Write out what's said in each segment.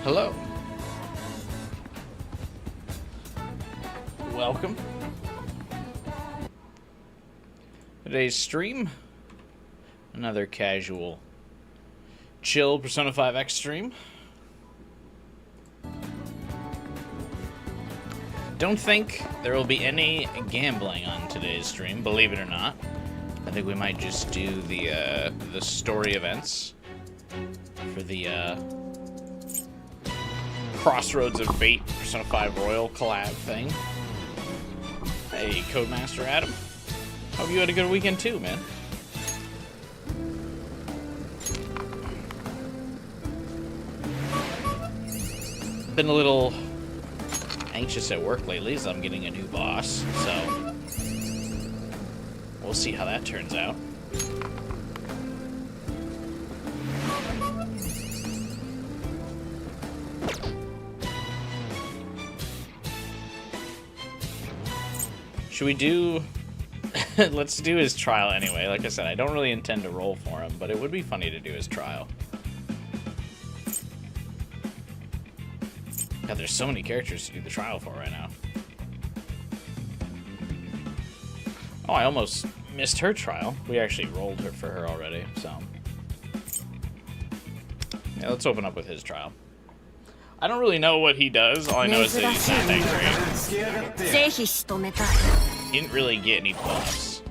Hello. Welcome. Today's stream, another casual, chill Persona 5X stream. Don't think there will be any gambling on today's stream, believe it or not. I think we might just do the story events for the Crossroads of Fate Persona 5 Royal collab thing. Hey, Codemaster Adam. Hope you had a good weekend too, man. Been a little anxious at work lately as I'm getting a new boss, so we'll see how that turns out. Should we do... Let's do his trial anyway. Like I said, I don't really intend to roll for him, but it would be funny to do his trial. God, there's so many characters to do the trial for right now. Oh, I almost missed her trial. We actually rolled her for her already, so... Yeah, let's open up with his trial. I don't really know what he does. All I know is that he's not that great. He didn't really get any buffs.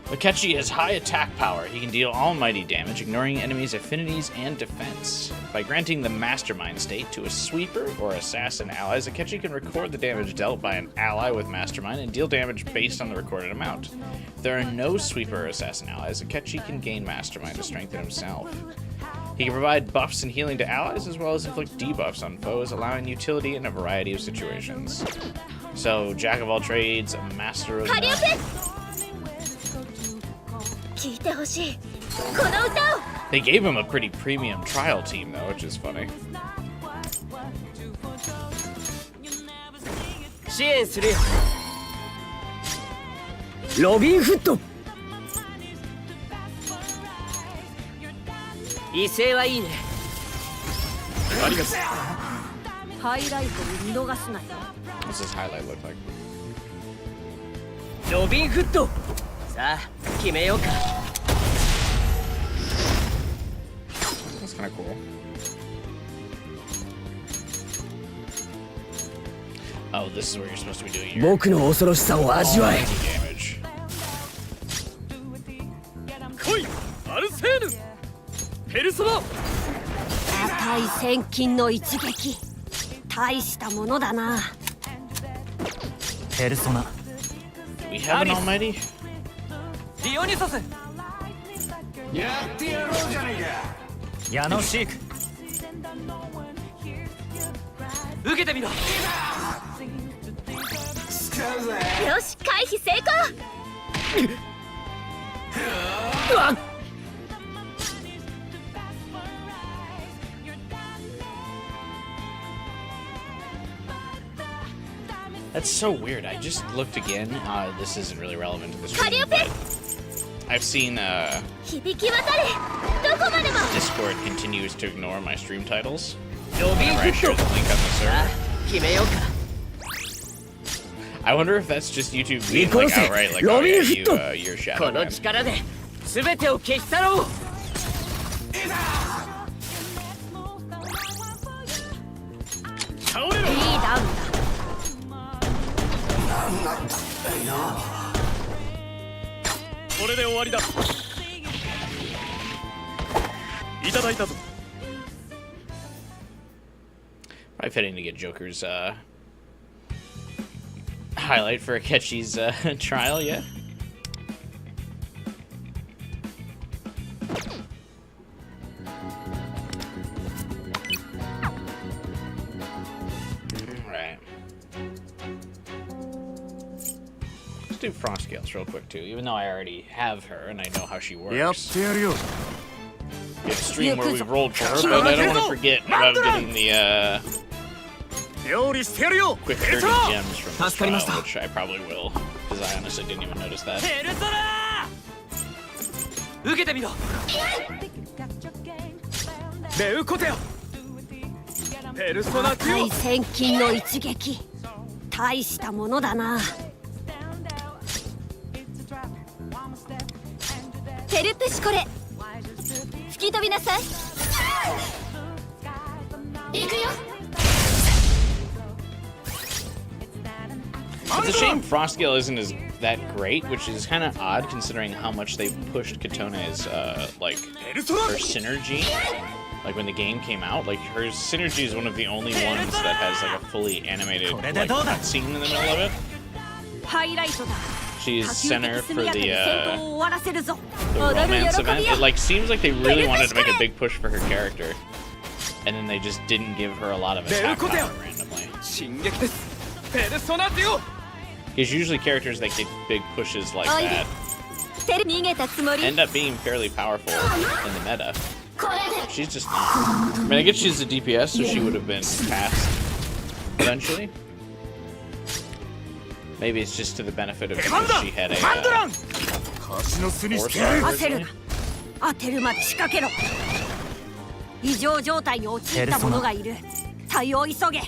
Akechi has high attack power. He can deal almighty damage, ignoring enemies' affinities and defense. By granting the Mastermind state to a sweeper or assassin allies, Akechi can record the damage dealt by an ally with Mastermind and deal damage based on the recorded amount. If there are no sweeper or assassin allies, Akechi can gain Mastermind to strengthen himself. He can provide buffs and healing to allies, as well as inflict debuffs on foes, allowing utility in a variety of situations. So, jack of all trades, master of none. They gave him a pretty premium trial team, though, which is funny. Robin Hood. 威勢はいいね。ありがとう。ハイライト見逃すなよ。What's his highlight look like? ロビンフッド。さあ、決めようか。That's kind of cool. Oh, this is where you're supposed to be doing your... 僕の恐ろしさを味わえ。damage. 来い、アルセーヌ。ペルソナ。赤い千金の一撃。大したものだな。ペルソナ。Do we have an almighty? ディオニソス。やってやろうじゃねえか。ヤノシーク。受けてみろ。よし、回避成功。うわっ。 That's so weird. I just looked again. This isn't really relevant to the stream, but I've seen Discord continues to ignore my stream titles whenever I share the link on the server. I wonder if that's just YouTube being like outright like, oh yeah, you're Shadow Man. Probably fitting to get Joker's highlight for Akechi's trial, yeah. Alright. Let's do Frost Gales real quick too, even though I already have her and I know how she works. We have a stream where we rolled for her, but I don't want to forget about getting the quick 30 gems from this trial, which I probably will, because I honestly didn't even notice that. 受けてみろ。レウコテよ。値千金の一撃大したものだなヘルプシコレ吹き飛びなさい行くよ It's a shame Frostgale isn't as that great, which is kind of odd considering how much they pushed Katone's like her synergy. Like when the game came out, like her synergy is one of the only ones that has like a fully animated like, scene in the middle of it. She's center for the romance event. It like seems like they really wanted to make a big push for her character, and then they just didn't give her a lot of attack power randomly. Because usually characters that get big pushes like that end up being fairly powerful in the meta. She's just not. I mean, I guess she's a DPS, so she would have been passed eventually. Maybe it's just to the benefit of because she had a 4-star originally. 異常状態に陥った者がいる対応急げ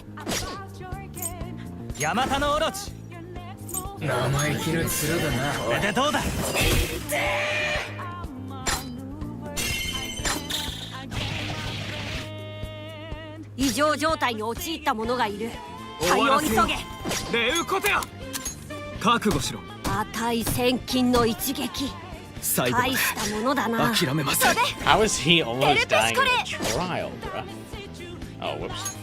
ヤマタノオロチ生意気な鶴だなこれでどうだ異常状態に陥った者がいる対応急げレウコテよ覚悟しろ値千金の一撃大したものだな諦めません How is he almost dying in a trial, bruh? Oh, whoops.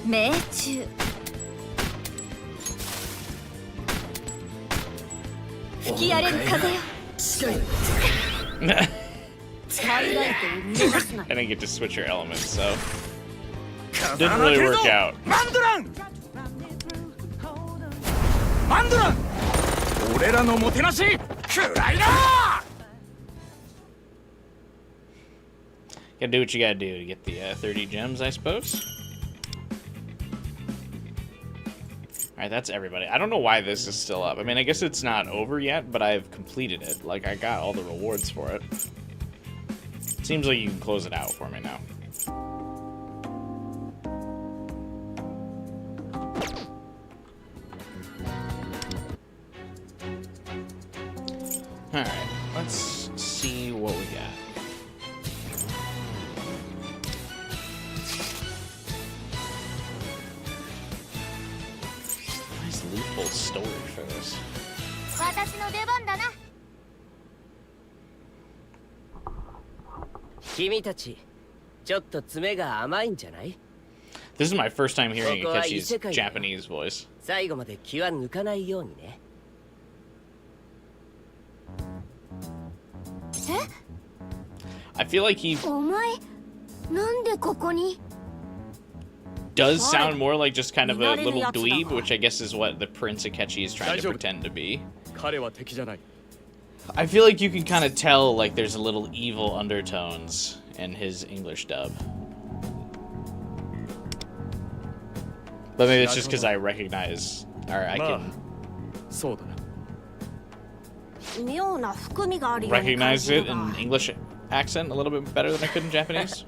命中吹き荒れる風よ I didn't get to switch your elements, so didn't really work out. Gotta do what you gotta do to get the 30 gems, I suppose. Alright, that's everybody. I don't know why this is still up. I mean, I guess it's not over yet, but I've completed it. Like, I got all the rewards for it. Seems like you can close it out for me now. Alright, let's see what we got. Nice loophole storage for this. 私の出番だな君たちちょっと爪が甘いんじゃない This is my first time hearing Akechi's Japanese voice. 最後まで気は抜かないようにね I feel like he お前なんでここに does sound more like just kind of a little dweeb, which I guess is what the Prince Akechi is trying to pretend to be. I feel like you can kind of tell like there's a little evil undertones in his English dub. But maybe it's just because I recognize, or I can recognize it in English accent a little bit better than I could in Japanese.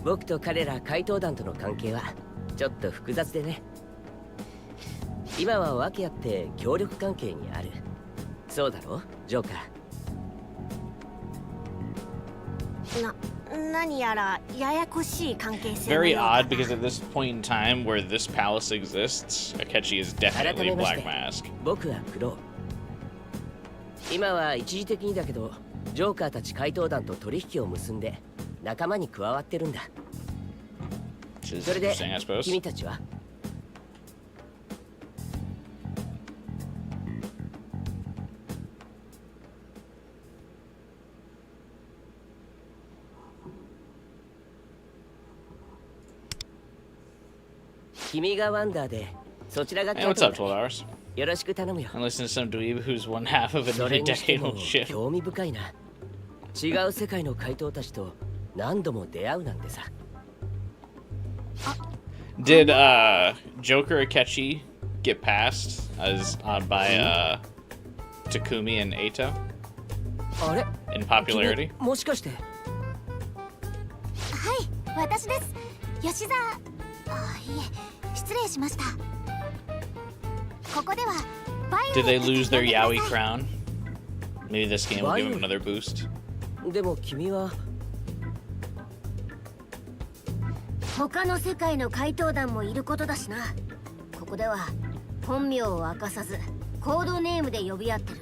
僕と彼ら怪盗団との関係はちょっと複雑でね今は訳あって協力関係にあるそうだろジョーカー何やらややこしい関係性 Very odd because at this point in time where this palace exists, Akechi is definitely Black Mask. 僕はクロー今は一時的にだけどジョーカーたち怪盗団と取引を結んで仲間に加わってるんだ Which is それで interesting, I suppose. 君たちは君がワンダーでそちらが Hey, what's up, 12 hours? よろしく頼むよ And listen to some dweeb who's one half of a mid-decadal ship. 興味深いな違う世界の怪盗たちと何度も出会うなんてさ Did Joker Akechi get passed as by Takumi and Eita あれ in popularity? もしかしてはい私です吉沢、いえ、失礼しました。ここでは Did they lose their Yaoi crown? Maybe this game will give him another boost. でも君は他の世界の怪盗団もいることだしな。ここでは本名を明かさずコードネームで呼び合ってる。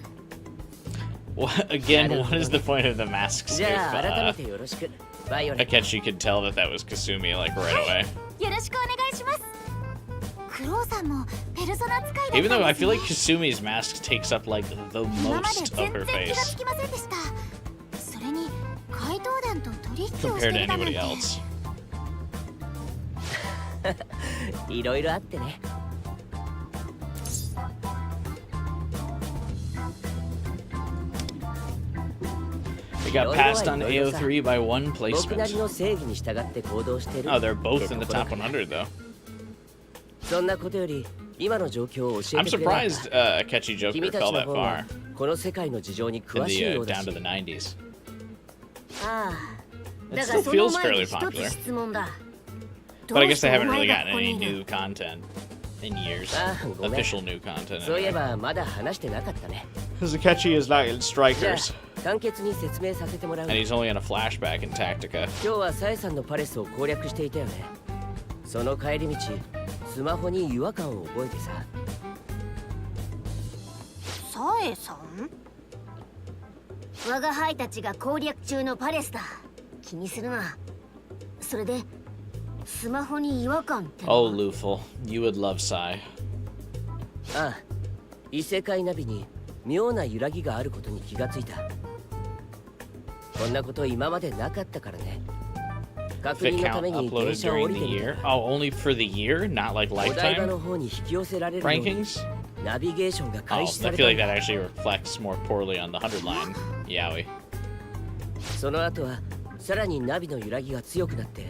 Again, what is the point of the masks? If Akechi could tell that that was Kasumi like right away. よろしくお願いします。クロウさんもペルソナ使いだったんですね。 Even though I feel like Kasumi's mask takes up like the most of her face compared to anybody else. いろいろあってね。They got passed on AO3 by one placement. 僕なりの正義に従って行動してる。Oh, they're both in the top 100 though. そんなことより今の状況を教え I'm てくれない。 surprised Akechi Joker 君た fell ちの that 方が far この世界の事情に in 詳しい the ようだ down し。 to the 90s. ああ、 It だが still その feels 前に fairly 一 popular. つ質問だ。 But I guess they どうしてお haven't 前 really が gotten ここ any にいる？ new content in years. ああ、ごめん。 Official new content. そういえ Anyway. ばまだ話してなかったね。 Because Akechi is not in じゃ Strikers, あ簡潔に説明させてもらう。 and he's only in a flashback in Tactica. 今日はサエさんのパレスを攻略していたよね。その帰り道、スマホに違和感を覚えてさ。サエさん？我が輩たちが攻略中のパレスだ。気にするな。それでスマホに違和感って。Oh, Luful, you would love Sai. ああ、異世界ナビに妙な揺らぎがあることに気がついた。こんなこと今までなかったからね。確 Fit 認のた count めに電 uploaded 車を during 降り the てみ year. た。 Oh, only for the year, not like お台場 lifetime の方に引き寄せられるように rankings. ナビゲーションが Oh, 開始さ I れ feel た like ん that だ。 actually reflects more poorly on the 100 line. Yaoi. その後はさらにナビの揺らぎが強くなって、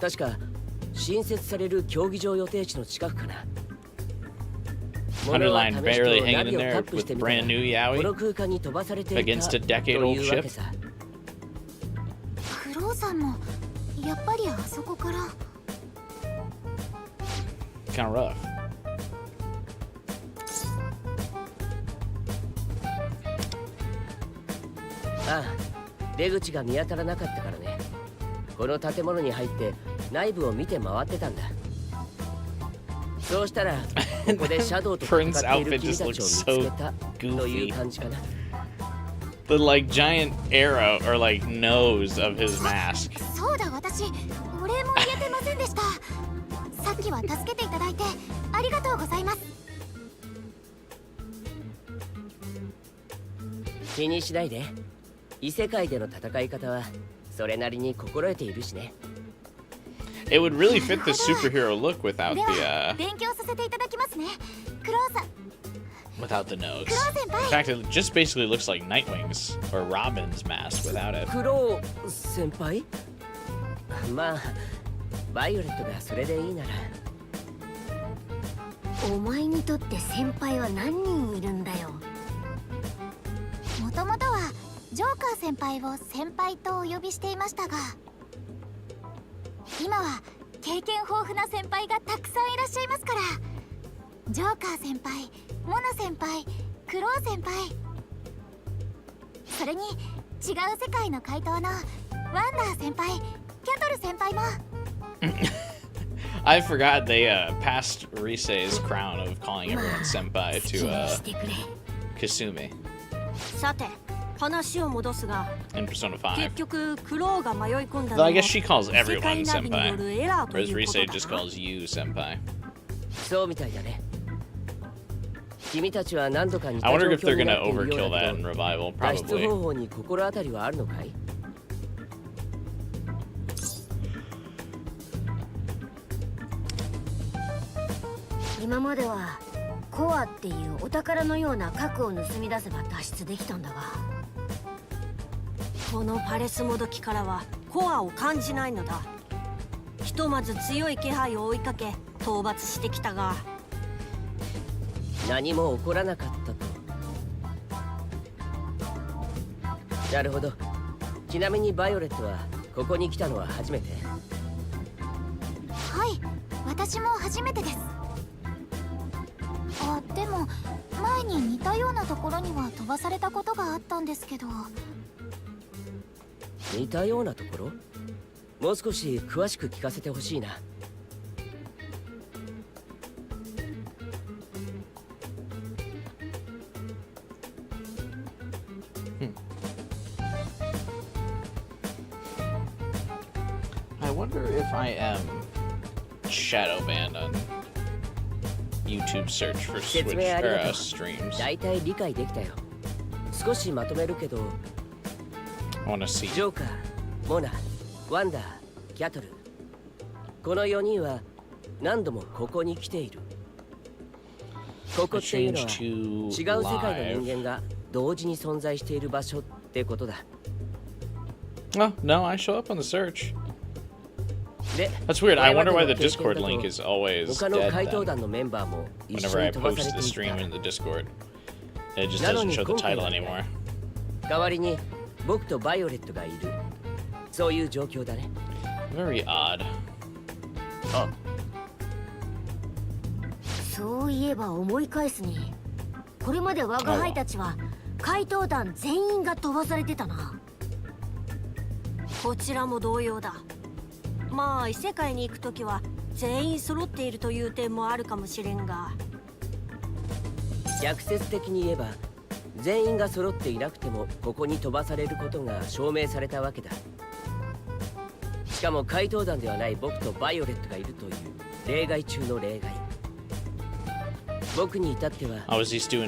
確か新設される競技場予定地の近くかな。 100 line barely hanging in ナビをタ there ップして with みたら brand new この Yaoi 空間に飛ばされていた against a と decade-old いうわけ ship. さ。クロウさんもやっぱりあそこから。 Kind of rough. ああ、出口が見当たらなかったからね。この建物に入って内部を見て回ってたんだ。そうしたらここでシャドウと戦っている君たちを見つけたという感じかな。The like giant arrow or like nose of his mask. そうだ、私お礼も言えてませんでした。さっきは助けていただいてありがとうございます。気にしないで。異世界での戦い方はそれなりに心得ているしね。 It would really fit the superhero look without で the は勉強させていただきますね。クロウさん。 without the nose. In fact, it just basically looks like Nightwing's or Robin's mask without it. クロウ先輩？まあバイオレットがそれでいいなら。お前にとって先輩は何人いるんだよ。もともとはジョーカー先輩を先輩とお呼びしていましたが、今は経験豊富な先輩がたくさんいらっしゃいますから。ジョーカー先輩、モナ先輩、クロウ先輩、それに違う世界の怪盗のワンダー先輩、キャトル先輩も。I forgot they passed Risei's crown of calling everyone senpai to Kasumi さて話を戻すが in Persona 5. 結局クロウが迷い込んだ Though の I も guess she calls 世 everyone 界ナビによる senpai, エラーと whereas いうこと Risei だ just な。 calls you senpai. そうみたいだね。君たちは何度か似た I 状 wonder if 況 they're にな gonna っているよ overkill うだ that け in ど、 Revival, 脱出 probably. 方法に心当たりはあるのかい？今まではコアっていうお宝のような核を盗み出せば脱出できたんだが、このパレスモドキからはコアを感じないのだ。ひとまず強い気配を追いかけ討伐してきたが、何も起こらなかったと。なるほど。ちなみにバイオレットはここに来たのは初めて。はい、私も初めてです。あ、でも前に似たようなところには飛ばされたことがあったんですけど。似たようなところ？もう少し詳しく聞かせてほしいな。I wonder if I am shadow banned on YouTube search for Switch or streams. だいたい理解できたよ。少しまとめるけど、I wanna see. ジョーカー、モナ、ワンダー、キャトル。この4人は何度もここに来ている。ここっていうのは違う世界の人間が同時に存在している場所ってことだ。Oh, no, I show up on the search. That's weird. I wonder why the Discord link is always dead then. Whenever I post the stream in the Discord, it just doesn't show the title anymore. 代わりに僕とバイオレットがいる。そういう状況だね。Very odd. あ、そういえば思い返すに、これまで我が輩たちは怪盗団全員が飛ばされてたな。こちらも同様だ。まあ異世界に行くときは全員揃っているという点もあるかもしれんが、逆説的に言えば全員が揃っていなくてもここに飛ばされることが証明されたわけだ。しかも怪盗団ではない僕とバイオレットがいるという例外中の例外。僕に至っては Oh, is he still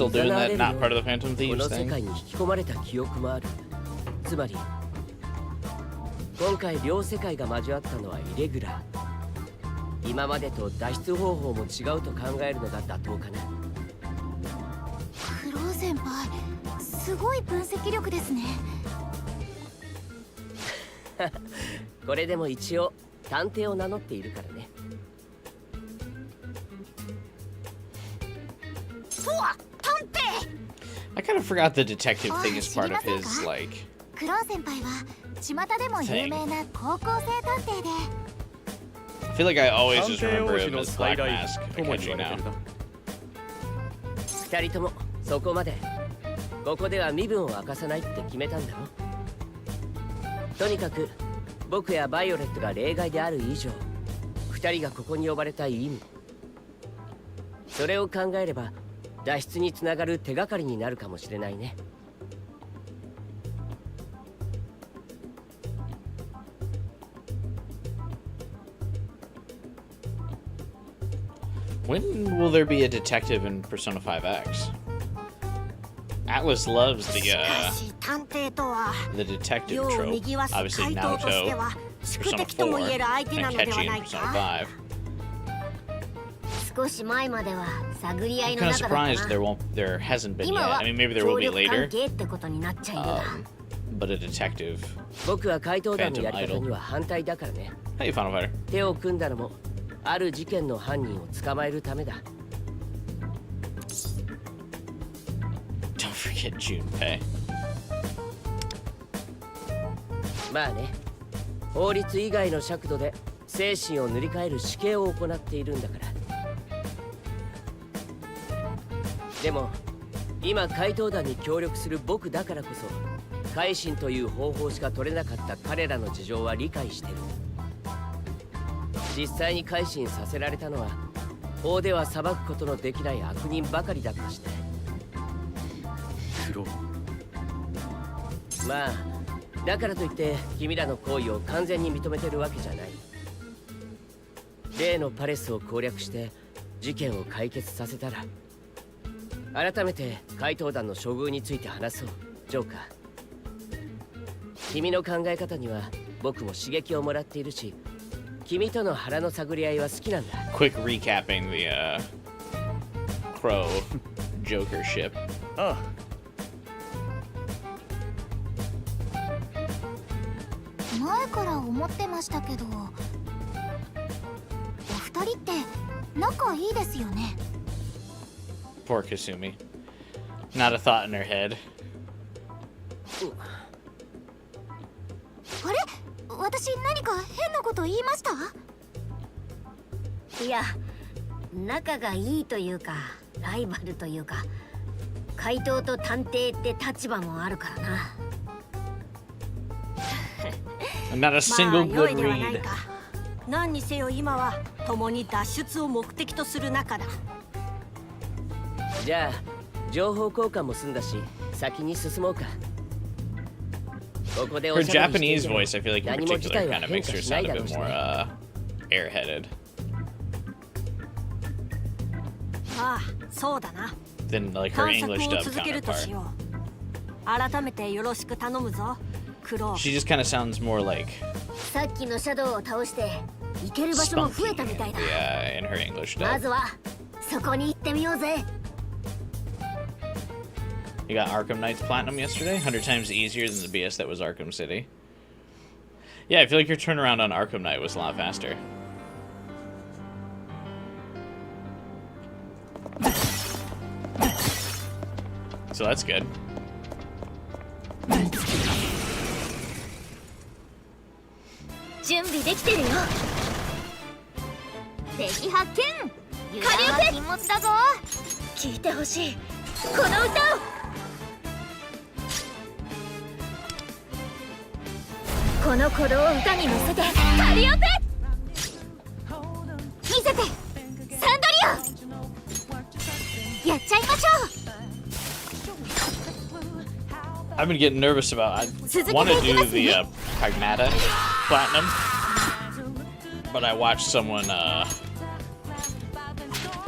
doing that? Not part of the Phantom こ Thieves の世 thing? 界に引き込まれた記憶もある。つまり今回両世界が交わったのはイレギュラー。今までと脱出方法も違うと考えるのが妥当かな。クロウ先輩、すごい分析力ですね。これでも一応探偵を名乗っているからね。そうは探偵。I kind of forgot the detective thing is part of his, like... クロウ先輩は巷でも有名な高校生探偵で。I feel like I always just remember him as Black Mask. I catch you now. 二人ともそこまで。ここでは身分を明かさないって決めたんだろ。とにかく僕やバイオレットが例外である以上、二人がここに呼ばれた意味、それを考えれば脱出につながる手がかりになるかもしれないね。When will there be a detective in Persona 5X? Atlas loves the detective trope. Obviously Naruto, Persona 4, and Akechi in Persona 5. I'm kind of surprised there hasn't been yet. I mean, maybe there will be later. But a detective. 僕は怪盗団のやり方には反対だからね。Hey, Final Fighter. 手を組んだのもある事件の犯人を捕まえるためだ。Don't forget Junpei. まあね、法律以外の尺度で精神を塗り替える死刑を行っているんだから。でも今怪盗団に協力する僕だからこそ、改心という方法しか取れなかった彼らの事情は理解してる。実際に改心させられたのは法では裁くことのできない悪人ばかりだったしね。まあだからといって君らの行為を完全に認めてるわけじゃない。例のパレスを攻略して事件を解決させたら、改めて怪盗団の処遇について話そう。ジョーカー、君の考え方には僕も刺激をもらっているし、君との腹の探り合いは好きなんだ。 Quick recapping the Crow Joker ship. ああ、前から思ってましたけど、お二人って仲いいですよね。 Poor Kasumi. Not a thought in her head. あれ、私何か変なこと言いました？いや、仲がいいというかライバルというか、怪盗と探偵って立場もあるからな。Not a single good read. 何にせよ今は共に脱出を目的とする仲だ。じゃあ情報交換も済んだし、先に進もうか。ここでお Her しゃべり Japanese していても voice, I feel like in 何も particular 事態は kind of 変 makes 化 her しない sound だ a ろう bit し more ね。 airheaded ああ、そうだな。 than like her 探索 English を dub 続けるとし counterpart. よう。改めてよろしく頼むぞ、クロー。 She just kind of sounds more like さっきのシャドウを倒して行ける場所も増 spunky えたみたいだ。 yeah, in her English ま dub. ずはそこに行ってみようぜ。 You got Arkham Knight's Platinum yesterday? 100 times easier than the BS that was Arkham City. Yeah, I feel like your turnaround on Arkham Knight was a lot faster. So that's good. 準備できてるよ。敵発見。油断は禁物だぞ。聞いてほしいこの歌を。この鼓動を歌に乗せてカリオペ。見せてサンドリオ。やっちゃいましょう。 I've been getting nervous about. I want to do the Pragmata Platinum, but I watched someone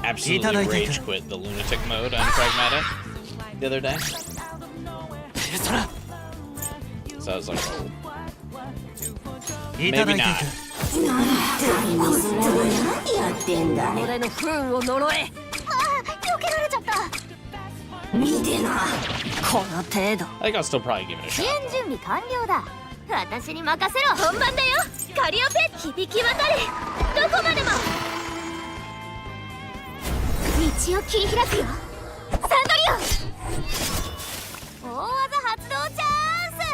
absolutely rage quit the lunatic mode on Pragmata the other day. So I was like, oh, maybe not. 俺の不運を呪え。避けられちゃった。見てな、この程度。 I think I'll still probably give it a 支 shot. 援準備完了だ。私に任せろ。本番だよ。カリオペ響き渡れ。どこまでも道を切り開くよ。サンドリオ。大技発動チャン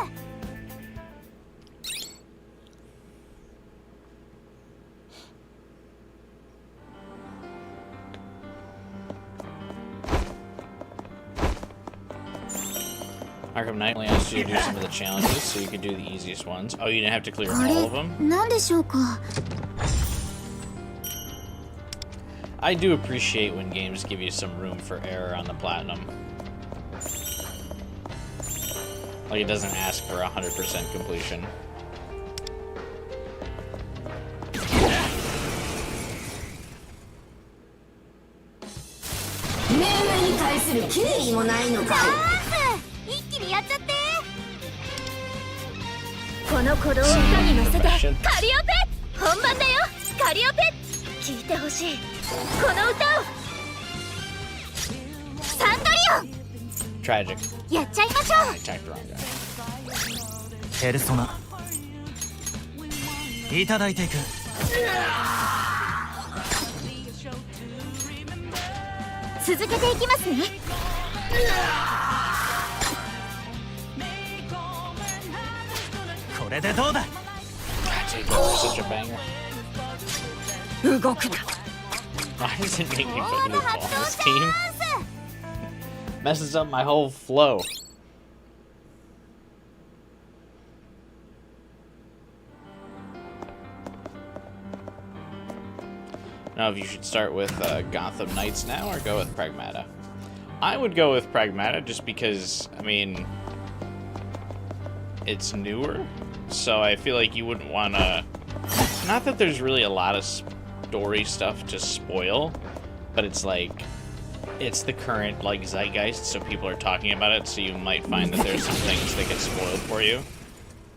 ス。 Arkham Knight only asked you to do some of the challenges, so you could do the easiest ones. Oh, you didn't have to clear all of them? 何でしょうか。 I do appreciate when games give you some room for error on the Platinum. Like, it doesn't ask for 100% completion. Tragic. やっちゃいましょう。 I typed the wrong guy. ペルソナいただいていく。続けていきますね。これでどうだ。 Take over such a banger. 動くな。 Why does it make me put Luke on this team? Messes up my whole flow. Now, if you should start with Gotham Knights now or go with Pragmata. I would go with Pragmata just because, I mean, it's newer. So I feel like you wouldn't want to... Not that there's really a lot of story stuff to spoil, but it's like... It's the current, like, zeitgeist, so people are talking about it, so you might find that there's some things that get spoiled for you.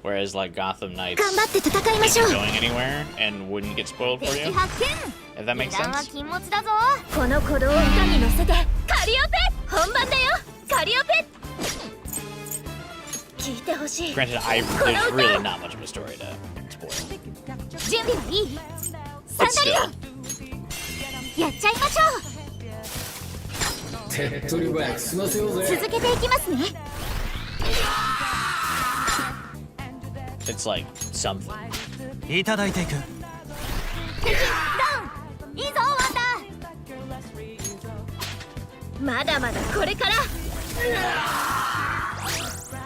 Whereas, like, Gotham Knights isn't going anywhere and wouldn't get spoiled for you. If that makes sense. この鼓動を歌に乗せてカリオペ。本番だよ。カリオペ。聞いてほしい。 Granted, there's really not much of a story to spoil. 準備はいい？サン But ドリ still. オ。やっちゃいましょう。続けていきますね。 It's like something. いただいていく。敵ダウン。いいぞワンダまだまだこれから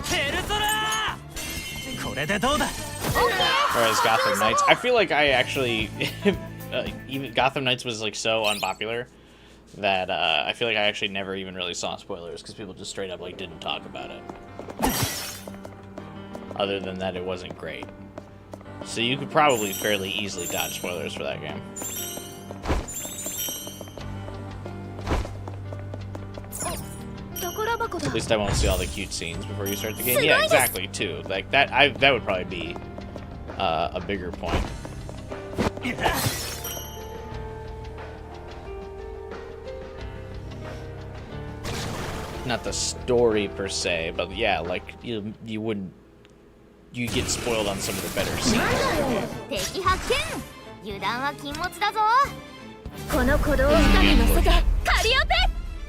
ペルソナこれでどうだ Whereas Gotham Knights, I feel like I actually, even Gotham Knights was like so unpopular that I feel like I actually never even really saw spoilers because people just straight up like didn't talk about it. Other than that, it wasn't great. So you could probably fairly easily dodge spoilers for that game. At least I won't see all the cute scenes before you start the game. Yeah, exactly, too. Like that, that would probably be a bigger point. Not the story per se, but yeah, like you wouldn't. You get spoiled on some of the better scenes. 敵発見油断は禁物だぞこの鼓動を下に乗せてカリオペ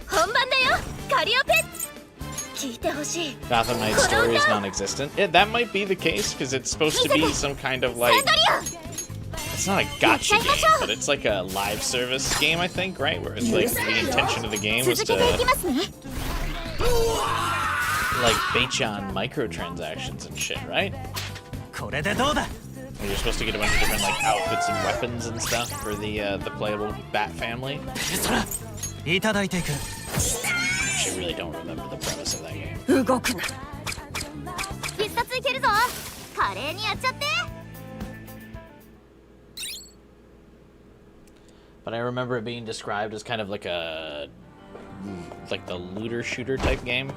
本番だよカリオペ聞いてほしい Gotham Knight's story is non-existent. Yeah, that might be the case because it's supposed to be some kind of like. It's not a gacha game, but it's like a live service game, I think, right? Where it's like the intention of the game was to like bait on microtransactions and shit, right? これでどうだ And you're supposed to get a bunch of different like outfits and weapons and stuff for the playable Bat family. いただいていく I really don't remember the premise of that game. 動くな必殺いけるぞ華麗にやっちゃって But I remember it being described as kind of like a like the looter shooter type game.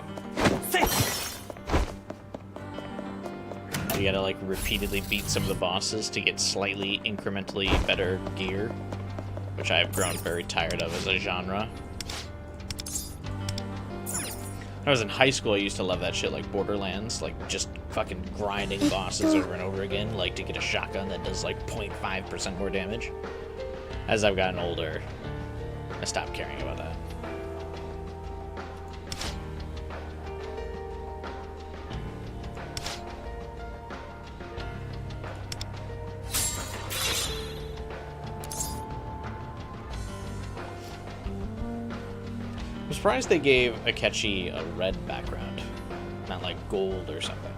You gotta like repeatedly beat some of the bosses to get slightly incrementally better gear, which I've grown very tired of as a genre. When I was in high school, I used to love that shit, like Borderlands, like just fucking grinding bosses over and over again, like to get a shotgun that does like 0.5% more damage. As I've gotten older, I stopped caring about that. I'm surprised they gave Akechi a red background, not like gold or something.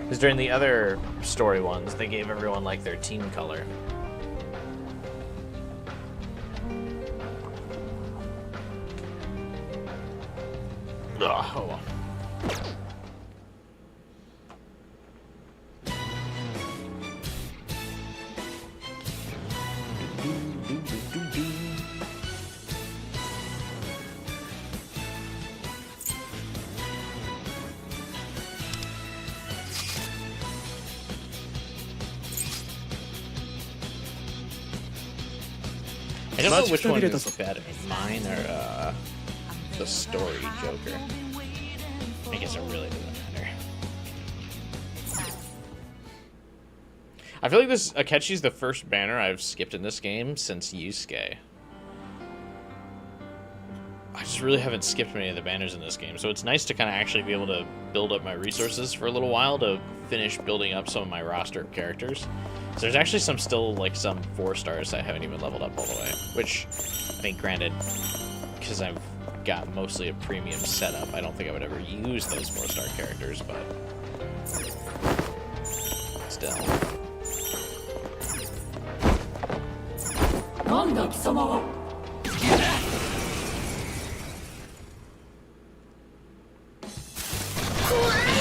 Because during the other story ones, they gave everyone like their team color. Ugh, oh well. I don't know which one is better, mine or the story Joker. I guess it really doesn't matter. I feel like this Akechi's the first banner I've skipped in this game since Yusuke. I just really haven't skipped many of the banners in this game, so it's nice to kind of actually be able to build up my resources for a little while to finish building up some of my roster of characters. So there's actually some still, like, some 4 stars I haven't even leveled up all the way, which, I think, granted, because I've got mostly a premium setup, I don't think I would ever use those 4-star characters, but still.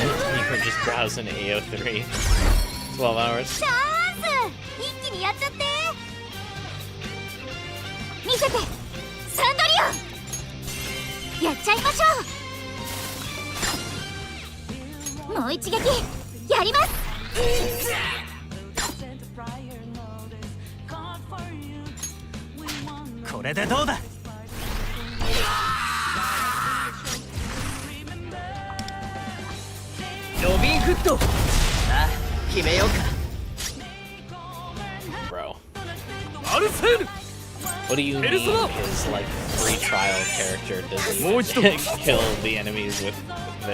You were just browsing AO3 12 hours. 一気にやっちゃって見せてサンドリオンやっちゃいましょうもう一撃やりますこれでどうだロビンフットさあ決めようか Bro. What do you mean his like free trial character doesn't kill the enemies with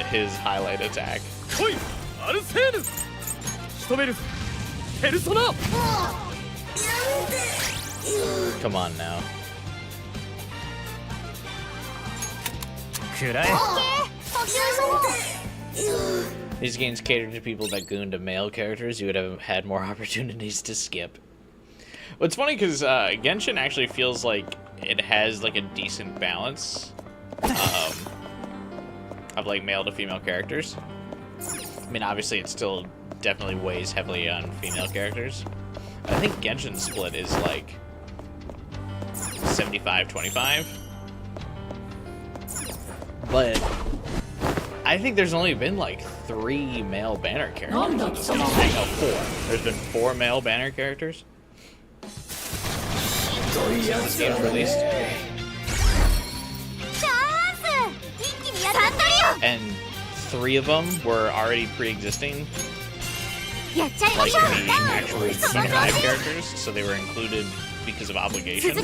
his highlight attack? Come on now. These games cater to people that goon to male characters. You would have had more opportunities to skip. Well, it's funny because Genshin actually feels like it has like a decent balance of like male to female characters. I mean, obviously it still definitely weighs heavily on female characters. I think Genshin's split is like 75-25. But I think there's only been like 3 male banner characters. No, 4. There's been 4 male banner characters since this game's released. And 3 of them were already pre-existing, like the actual live characters, so they were included because of obligation,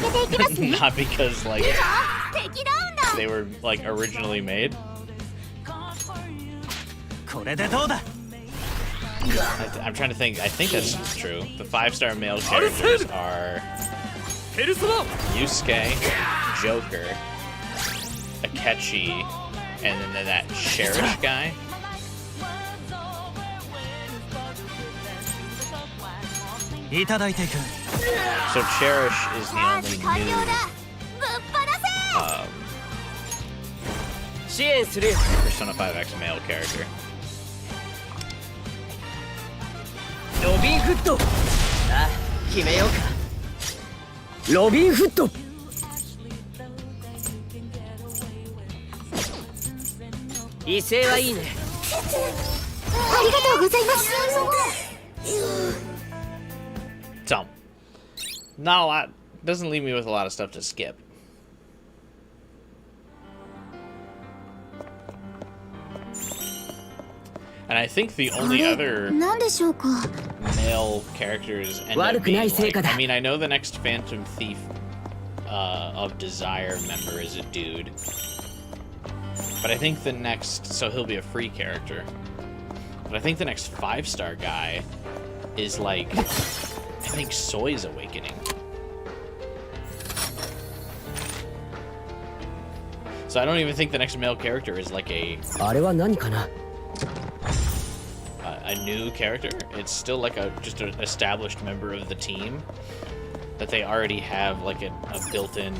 not because like they were like originally made. I'm trying to think. I think that's true. The 5-star male characters are Yusuke, Joker, Akechi, and then that Cherish guy. So Cherish is the only new Persona 5X male character. Robin Hood! 決めようか。ロビンフッド。威勢はいいね。ありがとうございます。 So, not a lot. Doesn't leave me with a lot of stuff to skip. And I think the only other male characters end up being like, I mean, I know the next Phantom Thief of Desire member is a dude. But I think the next, so he'll be a free character. But I think the next 5-star guy is like, I think Soi's Awakening. So I don't even think the next male character is like a new character. It's still like just an established member of the team that they already have like a built-in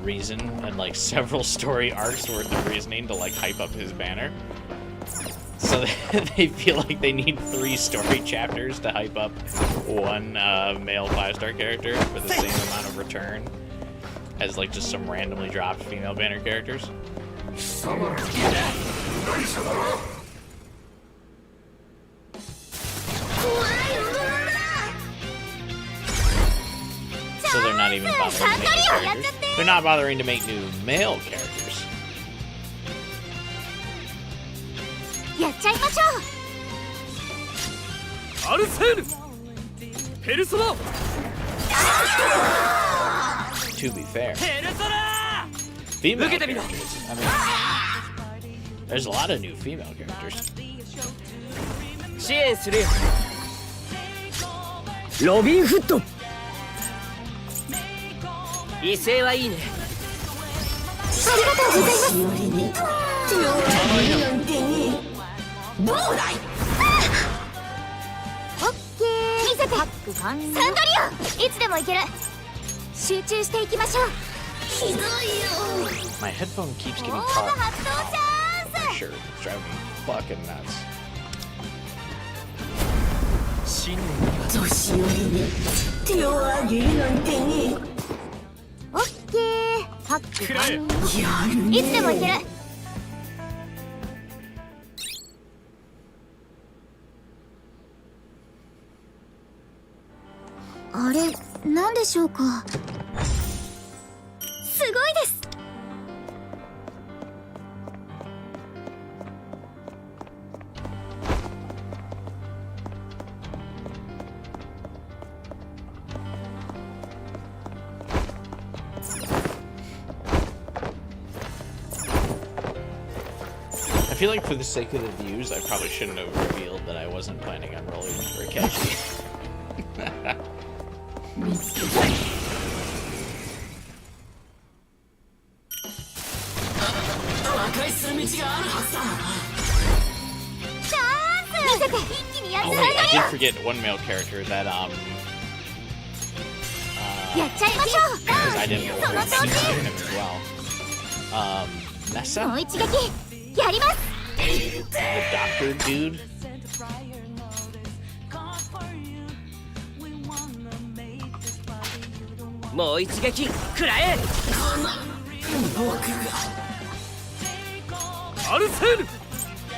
reason and like several story arcs worth of reasoning to like hype up his banner. So they feel like they need 3 story chapters to hype up one male 5-star character for the same amount of return as like just some randomly dropped female banner characters. So they're not even bothering to make new characters. They're not bothering to make new male characters. To be fair, female characters, I mean, there's a lot of new female characters. Robin Hood! 威勢はいいね。ありがとうございます。どうだい。オッケー。見せて。サンドリオン。いつでも行ける。集中していきましょう。ひどいよ。My headphone keeps getting caught on my shirt. It's driving me fucking nuts. 年寄りに手を挙げるなんてね。オッケー。パック完了。いつでも行ける。あれ、なんでしょうか。すごいです。I feel like for the sake of the views, I probably shouldn't have revealed that I wasn't planning on rolling for Akechi. get one male character that because I didn't know him as well. Nessa? The doctor dude?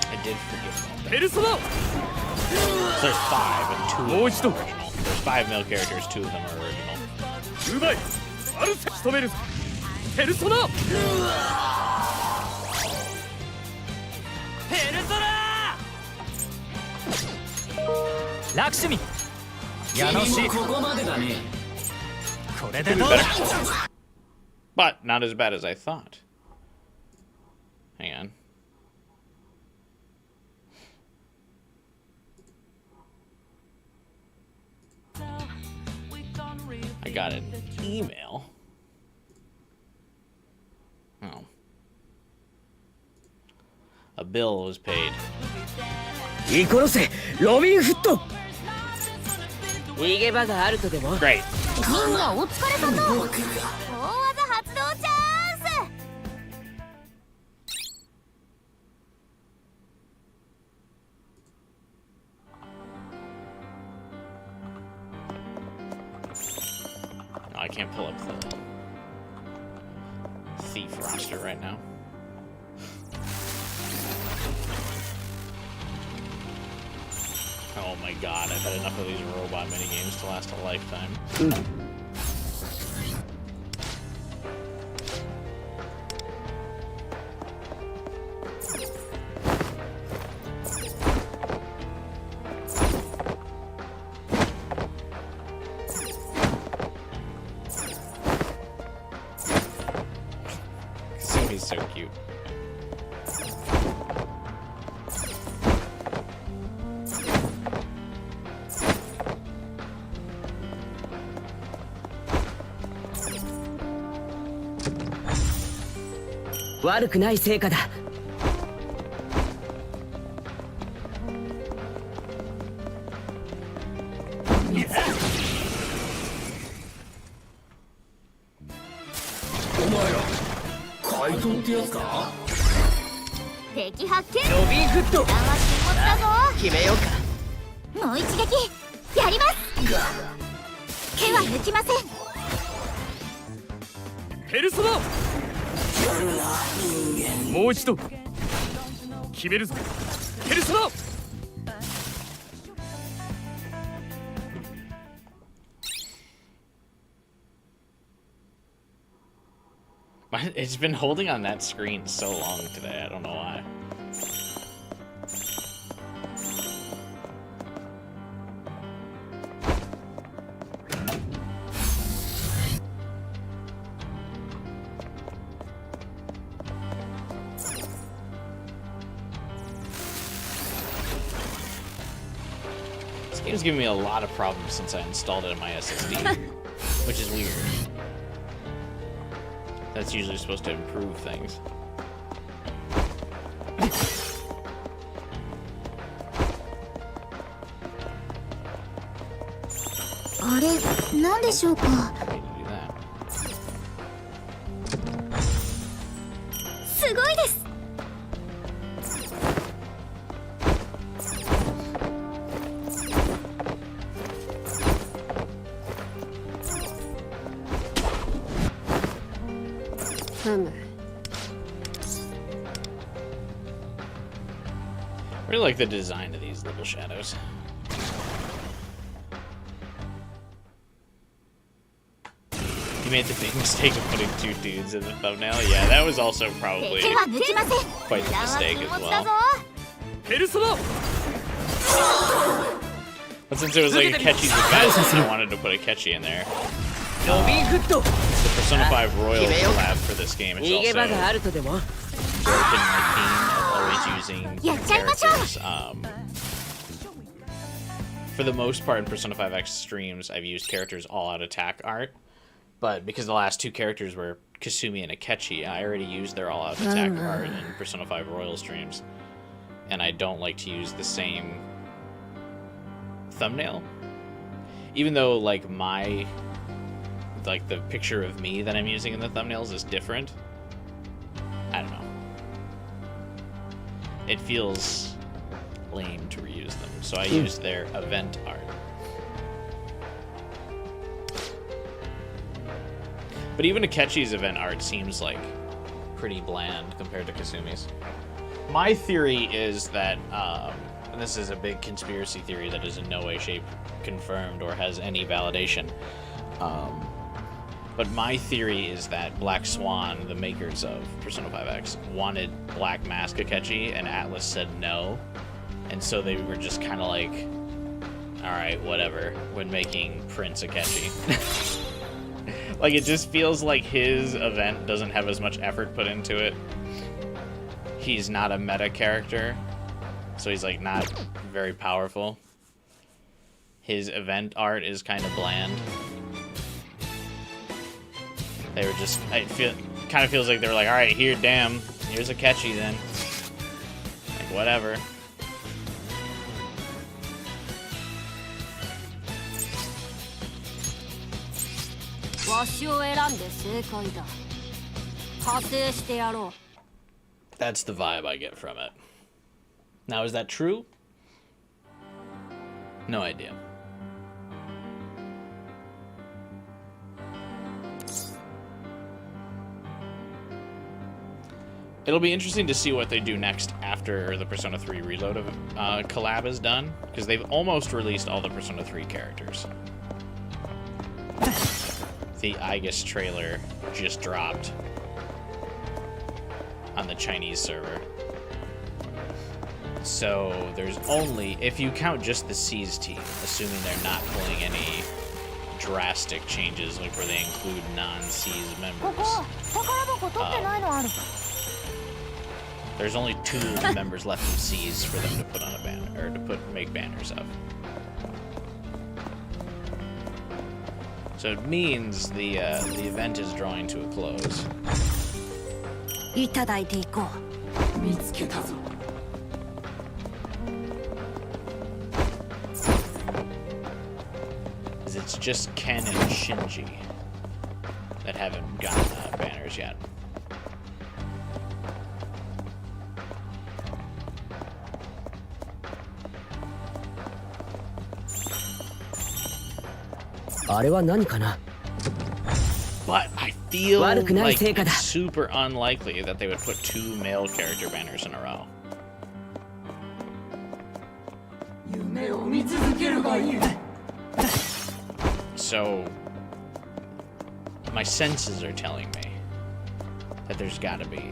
I did forget that. So there's 5 and 2 of them are original. There's 5 male characters, 2 of them are original. Lakshmi! But not as bad as I thought. Hang on. I got an email. Oh. A bill was paid. Great. No, I can't pull up the thief roster right now. Oh my god, I've had enough of these robot minigames to last a lifetime. He's so cute. It's been holding on that screen so long today, I don't know why. This game's giving me a lot of problems since I installed it in my SSD, which is weird. That's usually supposed to improve things. I need to do that. すごいです。I really like the design of these little shadows. You made the big mistake of putting 2 dudes in the thumbnail. Yeah, that was also probably quite the mistake as well. But since it was like a Ketchy's event, I wanted to put a Ketchy in there. The Persona 5 Royal collab for this game is also Jordan always using characters. For the most part in Persona 5 X streams, I've used characters all-out attack art. But because the last 2 characters were Kasumi and Akechi, I already used their all-out attack art in Persona 5 Royal streams. And I don't like to use the same thumbnail. Even though, like, the picture of me that I'm using in the thumbnails is different. I don't know. It feels lame to reuse them, so I used their event art. But even Akechi's event art seems like pretty bland compared to Kasumi's. My theory is that, and this is a big conspiracy theory that is in no way, shape, confirmed or has any validation, but my theory is that Black Swan, the makers of Persona 5X, wanted Black Mask Akechi, and Atlus said no, and so they were just kind of like, alright, whatever, when making Prince Akechi. Like, it just feels like his event doesn't have as much effort put into it. He's not a meta character, so he's, like, not very powerful. His event art is kind of bland. They were just, kind of feels like they were like, alright, here's Akechi then. Like, whatever. That's the vibe I get from it. Now, is that true? No idea. It'll be interesting to see what they do next after the Persona 3 Reload collab is done, because they've almost released all the Persona 3 characters. The Aigis trailer just dropped on the Chinese server. So there's only, if you count just the C's team, assuming they're not pulling any drastic changes, like where they include non-C's members. There's only 2 members left from C's for them to put on a banner, or to make banners of. So it means the event is drawing to a close. It's just Ken and Shinji that haven't gotten banners yet. But I feel like it's super unlikely that they would put 2 male character banners in a row. So, my senses are telling me that there's gotta be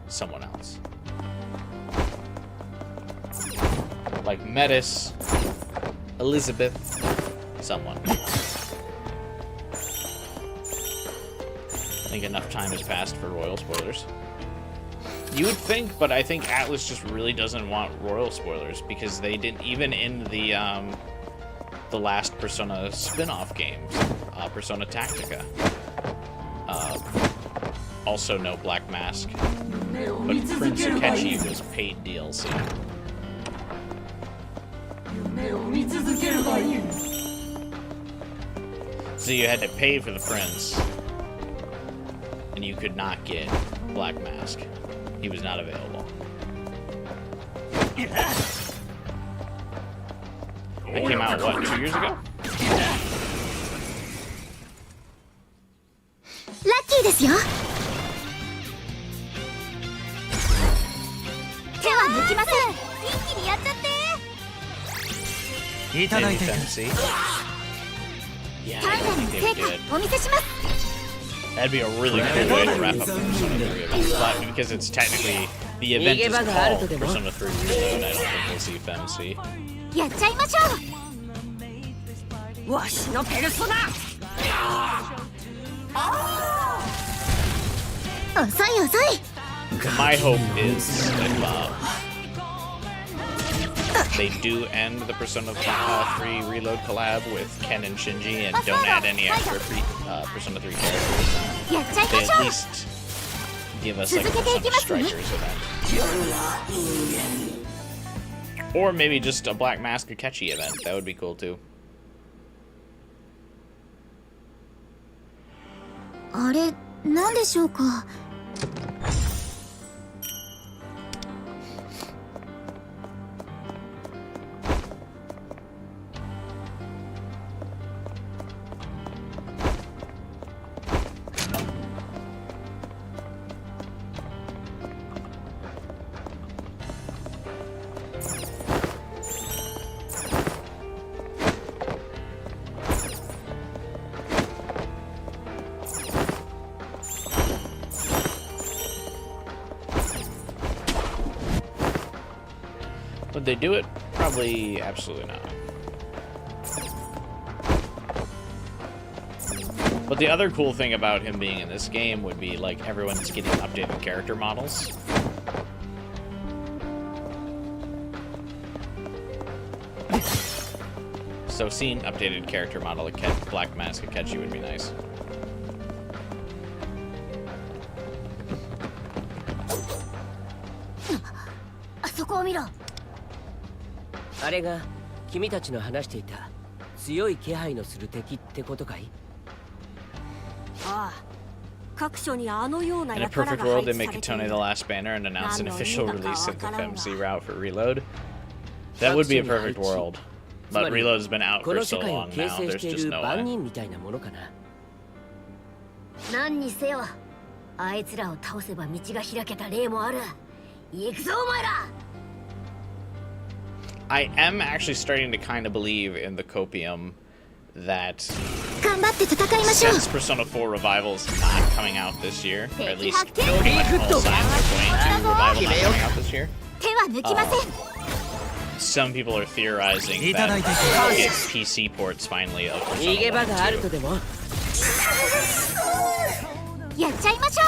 someone else. Like Metis, Elizabeth, someone. I think enough time has passed for royal spoilers. You would think, but I think Atlus just really doesn't want royal spoilers, because they didn't, even in the last Persona spin-off games, Persona Tactica. Also no Black Mask, but Prince Akechi was paid DLC. So you had to pay for the Prince, and you could not get Black Mask. He was not available. That came out, what, 2 years ago? Lucky ですよ。手は抜きません。一気にやっちゃって。いただいて。Yeah, I don't think they would do it. That'd be a really cool way to wrap up the Persona 3 event. But because it's technically, the event is called Persona 3 Reload, I don't think we'll see FemC. やっちゃいましょう。わしのペルソナ。遅い遅い。My hope is if they do end the Persona 3 Reload collab with Ken and Shinji and don't add any extra Persona 3 characters, they at least give us like a Persona Strikers event. Or maybe just a Black Mask Akechi event. That would be cool too. あれ、なんでしょうか。Would they do it? Probably absolutely not. But the other cool thing about him being in this game would be, like, everyone's getting updated character models. So seeing updated character model like Black Mask Akechi would be nice. あそこを見ろ。あれが君たちの話していた強い気配のする敵ってことかい？ああ、各所にあのような In a 輩 perfect が world, 配 they 置 make されてい Kitone る。 the last banner and announce an official release of the FMC route for Reload. That That would be a would be perfect perfect world. But Reload has been out こ for の so 世界を long 形 now, 成 there's してい just る no 番 way. 人みたいなものかな。何にせよ、あいつらを倒せば道が開けた例もある。行くぞお前ら。 I am actually starting to kind of believe in the copium that 頑張って戦いましょう。 since Persona 4 Revival is not coming out this year, or at least pretty much all signs are pointing to Revival not coming out this year, 手は抜きません。 some people are theorizing that we'll get PC ports finally of 逃げ Persona 場 1 がある and とでも。やっちゃいましょ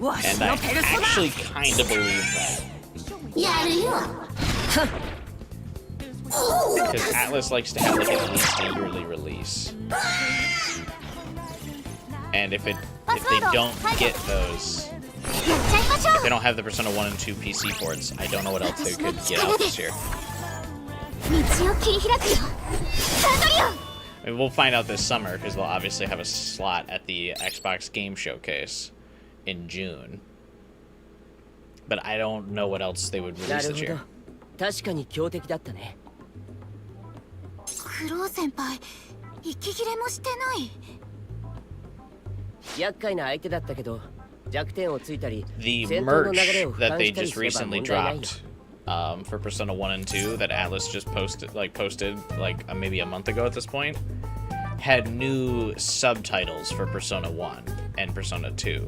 2. And I actually kind of believe that. う。やるよ。 Because Atlas likes to have like at least a yearly release. And if they don't get those, やっちゃいましょ if they don't have the Persona 1 and 2 PC ports, I don't know what else they could get out this year. う。道を切り開くよ。サンドリオ。 I mean, we'll find out this summer because they'll obviously have a slot at the Xbox Game Showcase in June. But I don't know what else they would な release る this ほ year. ど。確かに強敵だったね。クロウ先輩、息切れもしてない。厄介な相手だったけど、弱点をついたり、 The 戦闘の流 merch れを俯 that 瞰 they したり just すれば recently 問題ないよ。 dropped for Persona 1 and 2 that Atlas just posted like maybe a month ago at this point had new subtitles for Persona 1 and Persona 2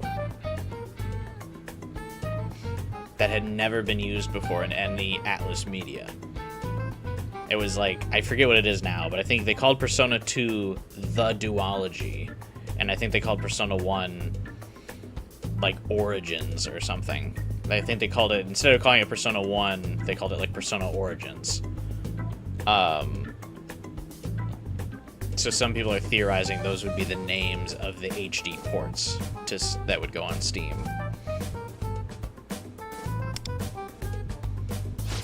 that had never been used before in any Atlas media. It was like, I forget what it is now, but I think they called Persona 2 The Duology, and I think they called Persona 1 like Origins or something. I think they called it, instead of calling it Persona 1, they called it like Persona Origins. So some people are theorizing those would be the names of the HD ports that would go on Steam.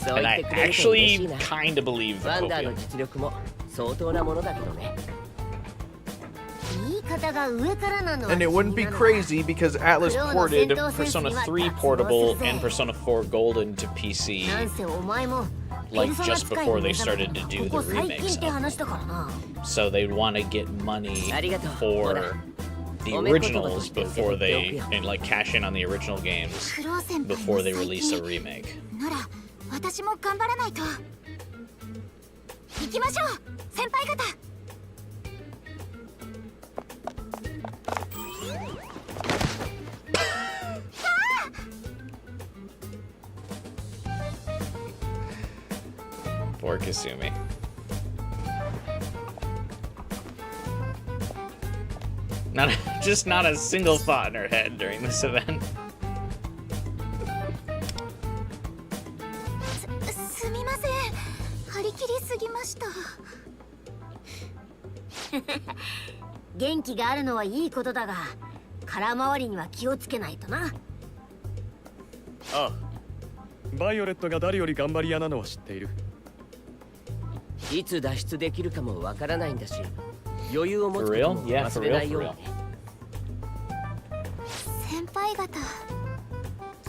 And I actually kind of believe the ワンダー copium. の実力も相当なものだけどね。言い方が上からなのは And it wouldn't be 気になるな。 crazy because Atlas ported Persona 3 Portable and Persona 4 Golden to PC なんせお前も like ペルソナ just 使い before に they 目覚め started た to の do は the ここ最 remakes 近って of 話だからな。 so they'd want to get money ありがとう。 for the originals before they and like cash in on the original games クロウ先輩 before の they 最 release 近 a remake. なら私も頑張らないと。行きましょう、先輩方。 Poor Kasumi. Just not a single thought in her head during this event. すみません、張り切りすぎました。元気があるのはいいことだが、空回りには気をつけないとな。 Oh, バイオレットが誰より頑張り屋なのは知っている。いつ脱出できるかもわからないんだし、余裕を持つことも忘れないようにね。先輩方。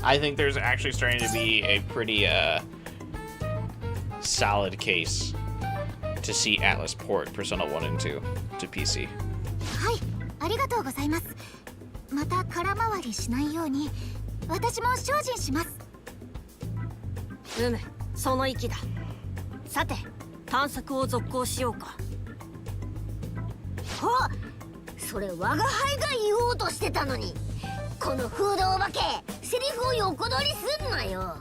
I think there's actually starting to be a pretty solid case to see Atlas port Persona 1 and 2 to PC. はい、ありがとうございます。また空回りしないように私も精進します。その意気だ。さて、探索を続行しようか。あ、それ我が輩が言おうとしてたのに。このフードお化け、セリフを横取りすんなよ。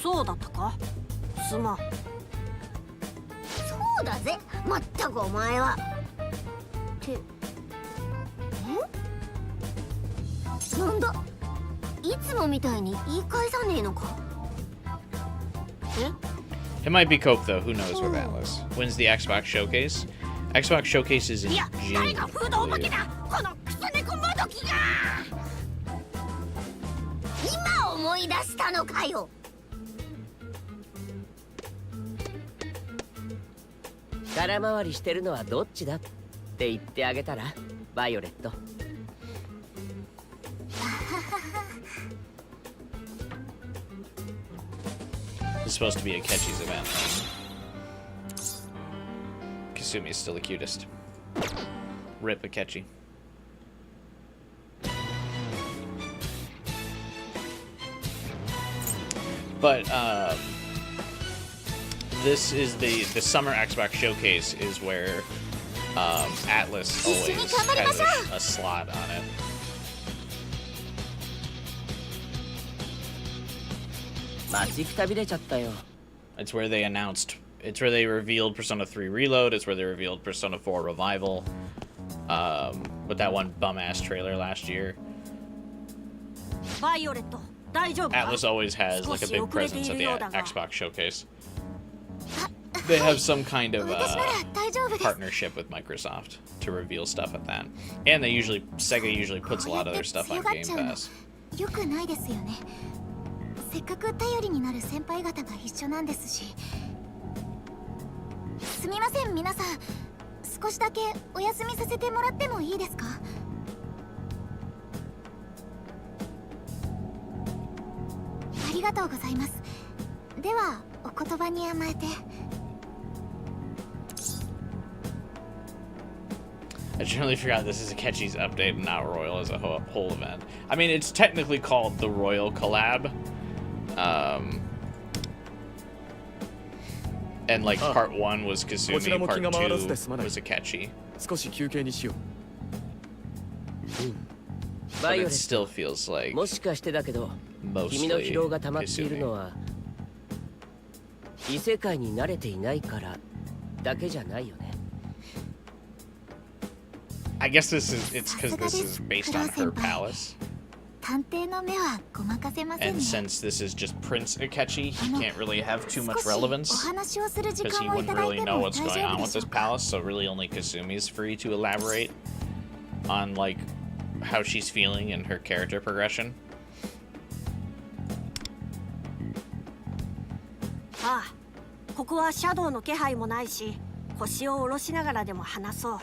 そうだったか。すまん。そうだぜ、まったくお前は。ってなんだ、いつもみたいに言い返さねえのか。It might be Cope though, who knows with Atlas. When's the Xbox Showcase? Xbox Showcase is in いや、誰 June. がフードお化けだ。このクソ猫もどきが。今思い出したのかよ。空回りしてるのはどっちだって言ってあげたら、バイオレット。It's supposed to be a Catchy's event. Kasumi is still the cutest. Rip a Catchy. But this is the summer Xbox Showcase is where Atlas always has a slot on it. It's where they announced. It's where they revealed Persona 3 Reload. It's where they revealed Persona 4 Revival. With that one bum-ass trailer last year. Atlas always has like a big presence at the Xbox Showcase. They have some kind of partnership with Microsoft to reveal stuff at that. And they Sega usually puts a lot of their stuff on Game Pass. よくないですよね。せっかく頼りになる先輩方が一緒なんですし。すみません皆さん、少しだけお休みさせてもらってもいいですか？ありがとうございます。ではお言葉に甘えて。I generally forgot this is a Catchy's update and not Royal as a whole event. I mean, it's technically called the Royal Collab. And like part 1 was Kasumi, part 2 was a Catchy. But it still feels like もしかしてだけど、君の疲労が溜まっているのは異世界に慣れていないからだけじゃないよね。I guess it's because this is based on her palace. 探偵の目はごまかせませんね。 And since this is just Prince Akechi, he can't really have too much relevance because he wouldn't really know what's going on with this palace. So really, only Kasumi's free to elaborate on like how she's feeling and her character progression. ああ、ここはシャドウの気配もないし、腰を下ろしながらでも話そう。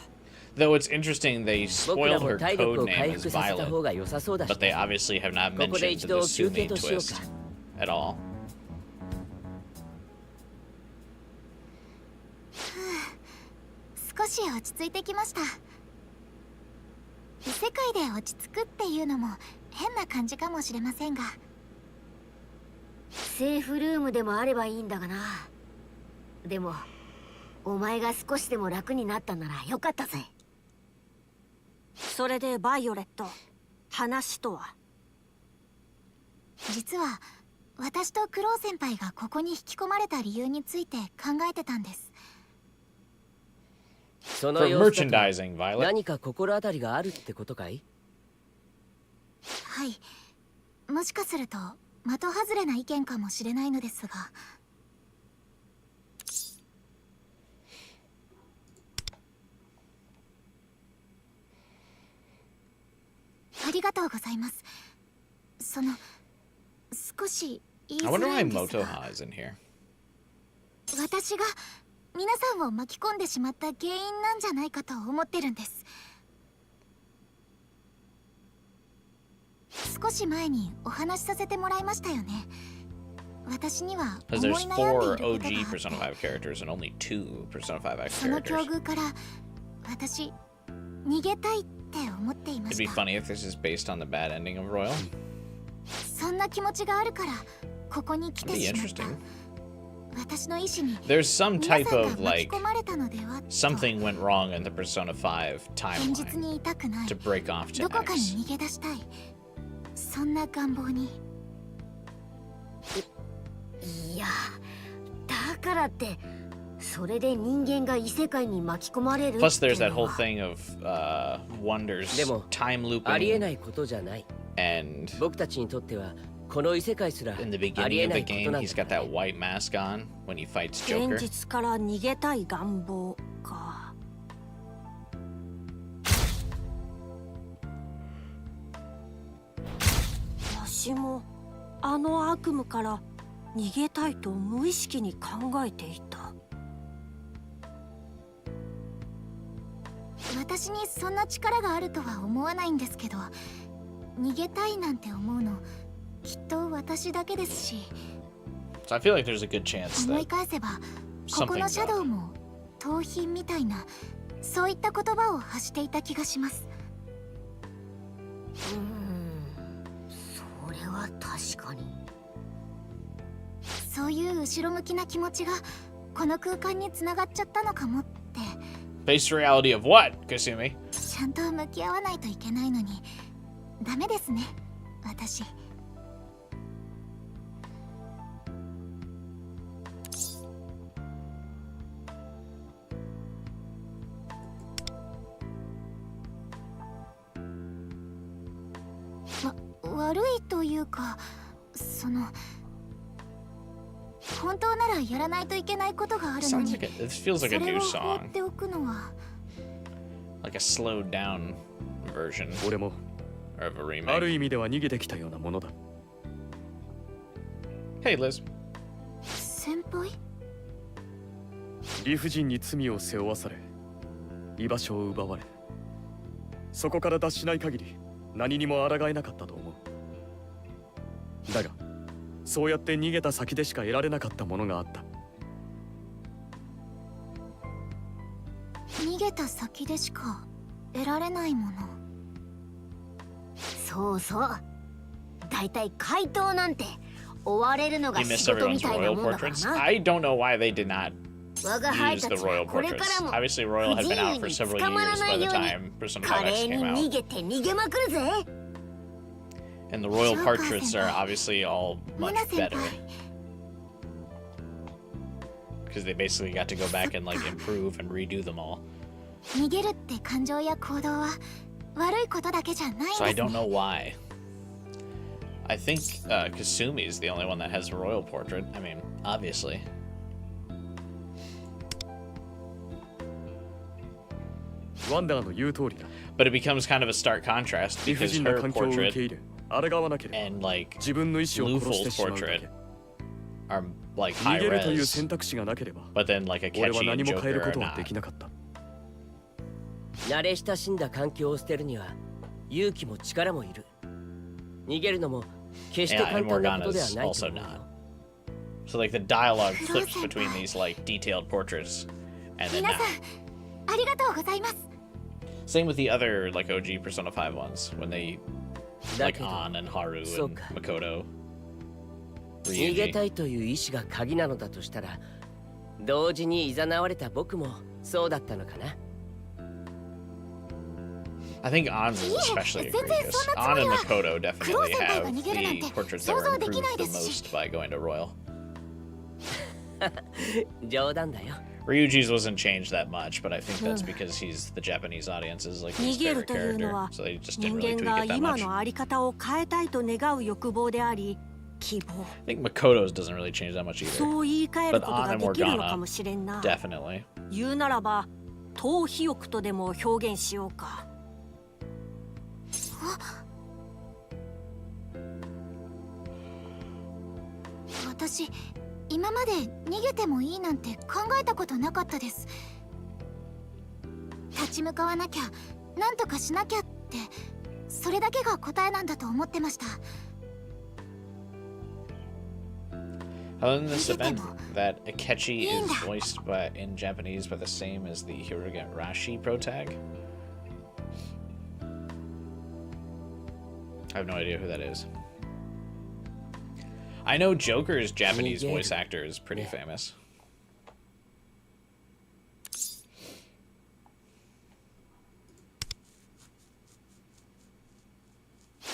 Though it's interesting, they spoiled her code name as Violet, but they obviously have not mentioned the Sumi twist at all. 少し落ち着いてきました。異世界で落ち着くっていうのも変な感じかもしれませんが。セーフルームでもあればいいんだがな。でもお前が少しでも楽になったならよかったぜ。それでバイオレット、話とは？実は私とクロウ先輩がここに引き込まれた理由について考えてたんです。その様子だと何か心当たりがあるってことかい？はい、もしかすると的外れな意見かもしれないのですが。ありがとうございます。その少し言い I づ wonder ら why いんですが Motoha is in here. 私が皆さんを巻き込んでしまった原因なんじゃないかと思ってるんです。少し前にお話しさせてもらいましたよね。私には Because 思い there's 悩ん 4 でいること OG があ Persona 5 characters and only 2 Persona 5X その境 characters. 遇から私逃げたいって思っていま It'd し be た。 funny if this is based on the bad ending of Royal. そんな気持ちがあるからここに来 It'd て be しまった。 interesting. 私の意思に There's some 皆 type さん of が巻 like き込まれたのではと something went wrong in the Persona 5現実 timeline にいたくない。 to break off to どこかに X. 逃げ出したい。そんな願望に。いや、だからってそれで人間が異世界に巻き込まれるっていうのは。 Plus, there's that whole thing of wonders, でも time ありえ looping, ないことじゃない。 and 僕たちにとってはこの異世界すら in the ありえ beginning な of い the こと game, なん he's だ got から that white mask on when he fights 現 Joker. 実から逃げたい願望か。わしもあの悪夢から逃げたいと無意識に考えていた。私にそんな力があるとは思わないんですけど、逃げたいなんて思うのきっと私だけですし、 So I feel like there's a good chance 思い that 返せばここの something's シャ up. ドウも盗品みたいなそういった言葉を発していた気がします。それは確かに。そういう後ろ向きな気持ちがこの空間に繋がっちゃったのかもって。 Based reality of what, Kasumi? ちゃんと向き合わないといけないのにダメですね、私。悪いというか、その本当ならやらないといけないことがあるの Sounds に like it feels そ like a れ new を放 song, っておくのは。 like a slowed down version 俺も of a ある remake. 意味では逃げてきたようなものだ。 Hey, Liz. 先輩、理不尽に罪を背負わされ居場所を奪われ、そこから脱しない限り何にも抗えなかったと思う。だがそうやって逃げた先でしか得られなかったものがあった。逃げた先でしか得られないもの。そうそう。だいたい怪盗なんて追われるのが You 仕 missed 事み everyone's たいな royal もんだから portraits. な。 I don't know why they did not 我が輩 use た the ちは royal これから portraits. も Obviously, Royal had been out for 不自 several 由に捕まら years な by い the ように time Persona 華 5X 麗に came 逃 out. げて逃げまくるぜ。 And the royal Joker portraits are obviously all ム much ナ先 better 輩、 because they basically got to go back and like improve and redo them all. 逃げるって感情や行動は悪いことだけじゃないんです So I ね。 don't know why. I think Kasumi is the only one that has a royal portrait. I mean, obviously. ワンダーの言う通りだ。 But it becomes kind of a stark contrast 理不 because 尽な her 環境を受け portrait 入れ、抗わなければ and like 自分の意志を殺して Luful's しまうだ portrait け。 are like 逃 high げるという res, 選択肢がなければ、 but then like 俺は Akechi 何 and も変える Joker こ are とはで not. きなかった。慣れ親しんだ環境を捨てるには勇気も力もいる。逃げるのも決して Yeah, 簡 and 単なことでは Morgana's ないと also 思うよ。 not. So like the dialogue Hello, flips between senpai. these like detailed portraits and then 皆 now. さんありがとうございます。 Same with the other like OG Persona 5 ones when they だ like けど An and Haru そう and か。 Makoto, 逃げた Ryuji. いという意志が鍵なのだとしたら、同時に誘われた僕もそうだったのかな。 I think An's is especially egregious. An and Makoto definitely have the portraits that were improved the most by going to Royal. 冗談だよ。 Ryuji's wasn't changed that much, but I think that's because he's the Japanese audience's like 逃 his げ favorite るというの character, は so they just 人 didn't really 間 tweak が it that 今 much. のあり方を変えたいと願う欲望であり希望。 I think Makoto's doesn't really change that much either. そう言い換えることができるのかもしれんな。 Definitely. 言うならば逃避欲とでも表現しようか。私今まで逃げてもいいなんて考えたことなかったです。立ち向かわなきゃ、なんとかしなきゃって、それだけが答えなんだと思ってました。 Other than this event, that Akechi is voiced in Japanese by the same as the Hirogarashi protag. I have no idea who that is. I know Joker's Japanese voice actor is pretty famous.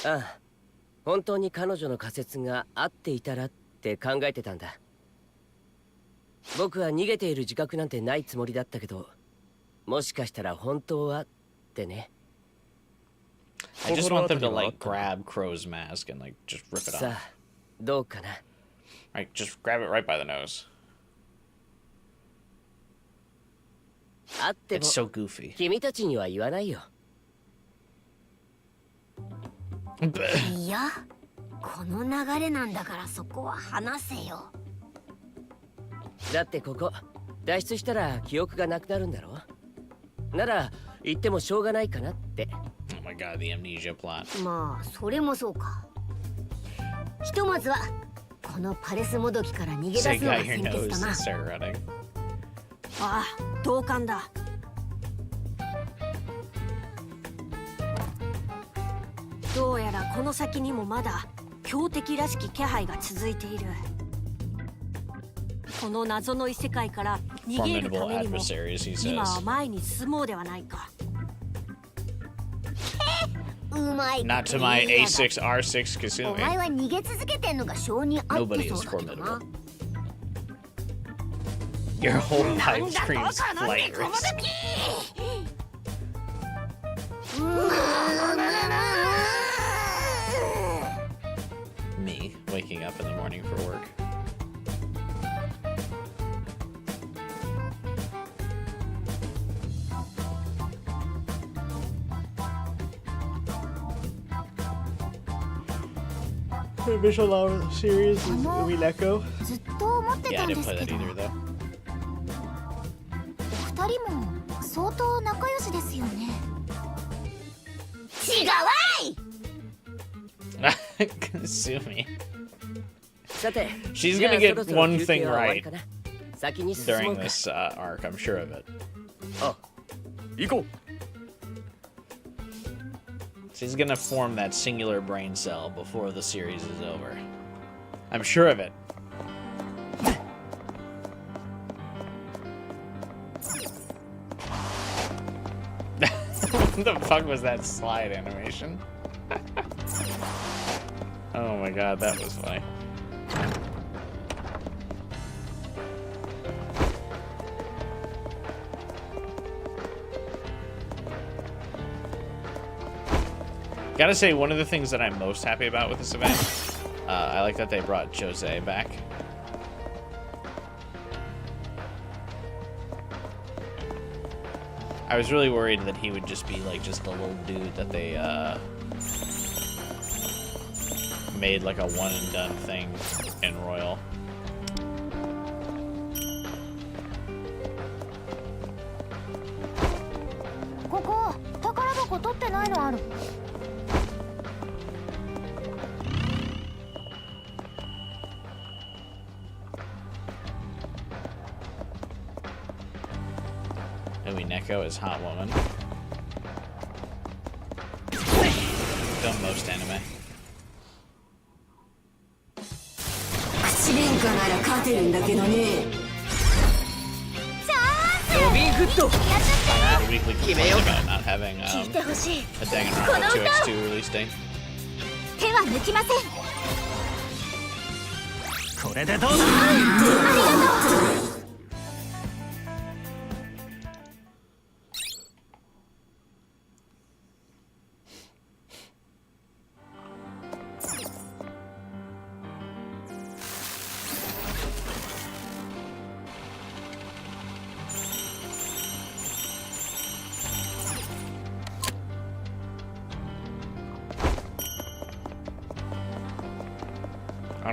ああ、本当に彼女の仮説が合っていたらって考えてたんだ。僕は逃げている自覚なんてないつもりだったけど、もしかしたら本当はってね。I just want them to like grab Crow's mask and like just rip it off. さあ、どうかな。Right, just grab it right by the nose. あっても It's so goofy. 君たちには言わないよ。いや、この流れなんだからそこは話せよ。だってここ脱出したら記憶がなくなるんだろ。なら言ってもしょうがないかなって。Oh my god, the amnesia plot. まあそれもそうか。ひとまずはこのパレスもどきから逃げ出すのが先決だな。ああ、同感だ。どうやらこの先にもまだ強敵らしき気配が続いている。この謎の異世界から逃げるためにも今は前に進もうではないか。うまい。 Not to my A6 R6 お前 Kasumi. は逃げ続けてんのが性に合って Nobody そう is だけどな。 formidable. Your whole pipe screams flight risk. Me waking up in the morning for work. The visual novel series is Umineko. ずっと思って Yeah, た I んで didn't す play け that ど、 either though. お二人も相当仲良しですよね。違うわい。 Kasumi. さて、 She's じゃあ gonna get そろそろ one 休憩 thing は終わり right かな。先に進も during うか。 this arc, I'm sure of it. あ、行こう。 She's gonna form that singular brain cell before the series is over. I'm sure of it. What the fuck was that slide animation? Oh my god, that was funny. Gotta say, one of the things that I'm most happy about with this event, I like that they brought Jose back. I was really worried that he would just be like just a little dude that they made like a one and done thing in Royal. ここ宝箱取ってないのある。Umineko is hot woman. Done most anime. 口喧嘩なら勝てるんだけどね。ロビンフット。 The weekly complaint about not having 聞いてほしい。 a Danganronpa 2X2 release date. 手は抜きません。これでどうだ。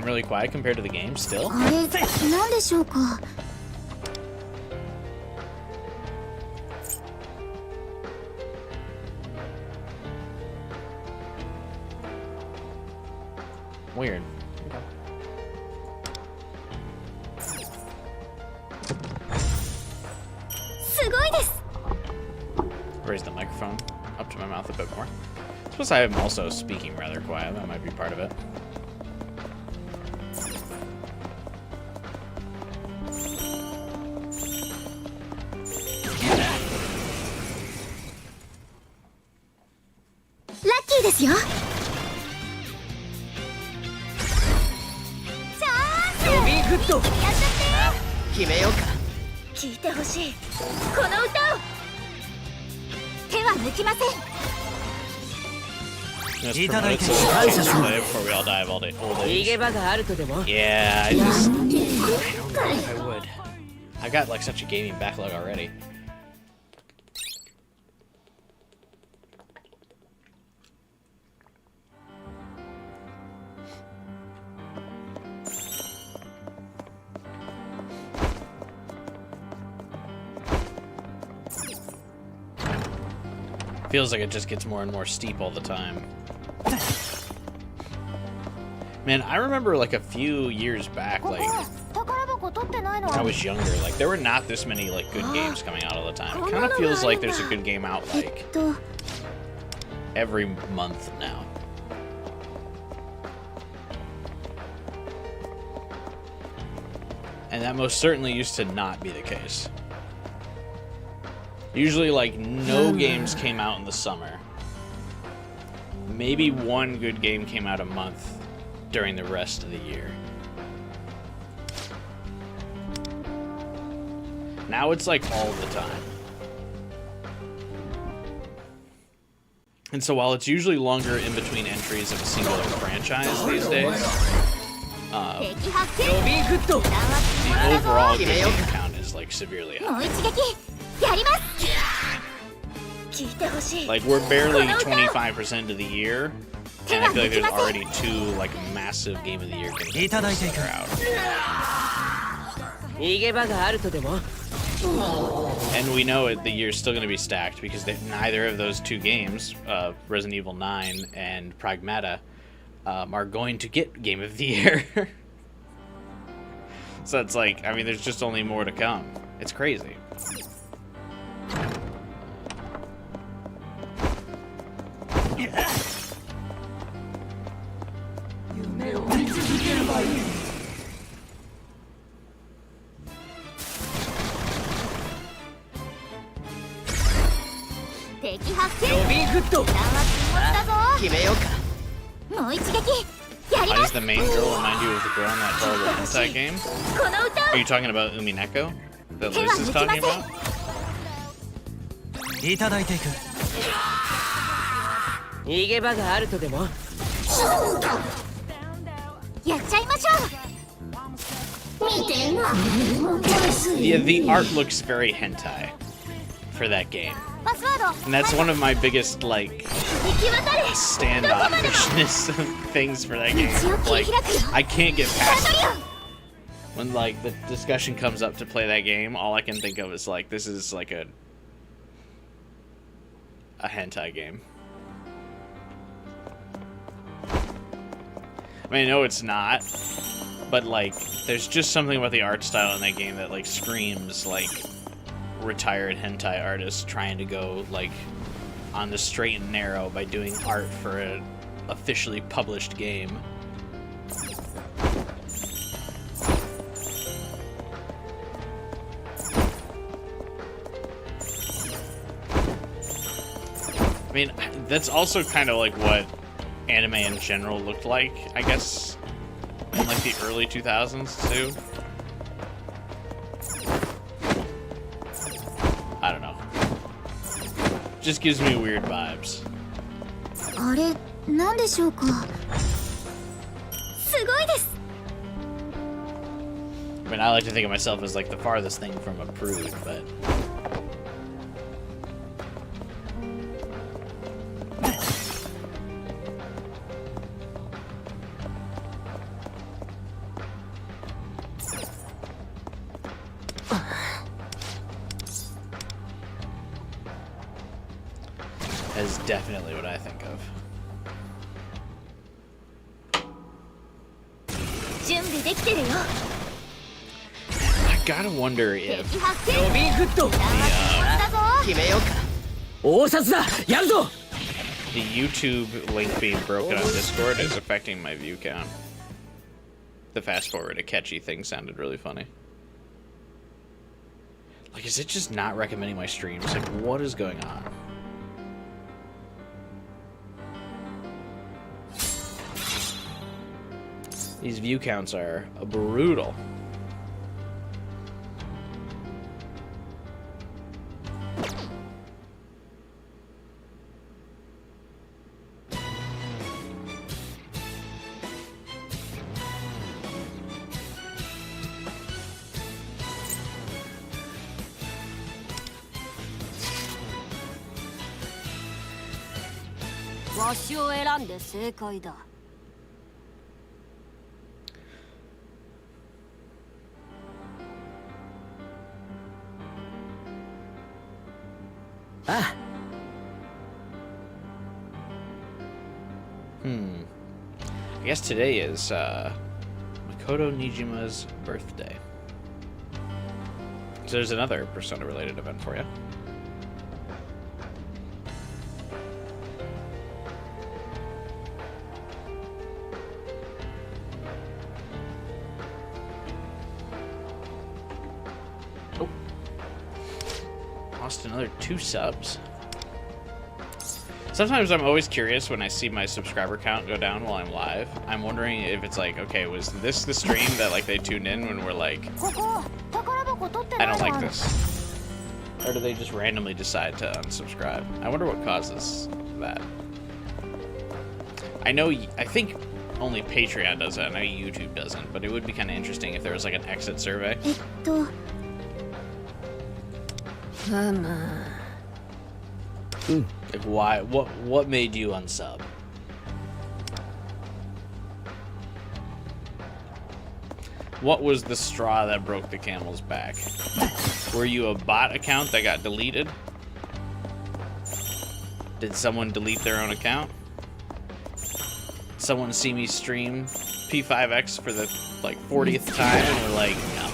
really quiet compared to the game still. あれ、なんでしょうか。Weird. Raise the microphone up to my mouth a bit more. Suppose I am also speaking rather quiet. That might be part of it. Lucky ですよ。ロビンフット。決めようか。聞いてほしい。この歌を。手は抜きません。 Let's promote it so we can play before we all die of old age. 逃げ場があるとでも。 Yeah, I don't know if I would. I got like such a gaming backlog already. Feels like it just gets more and more steep all the time. Man, I remember like a few years back, like when I was younger, like there were not this many like good games coming out all the time. It kind of feels like there's a good game out like every month now. And that most certainly used to not be the case. Usually, like, no games came out in the summer. Maybe one good game came out a month during the rest of the year. Now it's like all the time. And so while it's usually longer in between entries of a singular franchise these days, the overall good game count is like severely up. Like we're barely 25% of the year, and I feel like there's already two like massive game of the year games that are out. And we know the year's still going to be stacked because neither of those two games, Resident Evil 9 and Pragmata, are going to get Game of the Year. So it's like, I mean, there's just only more to come. It's crazy. Why does the main girl remind you of the girl in that horrible hentai game? Are you talking about Umineko? That Liz is talking about? Yeah, the art looks very hentai for that game. And that's one of my biggest, like, standoffishness things for that game. Like, I can't get past it. When, like, the discussion comes up to play that game, all I can think of is, like, this is, like, a hentai game. I mean, I know it's not, but, like, there's just something about the art style in that game that, like, screams, like, retired hentai artists trying to go, like, on the straight and narrow by doing art for an officially published game. I mean, that's also kind of like what anime in general looked like, I guess, in like the early 2000s too. I don't know. Just gives me weird vibes. I mean, I like to think of myself as like the farthest thing from a prude, but That is definitely what I think of. 準備できてるよ I gotta wonder if 敵発見ロビンフット油断は禁物だぞ決めようか応殺だやるぞ the YouTube link being broken on Discord is affecting my view count. The fast forward to catchy thing sounded really funny. Like, is it just not recommending my streams? Like, what is going on? These view counts are brutal. What わしを選んで正解だ。ああ I guess today is Makoto Nijima's birthday. So there's another Persona-related event for you. Oh. Lost another 2 subs. Sometimes I'm always curious when I see my subscriber count go down while I'm live. I'm wondering if it's like, okay, was this the stream that like they tuned in when we're like, I don't like this? Or do they just randomly decide to unsubscribe? I wonder what causes that. I think only Patreon does that. I know YouTube doesn't, but it would be kind of interesting if there was like an exit survey. Like why? What made you unsub? What was the straw that broke the camel's back? Were you a bot account that got deleted? Did someone delete their own account? Someone see me stream P5X for the like 40th time and we're like, no,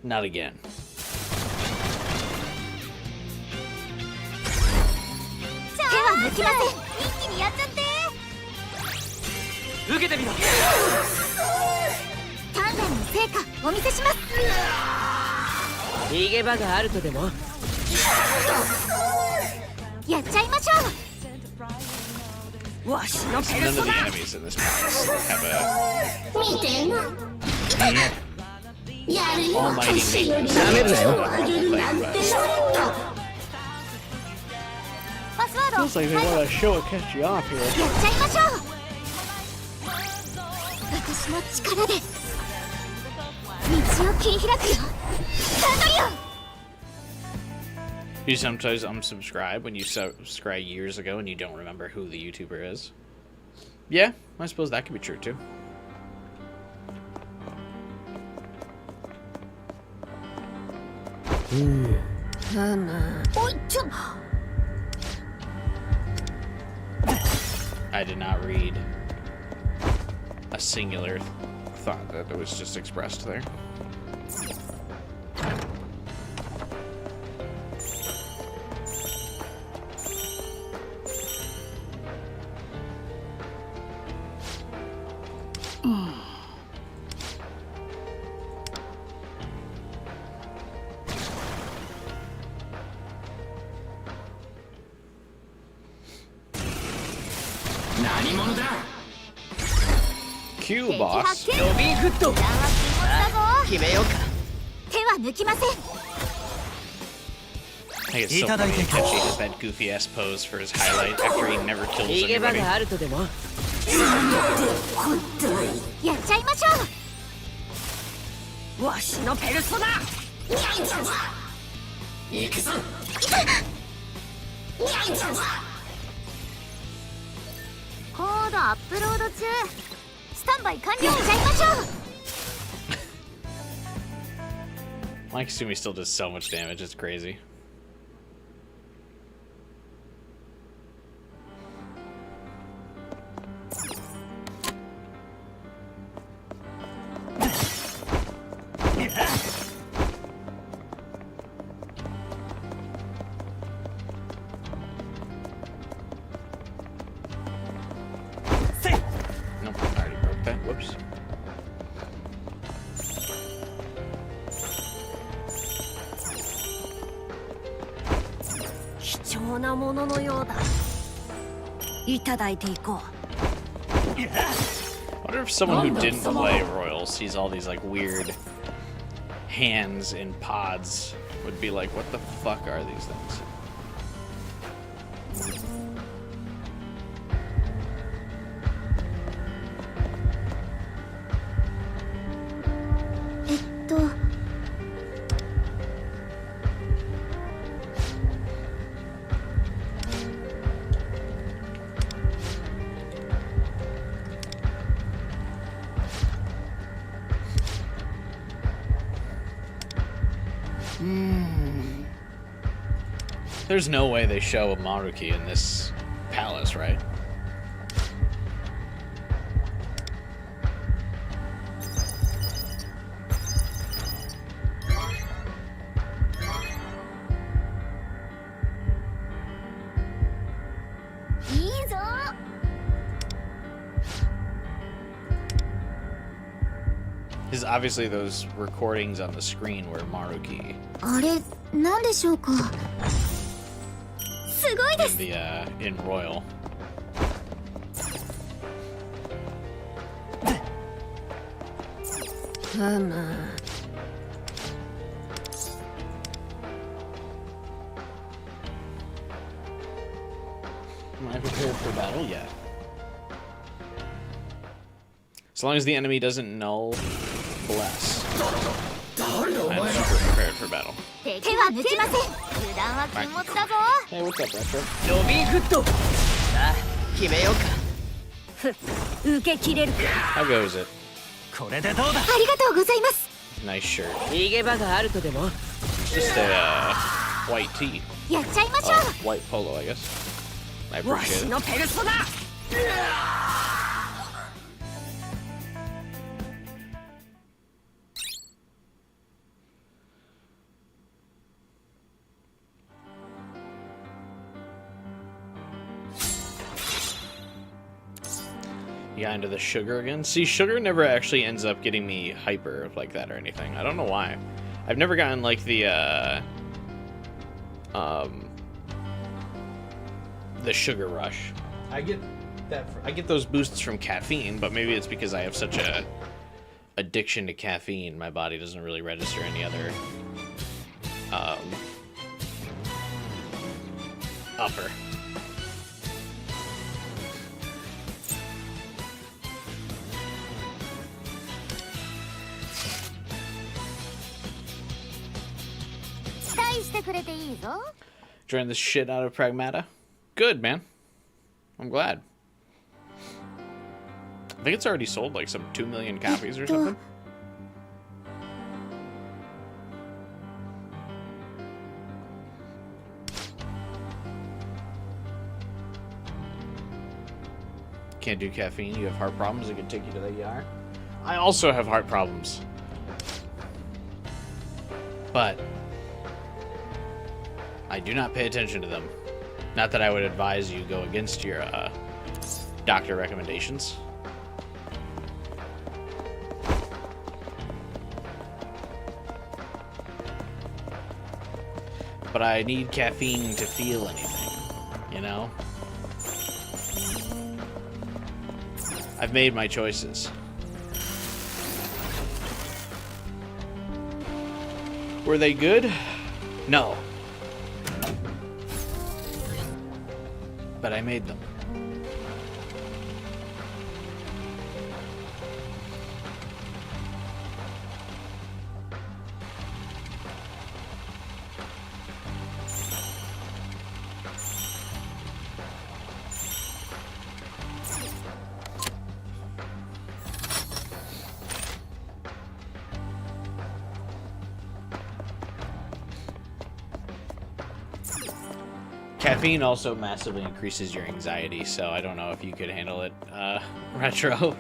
not again. 抜きません一気にやっちゃって受けてみろ鍛錬の成果お見せします逃げ場があるとでもやっちゃいましょうわしのペル None ソ of the ナ enemies in this place have a 見てなやるよ almighty name. ダメだよあげるなんてパスワード Feels like they want to show a catch you off here. やっちゃいましょう私の力で道を切り開くよサントリオ You sometimes unsubscribe when you subscribe years ago and you don't remember who the YouTuber is. Yeah, I suppose that could be true too. I did not read a singular thought that was just expressed there. Q boss. ロビンフット油断は禁物だぞ決めようか手は抜きません I think it's so funny and catchy is that goofy ass pose for his highlight after he never kills 逃げ場 anybody. があるとでもやっちゃいましょわしのペルソナ行くぞうコードアップロード中スタンバイ完了しちゃいましょう Mike Sumi still does so much damage, it's crazy. 当なもののようだ。いただいていこう。 I wonder if someone who didn't play Royal sees all these like weird hands in pods would be like, what the fuck are these things? There's no way they show a Maruki in this palace, right? Because obviously those recordings on the screen were Maruki. あれ、なんでしょうか。すごいです。 In Royal. Am I prepared for battle? Yeah. As long as the enemy doesn't null bless. I'm super prepared for battle. Hey, what's up, Retro? ロビンフット。さあ、決めようか。受け切れるか。 How goes it? これでどうだ。ありがとうございます。 Nice shirt. 逃げ場があるとでも。 Just a white tee. やっちゃいましょう。 White polo, I guess. I わ appreciate し it. のペルソナ。 Yeah, into the sugar again. See, sugar never actually ends up getting me hyper like that or anything. I don't know why. I've never gotten like the sugar rush. I get those boosts from caffeine, but maybe it's because I have such a addiction to caffeine. My body doesn't really register any other upper. Drain the shit out of Pragmata. Good, man. I'm glad. I think it's already sold like some 2 million copies or something. Can't do caffeine, you have heart problems, it could take you to the ER. I also have heart problems. But I do not pay attention to them. Not that I would advise you go against your doctor recommendations. But I need caffeine to feel anything, you know? I've made my choices. Were they good? No. But I made them. Caffeine also massively increases your anxiety, so I don't know if you could handle it, Retro.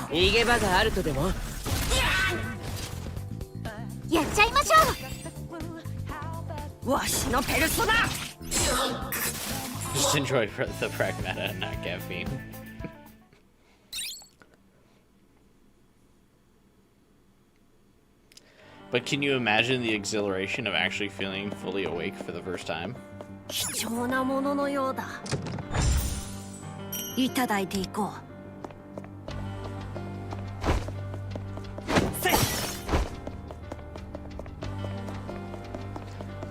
逃げ場があるとでも。やっちゃいましょう。わしのペルソナ。 Just enjoy the pragmata and not caffeine. But can you imagine the exhilaration of actually feeling fully awake for the first time? 貴重なもののようだ。いただいていこう。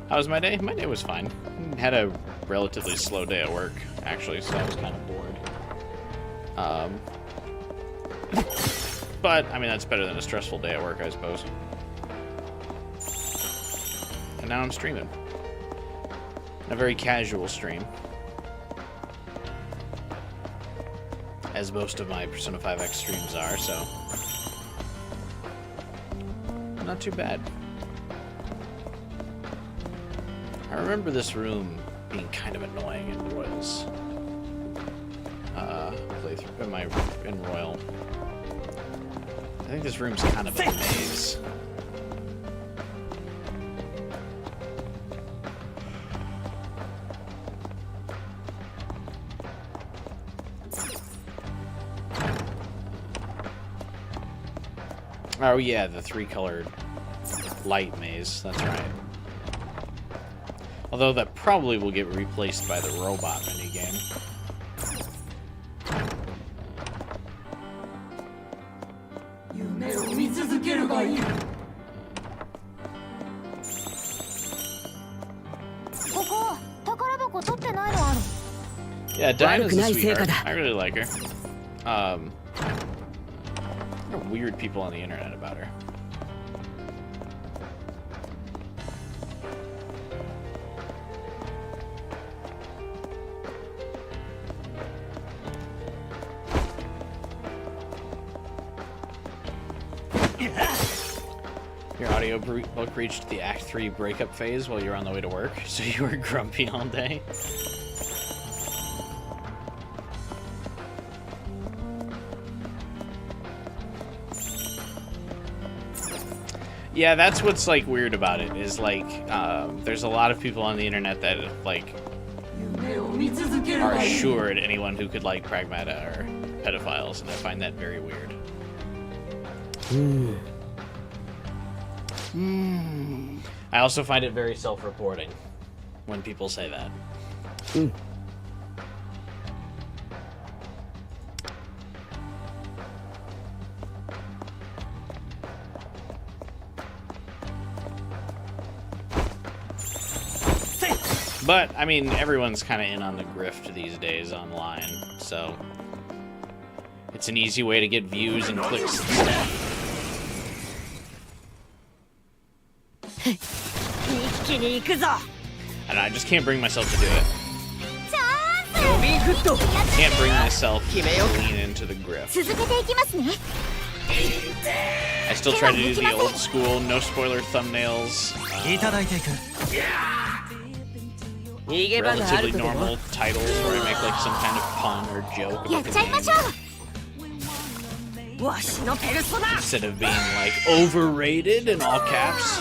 How was my day? My day was fine. Had a relatively slow day at work, actually, so I was kind of bored. But, I mean, that's better than a stressful day at work, I suppose. And now I'm streaming. A very casual stream. As most of my Persona 5X streams are, so... not too bad. I remember this room being kind of annoying in Royal's playthrough, in Royal. I think this room's kind of a maze. Oh yeah, the three-colored light maze, that's right. Although that probably will get replaced by the robot minigame. Yeah, Dinah's a sweetheart. I really like her. There are weird people on the internet about her. Your audiobook reached the Act 3 breakup phase while you were on the way to work, so you were grumpy all day. Yeah, that's what's like weird about it, is like there's a lot of people on the internet that like are assured anyone who could like Pragmata are pedophiles, and I find that very weird. I also find it very self-reporting when people say that. But, I mean, everyone's kind of in on the grift these days online, so it's an easy way to get views and clicks instead. And I just can't bring myself to do it. Can't bring myself to lean into the grift. I still try to do the old school, no spoiler thumbnails. Relatively normal titles where I make like some kind of pun or joke about the game. Instead of being like overrated in all caps.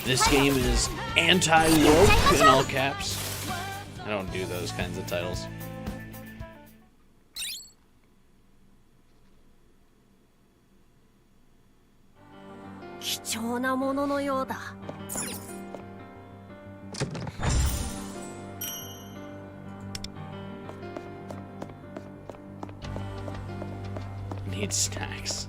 This game is anti-woke in all caps. I don't do those kinds of titles. Need snacks.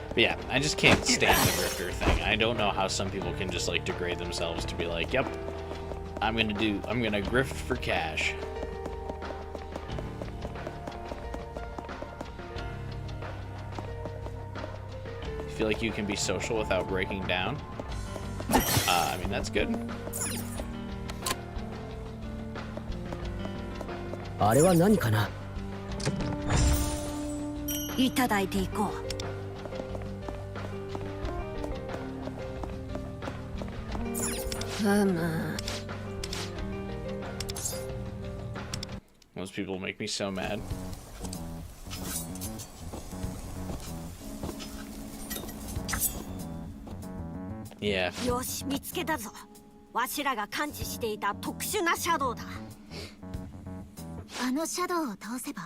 But yeah, I just can't stand the grifter thing. I don't know how some people can just like degrade themselves to be like, yep, I'm gonna grift for cash. Feel like you can be social without breaking down? I mean, that's good. いただいていこう。Those people make me so mad. Yeah. よし、見つけたぞ。わしらが感知していた特殊なシャドウだ。あのシャドウを倒せば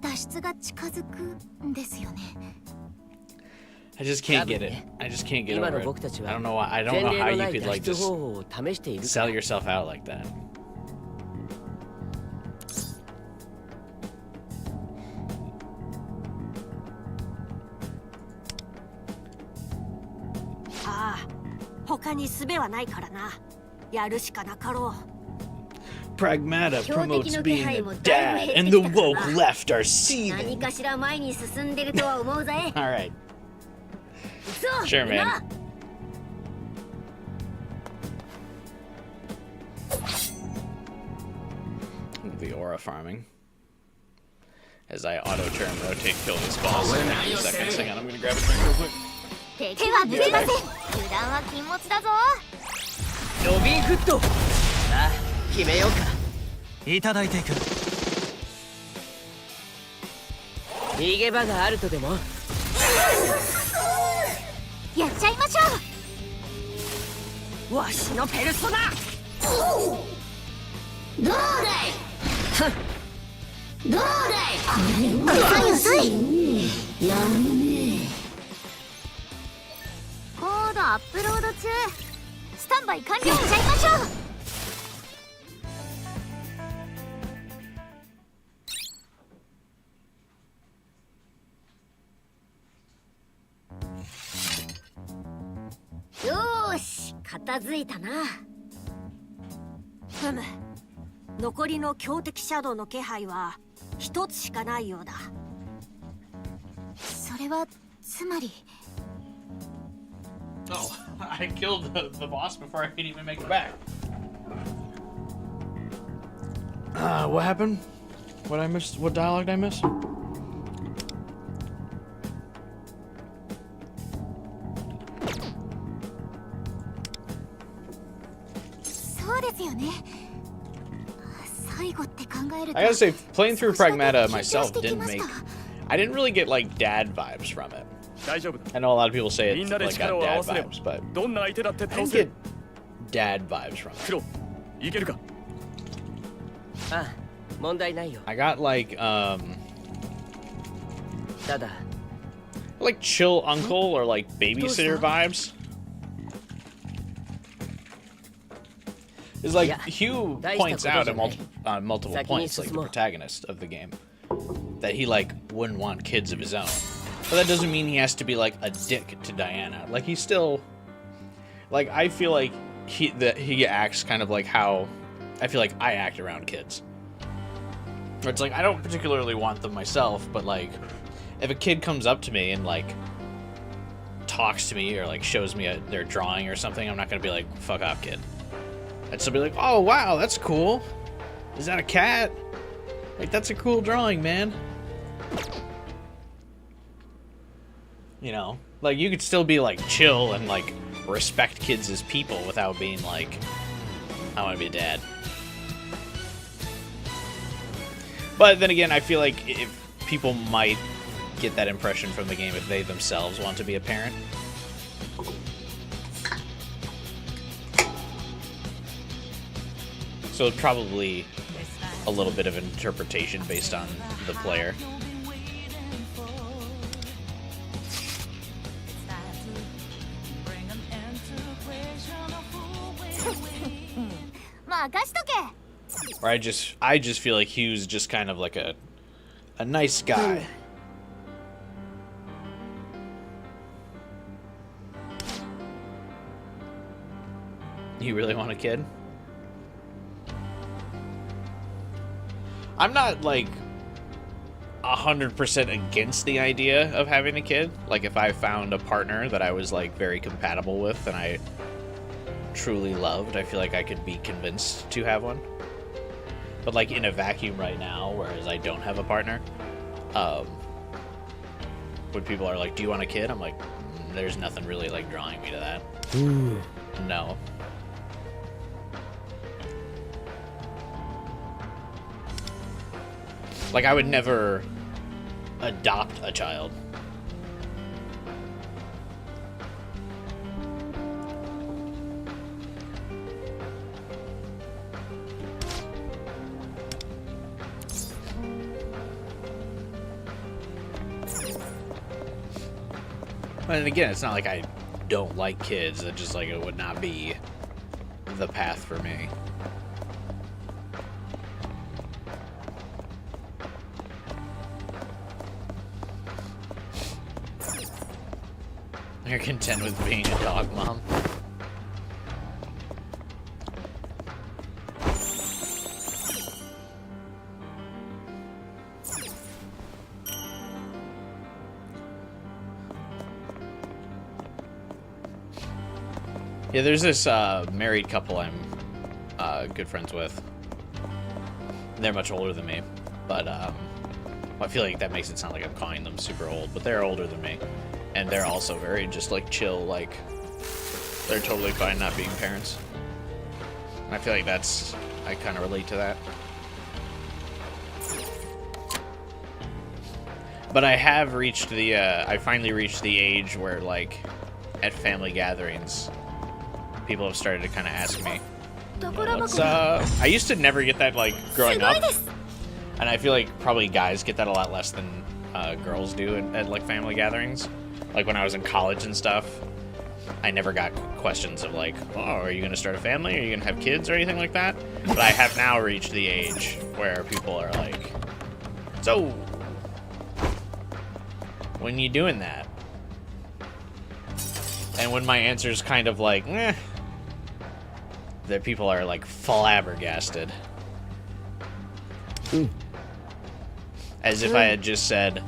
脱出が近づくんですよね。I just can't get it. I just can't get over it. I don't know why. I don't know how you could like just sell yourself out like that. ああ、他に術はないからな。やるしかなかろう。Pragmata promotes being a dad, and the woke left are seething. 何かしら前に進んでるとは思うぜ。All right. Sure, man. The aura farming. As I auto turn, rotate, kill this boss in a few seconds. Hang on, I'm gonna grab a drink real quick. 手はぶれません。油断は禁物だぞ。ロビンフット。さあ、決めようか。いただいていく。逃げ場があるとでも。やっちゃいましょう。わしのペルソナ。どうだい。どうだい。遅い。やるね。コードアップロード中。スタンバイ完了しちゃいましょう。よーし、片付いたな。ふむ、残りの強敵シャドウの気配は一つしかないようだ。それはつまり。Oh, I killed the boss before I could even make it back. What happened? What I missed? What dialogue did I miss? そうですよね。最後って考えると。I gotta say, playing through Pragmata myself didn't make. I didn't really get like dad vibes from it. I know a lot of people say it's like got dad vibes, but I didn't get dad vibes from it. ああ、問題ないよ。 I got like ただ、 like chill uncle or like babysitter vibes. It's like Hugh points out at on multiple points, like the protagonist of the game, that he like wouldn't want kids of his own. But that doesn't mean he has to be like a dick to Diana. Like he's still, like I feel like he acts kind of like how I feel like I act around kids. Where it's like I don't particularly want them myself, but like if a kid comes up to me and like talks to me or like shows me their drawing or something, I'm not gonna be like, fuck off, kid. I'd still be like, oh wow, that's cool. Is that a cat? Like that's a cool drawing, man. You know, like you could still be like chill and like respect kids as people without being like, I want to be a dad. But then again, I feel like if people might get that impression from the game if they themselves want to be a parent. So it's probably a little bit of interpretation based on the player. 任しとけ。 Or I just feel like Hugh's just kind of like a nice guy. You really want a kid? I'm not like 100% against the idea of having a kid. Like if I found a partner that I was like very compatible with and I truly loved, I feel like I could be convinced to have one. But like in a vacuum right now, whereas I don't have a partner, when people are like, do you want a kid? I'm like, there's nothing really like drawing me to that. No. Like, I would never adopt a child. And again, it's not like I don't like kids. It's just like it would not be the path for me. You're content with being a dog mom. Yeah, there's this married couple I'm good friends with. They're much older than me, but I feel like that makes it sound like I'm calling them super old, but they're older than me. And they're also very just like chill, like they're totally fine not being parents. And I feel like I kind of relate to that. But I have reached I finally reached the age where like at family gatherings, people have started to kind of ask me, what's I used to never get that like growing up. And I feel like probably guys get that a lot less than girls do at like family gatherings. Like when I was in college and stuff, I never got questions of like, oh, are you going to start a family? Are you going to have kids or anything like that? But I have now reached the age where people are like, so, when you doing that? And when my answer is kind of like, that people are like flabbergasted. As if I had just said,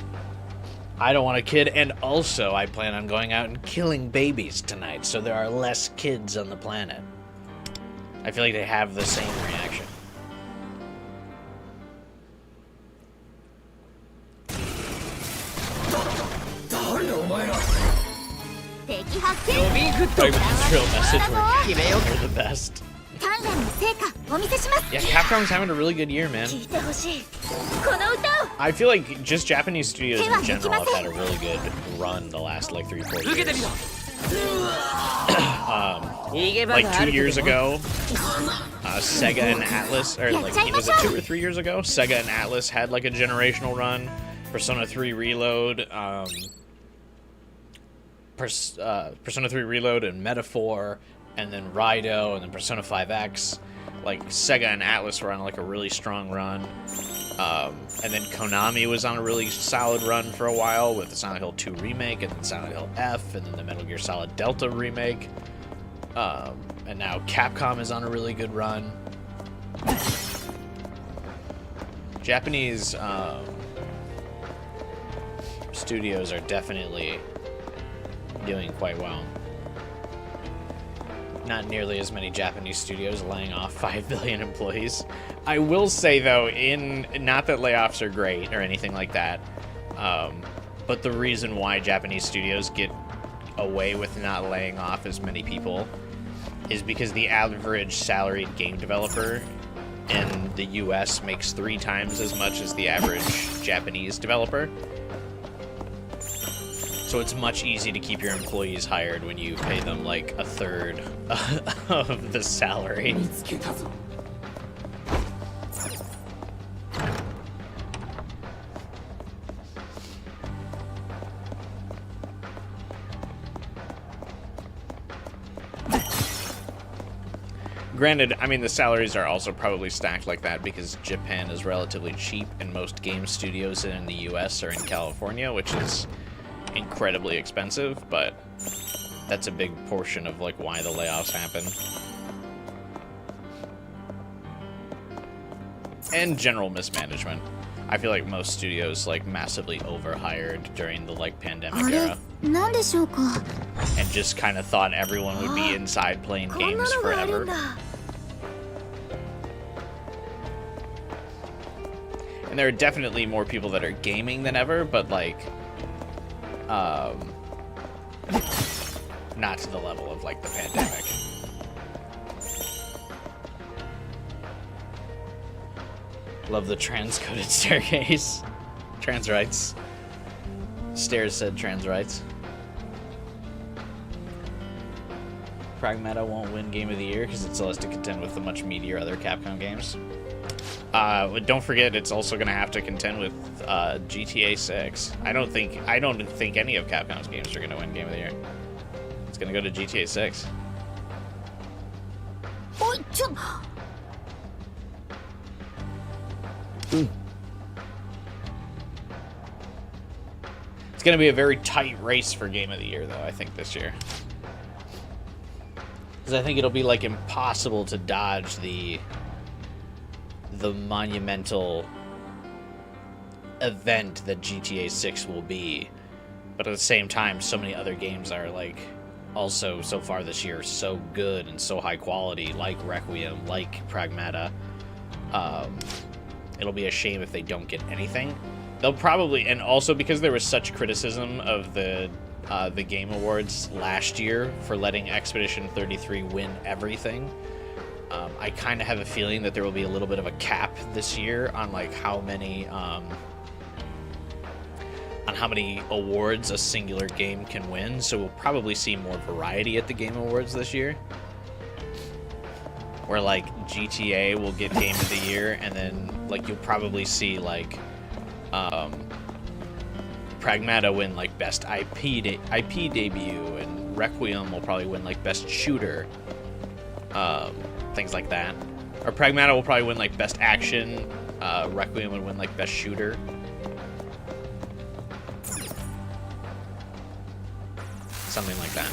I don't want a kid, and also I plan on going out and killing babies tonight, so there are less kids on the planet. I feel like they have the same reaction. Real message we're the best. Yeah, Capcom's having a really good year, man. I feel like just Japanese studios in general have had a really good run the last like 3-4 years. Like 2 years ago, Sega and Atlus, or like was it 2 or 3 years ago? Sega and Atlus had like a generational run. Persona 3 Reload, Persona 3 Reload and Metaphor, and then Raido, and then Persona 5X. Like, Sega and Atlus were on, like, a really strong run. And then Konami was on a really solid run for a while with the Silent Hill 2 remake, and then Silent Hill F, and then the Metal Gear Solid Delta remake. And now Capcom is on a really good run. Japanese studios are definitely doing quite well. Not nearly as many Japanese studios laying off 5 billion employees. I will say, though, not that layoffs are great or anything like that, but the reason why Japanese studios get away with not laying off as many people is because the average salaried game developer in the US makes 3 times as much as the average Japanese developer. So it's much easier to keep your employees hired when you pay them like 1/3 of the salary. Granted, I mean, the salaries are also probably stacked like that because Japan is relatively cheap and most game studios in the US are in California, which is incredibly expensive, but that's a big portion of like why the layoffs happen. And general mismanagement. I feel like most studios like massively overhired during the like pandemic era. And just kind of thought everyone would be inside playing games forever. And there are definitely more people that are gaming than ever, but like Not to the level of like the pandemic. Love the transcoded staircase. Trans rights. Stairs said trans rights. Pragmata won't win Game of the Year because it still has to contend with the much meatier other Capcom games. Don't forget, it's also going to have to contend with GTA 6. I don't think any of Capcom's games are going to win Game of the Year. It's going to go to GTA 6. It's going to be a very tight race for Game of the Year, though, I think, this year. Because I think it'll be, like, impossible to dodge the monumental event that GTA 6 will be. But at the same time, so many other games are, like, also, so far this year, so good and so high quality, like Requiem, like Pragmata. It'll be a shame if they don't get anything. They'll probably, and also because there was such criticism of the Game Awards last year for letting Expedition 33 win everything, I kind of have a feeling that there will be a little bit of a cap this year on like how many awards a singular game can win. So we'll probably see more variety at the Game Awards this year, where like GTA will get Game of the Year, and then like you'll probably see like Pragmata win like best IP debut, and Requiem will probably win like best shooter, things like that. Or Pragmata will probably win like best action, Requiem would win like best shooter. Something like that.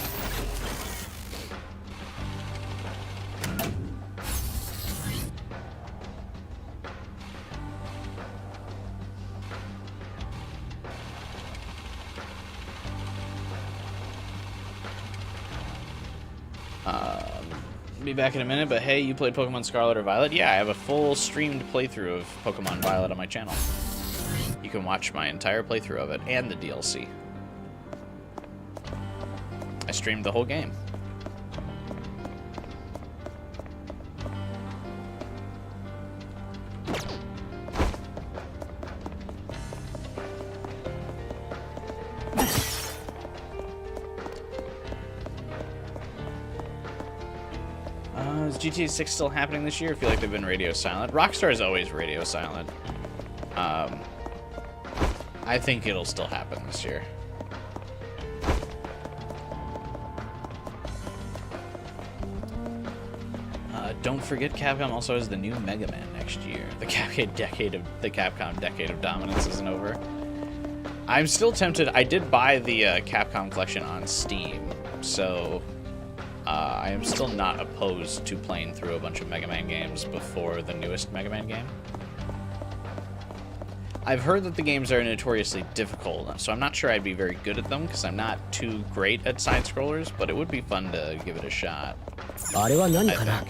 Be back in a minute, but hey, you played Pokemon Scarlet or Violet? Yeah, I have a full streamed playthrough of Pokemon Violet on my channel. You can watch my entire playthrough of it and the DLC. I streamed the whole game. Is GTA 6 still happening this year? I feel like they've been radio silent. Rockstar is always radio silent. I think it'll still happen this year. Don't forget, Capcom also has the new Mega Man next year. The Capcom decade of dominance isn't over. I'm still tempted. I did buy the Capcom collection on Steam, so I am still not opposed to playing through a bunch of Mega Man games before the newest Mega Man game. I've heard that the games are notoriously difficult, so I'm not sure I'd be very good at them because I'm not too great at side-scrollers, but it would be fun to give it a shot, I think.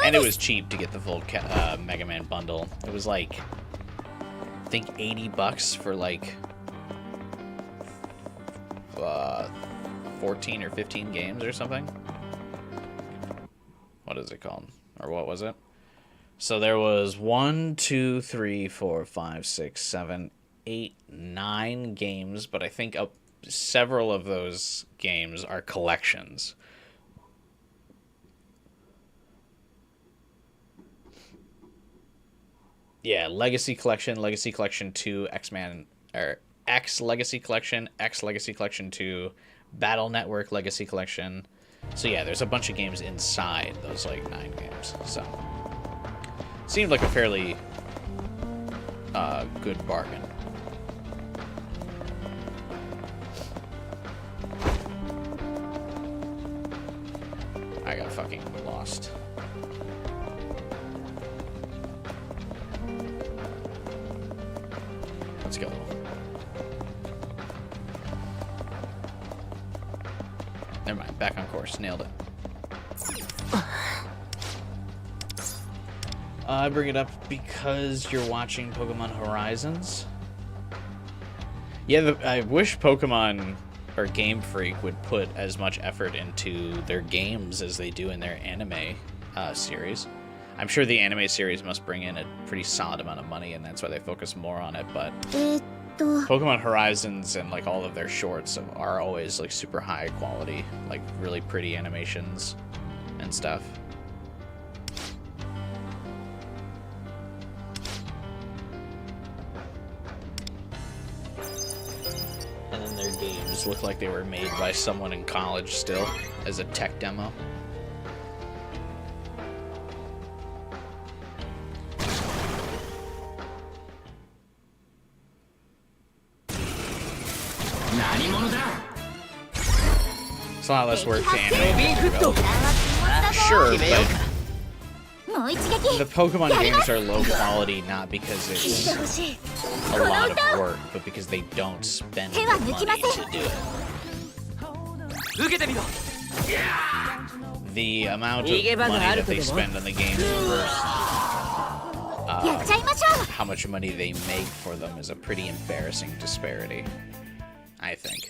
And it was cheap to get the full Mega Man bundle. It was like, I think $80 for like 14 or 15 games or something. What is it called? Or what was it? So there was 1, 2, 3, 4, 5, 6, 7, 8, 9 games, but I think several of those games are collections. Yeah, Legacy Collection, Legacy Collection 2, X-Man, or X Legacy Collection, X Legacy Collection 2, Battle Network Legacy Collection. So yeah, there's a bunch of games inside those like 9 games. So seemed like a fairly good bargain. I got fucking lost. Let's go. Never mind, back on course. Nailed it. I bring it up because you're watching Pokemon Horizons. Yeah, I wish Pokemon or Game Freak would put as much effort into their games as they do in their anime series. I'm sure the anime series must bring in a pretty solid amount of money, and that's why they focus more on it, but Pokemon Horizons and like all of their shorts are always like super high quality, like really pretty animations and stuff. And then their games look like they were made by someone in college still as a tech demo. It's a lot less work to animate. Sure, but the Pokemon games are low quality not because it's a lot of work, but because they don't spend the money to do it. The amount of money that they spend on the games versus how much money they make for them is a pretty embarrassing disparity, I think.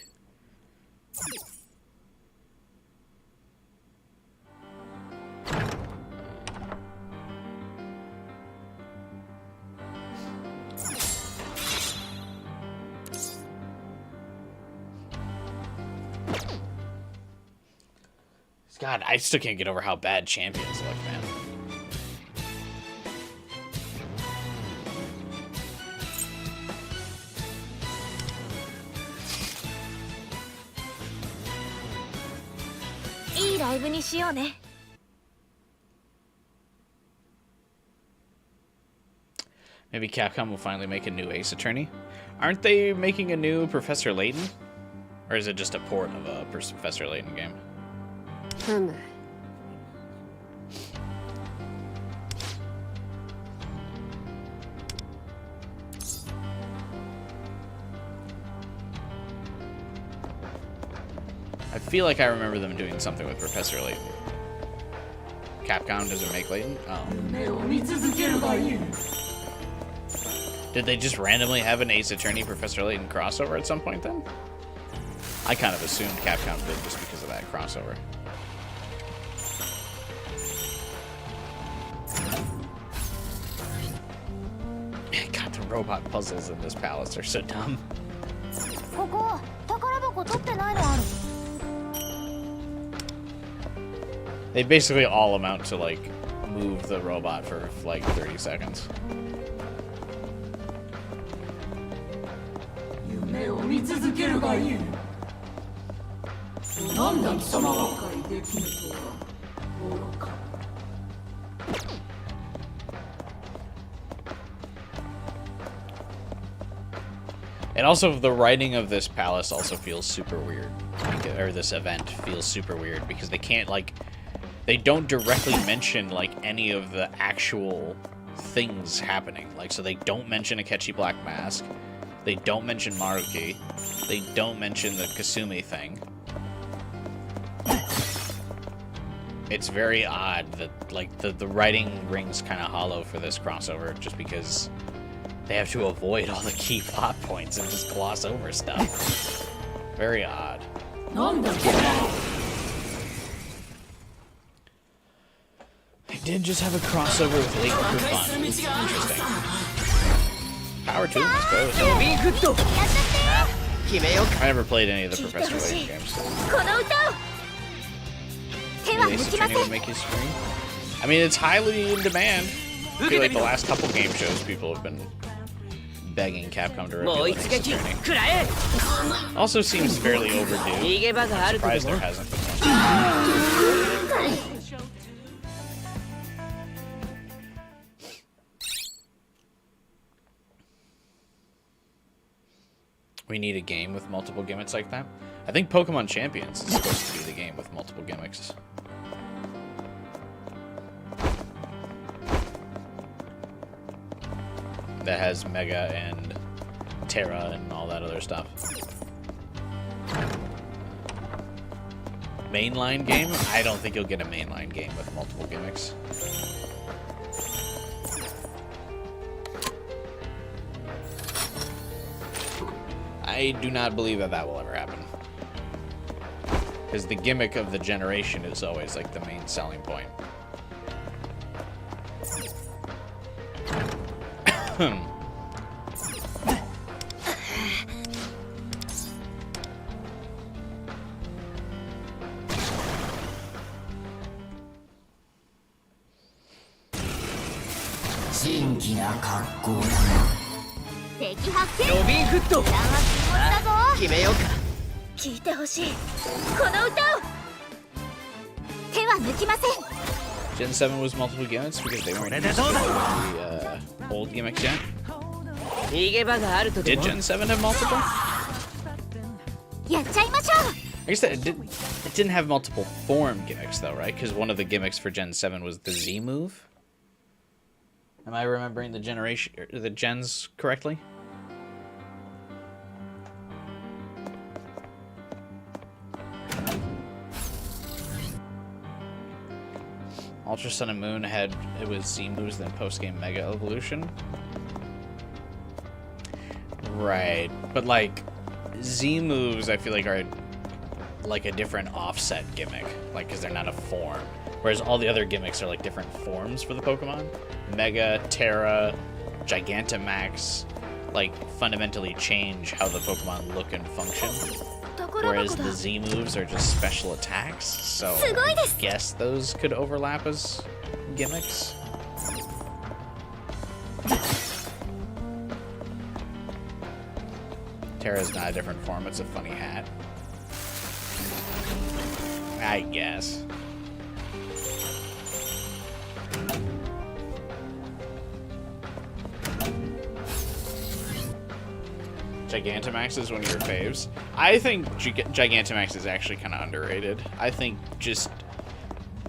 God, I still can't get over how bad Champions look, man. Maybe Capcom will finally make a new Ace Attorney. Aren't they making a new Professor Layton? Or is it just a port of a Professor Layton game? I feel like I remember them doing something with Professor Layton. Capcom doesn't make Layton? Oh. Did they just randomly have an Ace Attorney Professor Layton crossover at some point then? I kind of assumed Capcom did just because of that crossover. God, the robot puzzles in this palace are so dumb. They basically all amount to like move the robot for like 30 seconds. And also, the writing of this palace also feels super weird. Or this event feels super weird because they can't, like, they don't directly mention, like, any of the actual things happening. Like, so they don't mention Akechi Black Mask. They don't mention Maruki. They don't mention the Kasumi thing. It's very odd that, like, the writing rings kind of hollow for this crossover just because they have to avoid all the key plot points and just gloss over stuff. Very odd. They did just have a crossover with Layton for fun. Interesting. Power 2, I suppose. I never played any of the Professor Layton games. Maybe Ace Attorney would make you scream. I mean, it's highly in demand. I feel like the last couple game shows, people have been begging Capcom to reveal Ace Attorney. Also seems fairly overdue. I'm surprised there hasn't been one. We need a game with multiple gimmicks like that. I think Pokemon Champions is supposed to be the game with multiple gimmicks. That has Mega and Terra and all that other stuff. Mainline game? I don't think you'll get a mainline game with multiple gimmicks. I do not believe that that will ever happen. Because the gimmick of the generation is always like the main selling point. Gen 7 was multiple gimmicks because they weren't using the old gimmicks yet. Did Gen 7 have multiple? I guess it didn't have multiple form gimmicks though, right? Because one of the gimmicks for Gen 7 was the Z move. Am I remembering the gens correctly? Ultra Sun and Moon it was Z moves then post game Mega Evolution. Right, but like Z moves, I feel like are like a different offset gimmick, like because they're not a form. Whereas all the other gimmicks are like different forms for the Pokemon. Mega, Terra, Gigantamax, like fundamentally change how the Pokemon look and function. Whereas the Z moves are just special attacks, so I guess those could overlap as gimmicks. Terra's not a different form, it's a funny hat. I guess. Gigantamax is one of your faves. I think Gigantamax is actually kind of underrated. I think just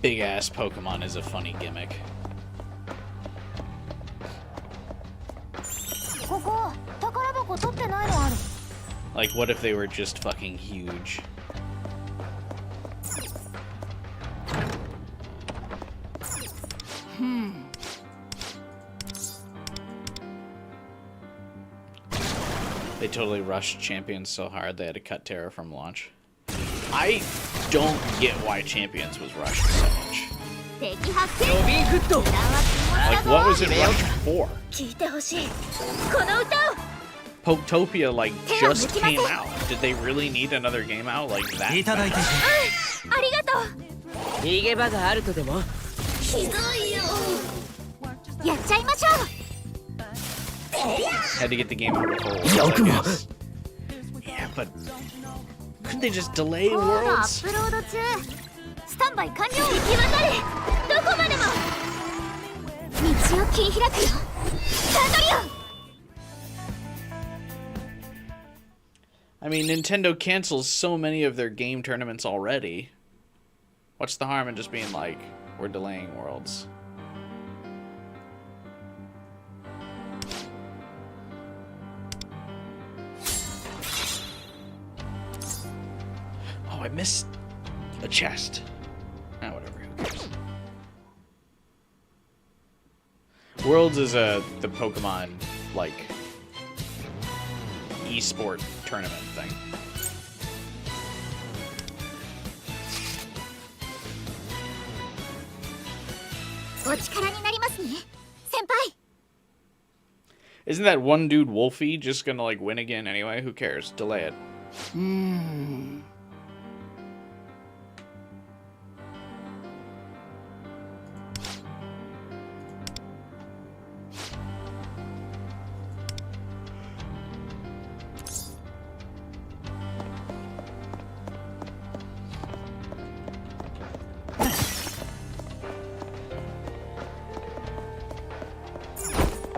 big-ass Pokemon is a funny gimmick. Like, what if they were just fucking huge? They totally rushed Champions so hard they had to cut Terra from launch. I don't get why Champions was rushed so much. Like, what was it rushed for? Poketopia, like, just came out. Did they really need another game out like that fast? Had to get the game out before Worlds, I guess. Yeah, but couldn't they just delay Worlds? I mean, Nintendo cancels so many of their game tournaments already. What's the harm in just being like, we're delaying Worlds? Oh, I missed a chest. Ah, whatever, who cares? Worlds is the Pokemon, like, esport tournament thing. Isn't that one dude Wolfie just gonna like win again anyway? Who cares? Delay it.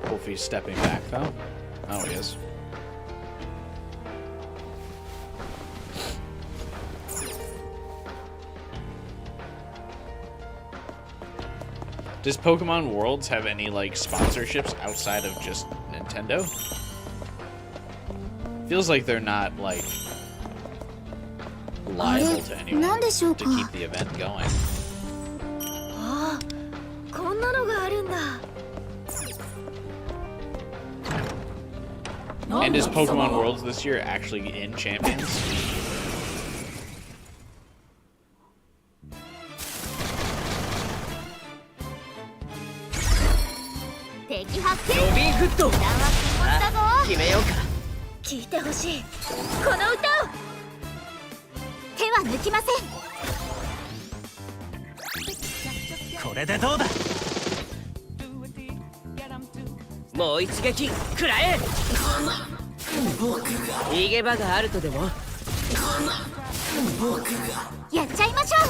Wolfie's stepping back though. Oh, he is. Does Pokemon Worlds have any like sponsorships outside of just Nintendo? Feels like they're not like liable to anyone to keep the event going. And is Pokemon Worlds this year actually in Champions?もう一撃食らえ。逃げ場があるとでも。やっちゃいましょう。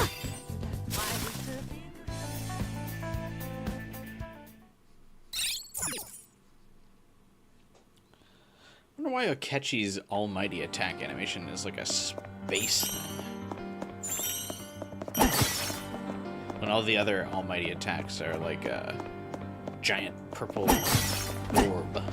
I wonder why Akechi's almighty attack animation is like a space thing. When all the other almighty attacks are like a giant purple orb.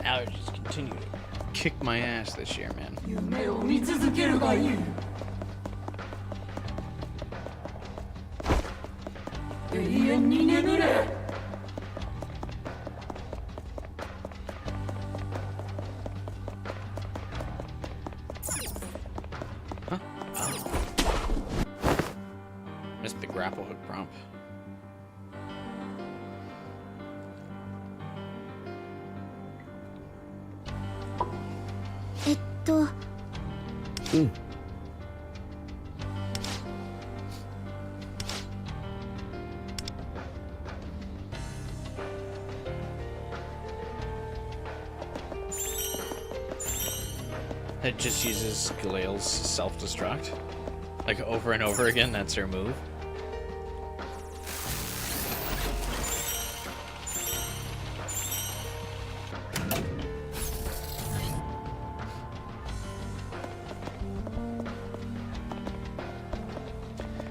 Allergies continue to kick my ass this year, man. Huh? Oh. Missed the grapple hook prompt. It just uses Galeil's self-destruct. Like over and over again, that's her move.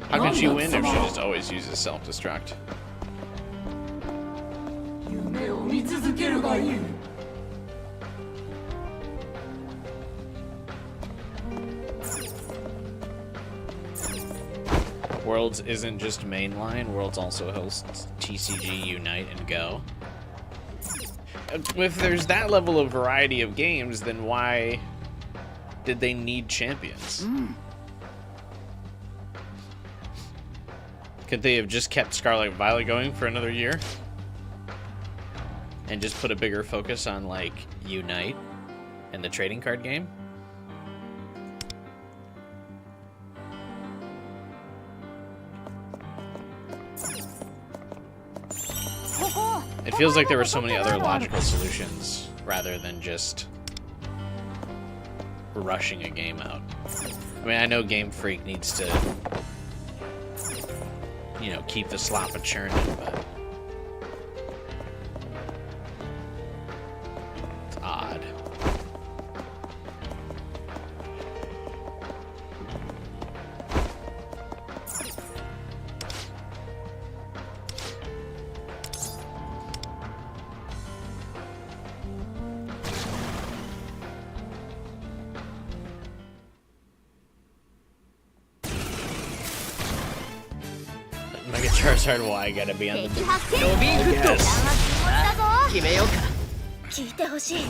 How can she win if she just always uses self-destruct? Worlds isn't just mainline, Worlds also hosts TCG, Unite, and Go. If there's that level of variety of games, then why did they need champions? Could they have just kept Scarlet Violet going for another year? And just put a bigger focus on, like, Unite and the trading card game? It feels like there were so many other logical solutions rather than just rushing a game out. I mean, I know Game Freak needs to, you know, keep the slop a churning, but it's odd. Mega Charizard, why I gotta be on the yes.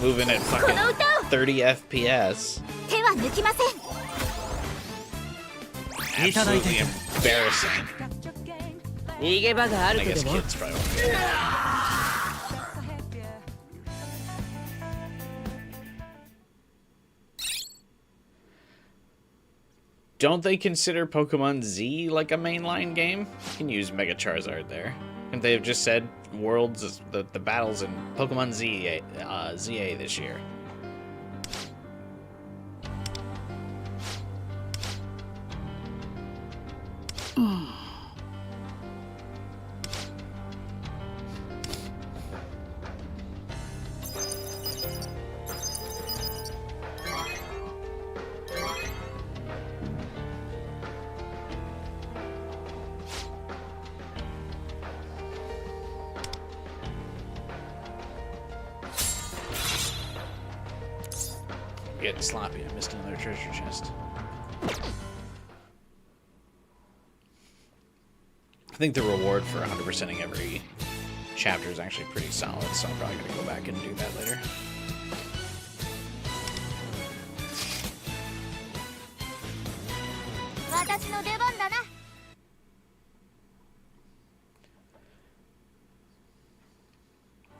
Moving at fucking 30 FPS. Absolutely embarrassing. I guess kids probably won't get it. Don't they consider Pokemon Z like a mainline game? You can use Mega Charizard there. And they've just said Worlds, the battles in Pokemon ZA this year. Getting sloppy. I missed another treasure chest. I think the reward for 100%ing every chapter is actually pretty solid, so I'm probably going to go back and do that later.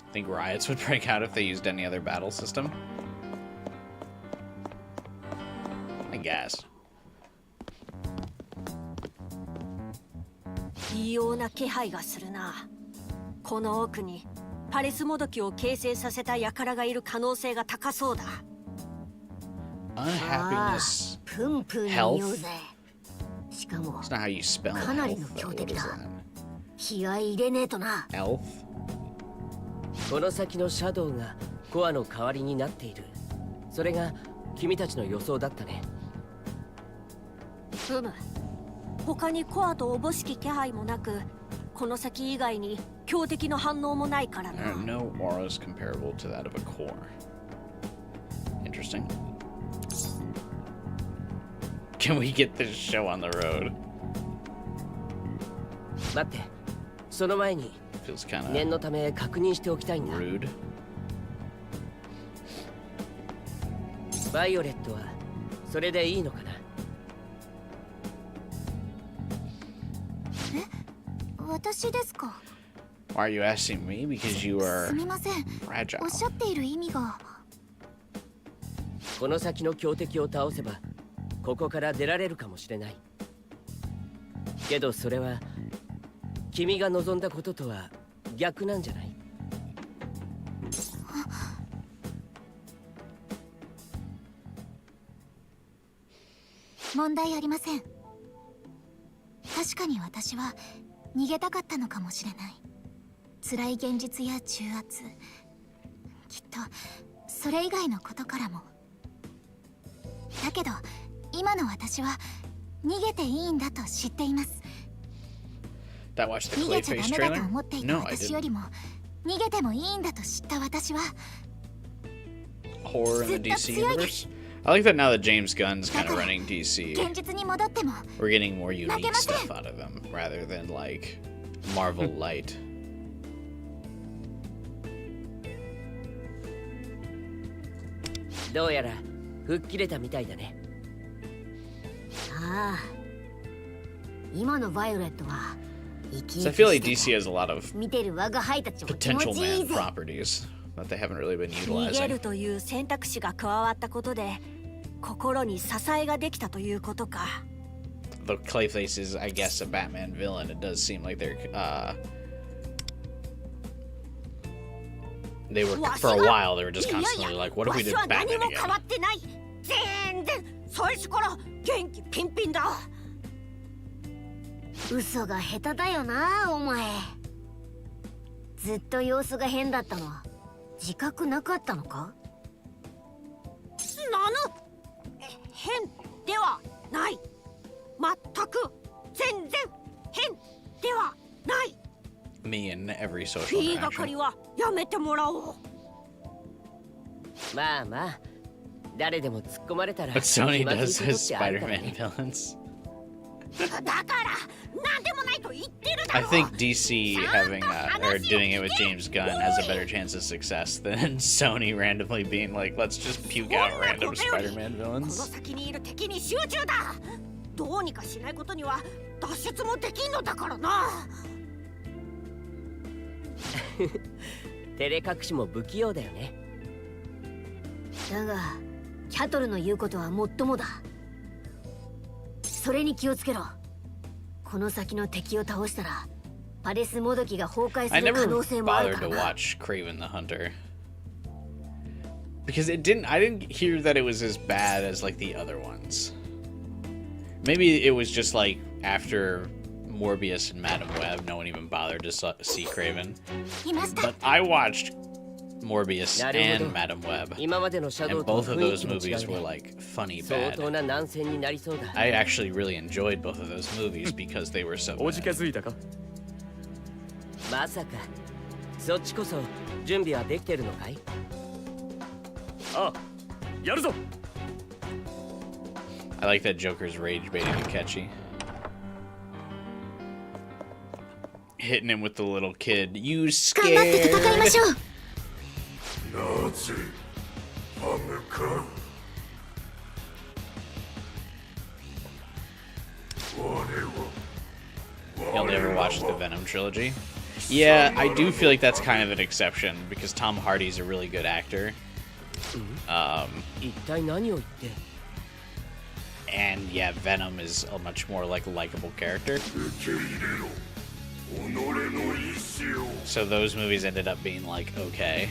I think riots would break out if they used any other battle system. I guess. 異様な気配がするな。この奥にパレスモドキを形成させた輩がいる可能性が高そうだ。Unhappiness. プンプン Health. しかも That's not how you spell かなり health. の強 What 敵 is だ。 that? 気合い入れねえとな。 Elf? この先のシャドウがコアの代わりになっている。それが君たちの予想だったね。ふむ。他にコアとおぼしき気配もなく、この先以外に強敵の反応もないから There are な。 no auras comparable to that of a core. Interesting. Can we get this show on the road? 待って、その前に Feels kind 念 of のため確認しておきたいんだ。 rude. バイオレットはそれでいいのかな。私ですか。 Why are you asking me? Because you す are みません。 fragile. おっしゃっている意味が。この先の強敵を倒せばここから出られるかもしれない。けどそれは君が望んだこととは逆なんじゃない？問題ありません。確かに私は逃げたかったのかもしれない。辛い現実や重圧、きっとそれ以外のことからも。だけど今の私は逃げていいんだと知っています。 That watched the 逃げちゃ Clayface ダメだと trailer? 思っていた No, I 私よ didn't. りも逃げてもいいんだと知った私は Horror in the ずっと DC 強いです universe? I like that now that James Gunn's kind of running DC. 現実に戻っても We're getting more unique 負けません。 stuff out of him rather than like Marvel Light. どうやら吹っ切れたみたいだね。ああ。今のバイオレットは生き So I 生き feel like して DC has a lot of 見てる我が輩たちも気持 potential ちいい man ぜ。 properties that they haven't really been 逃げ utilizing. るという選択肢が加わったことで、心に支えができたということか。Though Clayface is, I guess, a Batman villain, it does seem like they were for a while. They were just constantly like, "What if we did わしは何 Batman も変わ again?" ってない。全然最初から元気ピンピンだ。嘘が下手だよなお前。ずっと様子が変だったのは自覚なかったのか？なぬ変ではない。全く全然変ではない。 Me in every social 言いがか interaction. りはやめてもらおう。まあまあ、誰でも突っ込まれたら But Sony 気ま does ずいこと his ってあるから Spider-Man ね。 villains. だからなんでもないと言ってるだ I ろう。 think DC having or doing it with James Gunn has a better chance of success than Sony randomly being like, let's just puke out random Spider-Man この villains. 先にいる敵に集中だ。どうにかしないことには脱出もできんのだからな。照れ隠しも不器用だよね。だがキャトルの言うことはもっともだ。それに気をつけろ。この先の敵を倒したらパレスもどきが崩壊 I する可 never 能性もある bothered から to な。 watch Kraven the Hunter because I didn't hear that it was as bad as like the other ones. Maybe it was just like after Morbius and Madam Web, no one even bothered to see Kraven. But I watched Morbius and Madam Web, and both of those movies were like funny bad. I actually really enjoyed both of those movies because they were so おじけ bad. づいたか。まさかそっちこそ準備はできてるのかい？ああ、やるぞ。 I like that Joker's rage baiting Akechi. Hitting him with the little kid. You 頑張って戦いま scared? しょう。Y'all never watched the Venom trilogy? Yeah, I do feel like that's kind of an exception because Tom Hardy's a really good actor. 一体何を言って？ And yeah, Venom is a much more like likable character. So those movies ended up being like okay.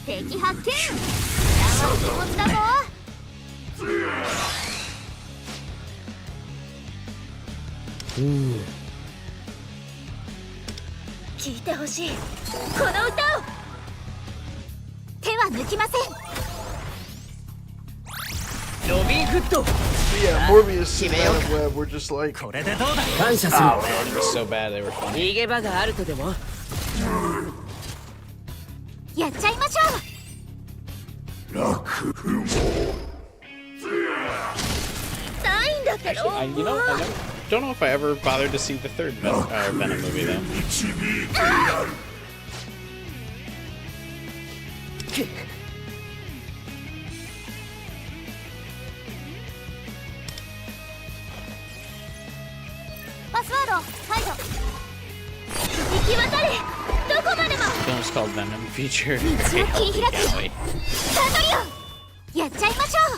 敵発見。矢は気持ちだぞ。聞いてほしい。この歌を。手は抜きません。ロビンフット。 Yeah, Morbius and Madam Web were just like. これでどうだ。感謝する。 Oh man, it was so bad they were funny. 逃げ場があるとでも？やっちゃいましょう。痛いんだけど。 I don't know if I ever bothered to see the third Venom movie though. パスワード解除。行き渡れ。どこまでも。 The film's called Venom, featured 道を very 切り healthy 開く。 Galway. サントリオン。やっちゃいましょう。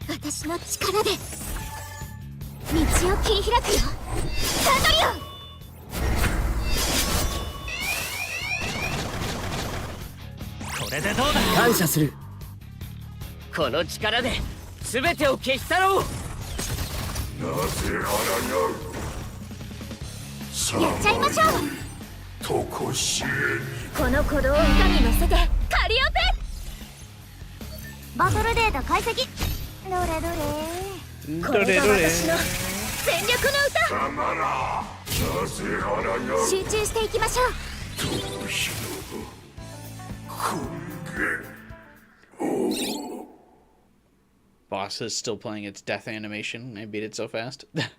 私の力で道を切り開くよ。サントリオン。これでどうだ。感謝する。この力で全てを消し去ろう。やっちゃいましょう。この鼓動を歌に乗せてカリオペ。バトルデータ解析。どれどれ。これが私の全力の歌。集中していきましょう。Boss is still playing its death animation. I beat it so fast. や